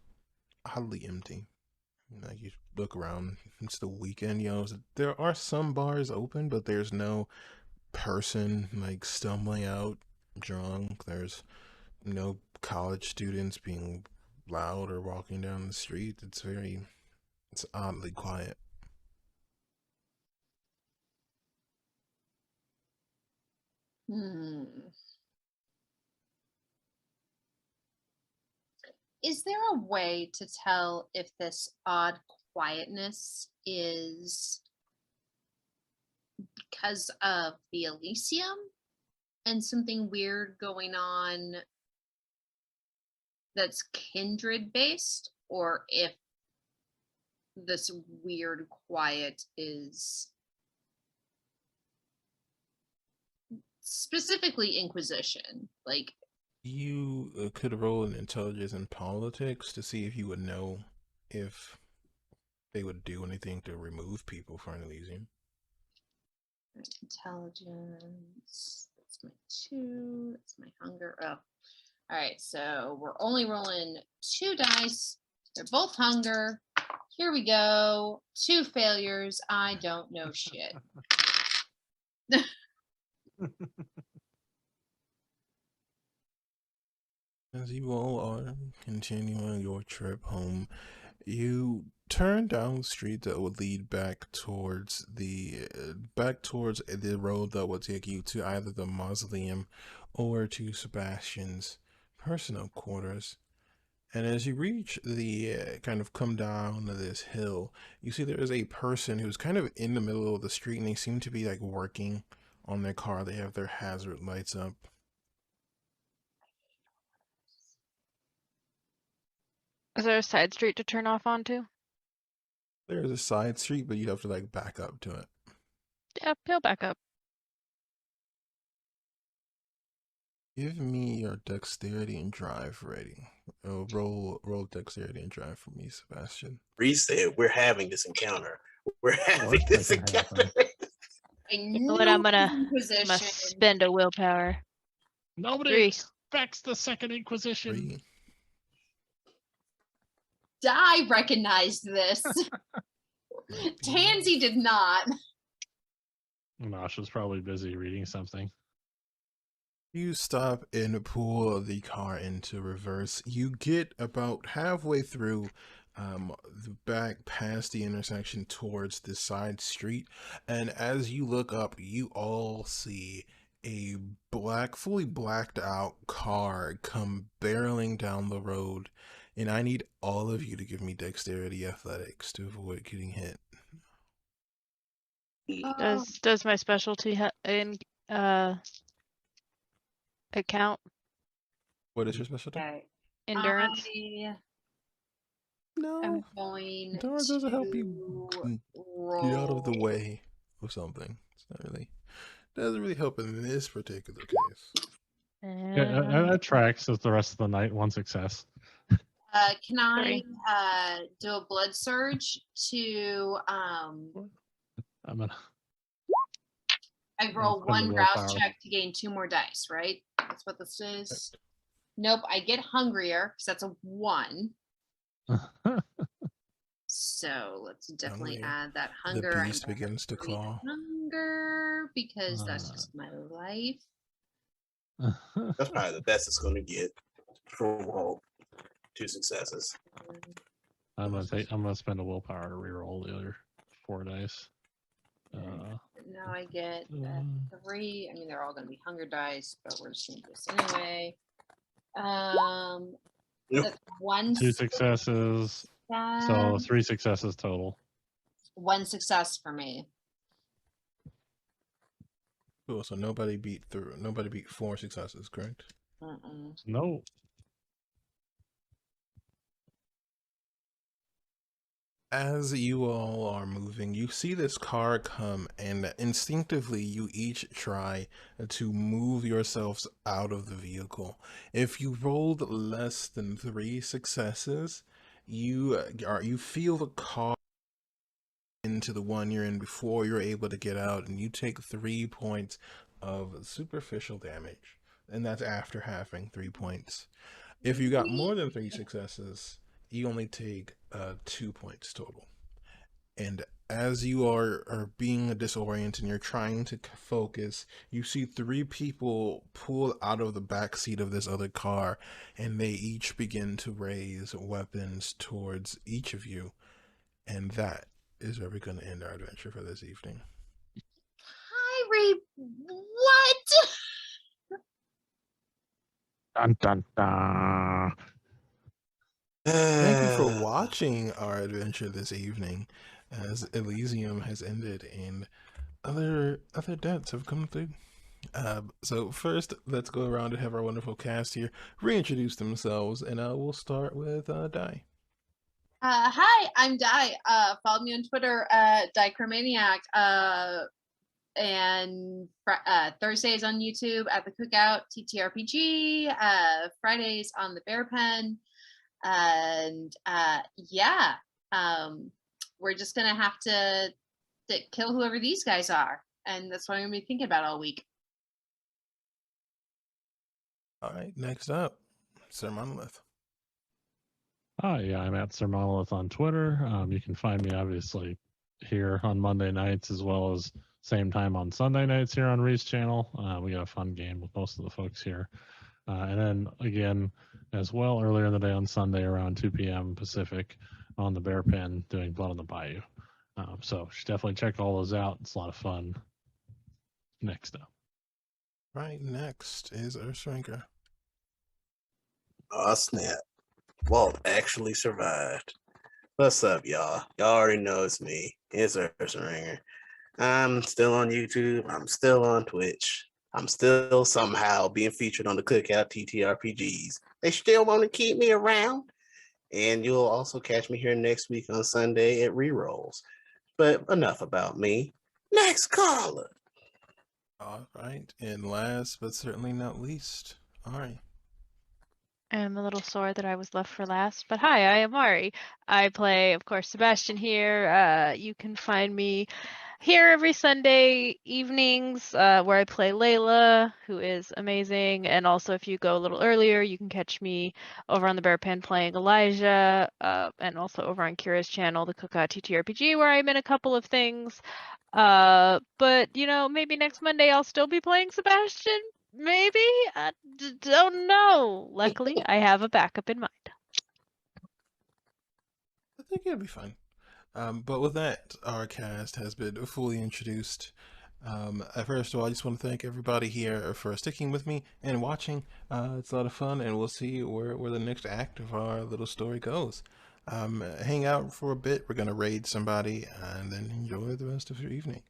oddly empty. You look around, it's the weekend, there are some bars open, but there's no person like stumbling out drunk. There's no college students being loud or walking down the street. It's oddly quiet. Is there a way to tell if this odd quietness is because of the Elysium and something weird going on that's kindred based, or if this weird quiet is specifically Inquisition? Like, You could roll an intelligence and politics to see if you would know if they would do anything to remove people from Elysium. intelligence, that's my 2, that's my hunger. Oh, all right, so we're only rolling 2 dice. They're both hunger. Here we go. 2 failures. I don't know shit. As you all are continuing your trip home, you turn down the street that would lead back towards the road that would take you to either the mausoleum or to Sebastian's personal quarters. And as you reach the kind of come down this hill, you see there is a person who's kind of in the middle of the street, and they seem to be like working on their car. They have their hazard lights up. Is there a side street to turn off onto? There's a side street, but you have to like back up to it. Yeah, he'll back up. Give me your dexterity and drive rating. Roll dexterity and drive for me, Sebastian. Reese said, "We're having this encounter. We're having Worst this that can encounter." happen. I You know knew what? I'm gonna Inquisition. spend a willpower. Nobody 3. expects the Second Inquisition. 3. I recognized this. Tansy did not. Nasha's probably busy reading something. You stop and pull the car into reverse. You get about halfway through the back past the intersection towards the side street, and as you look up, you all see a fully blacked out car come barreling down the road, and I need all of you to give me dexterity athletics to avoid getting hit. Does my specialty account What is your specialty? Okay. endurance? No, I'm going endurance to doesn't help you roll. get out of the way of something. It's not really doesn't really help in this particular case. Yeah, that tracks as the rest of the night. One success. Can I 3. do a blood surge to I'm gonna. I roll spend the 1 rouse willpower. check to gain 2 more dice, right? That's what this is. Nope, I get hungrier because that's a 1. So let's definitely Hungry. add that hunger. The I'm beast gonna begins to read claw. hunger because that's just my life. That's probably the best it's going to get. For roll 2 successes. I'm gonna spend a willpower to reroll the other 4 dice. Now I get 3. I mean, they're all going to be hunger dice, but we're just going to do this anyway. That's 1 2 successes. So 3 successes total. 1 success for me. Cool. So nobody beat 4 successes, correct? No. As you all are moving, you see this car come, and instinctively you each try to move yourselves out of the vehicle. If you rolled less than 3 successes, you feel the car into the one you're in before you're able to get out, and you take 3 points of superficial damage, and that's after halving 3 points. If you got more than 3 successes, you only take 2 points total. And as you are being disoriented and you're trying to focus, you see 3 people pull out of the back seat of this other car, and they each begin to raise weapons towards each of you. And that is where we're going to end our adventure for this evening. Hi, Ree. What? Dun dun dun. Thank you for watching our adventure this evening, as Elysium has ended and other deaths have come through. So first, let's go around and have our wonderful cast here reintroduce themselves, and we'll start with Di. Hi, I'm Di. Follow me on Twitter at Dichromaniac. And Thursdays on YouTube at the Cookout TTRPG. Fridays on the Bear Pen. And yeah, we're just gonna have to kill whoever these guys are, and that's what I'm gonna be thinking about all week. All right, next up, Sir Monolith. Yeah, I'm at Sir Monolith on Twitter. You can find me obviously here on Monday nights as well as same time on Sunday nights here on Ree's channel. We got a fun game with most of the folks here. And then again, as well, earlier in the day on Sunday around 2 p.m. Pacific on the Bear Pen doing Blood on the Bayou. So you should definitely check all those out. It's a lot of fun. Next up. Right next is Earthshrinker. Oh, snap. Walt actually survived. What's up, y'all? Y'all already know it's me. It's Earthshrinker. I'm still on YouTube. I'm still on Twitch. I'm still somehow being featured on the Cookout TTRPGs. They still want to keep me around. And you'll also catch me here next week on Sunday at ReeRoles. But enough about me. Next caller. All right, and last but certainly not least, Ari. I'm a little sore that I was left for last, but hi, I am Mari. I play, of course, Sebastian here. You can find me here every Sunday evenings where I play Layla, who is amazing. And also, if you go a little earlier, you can catch me over on the Bear Pen playing Elijah, and also over on Kira's channel, the Cookout TTRPG, where I'm in a couple of things. But you know, maybe next Monday I'll still be playing Sebastian. Maybe? I don't know. Luckily, I have a backup in mind. I think it'll be fun. But with that, our cast has been fully introduced. First of all, I just want to thank everybody here for sticking with me and watching. It's a lot of fun, and we'll see where the next act of our little story goes. Hang out for a bit. We're going to raid somebody, and then enjoy the rest of your evening.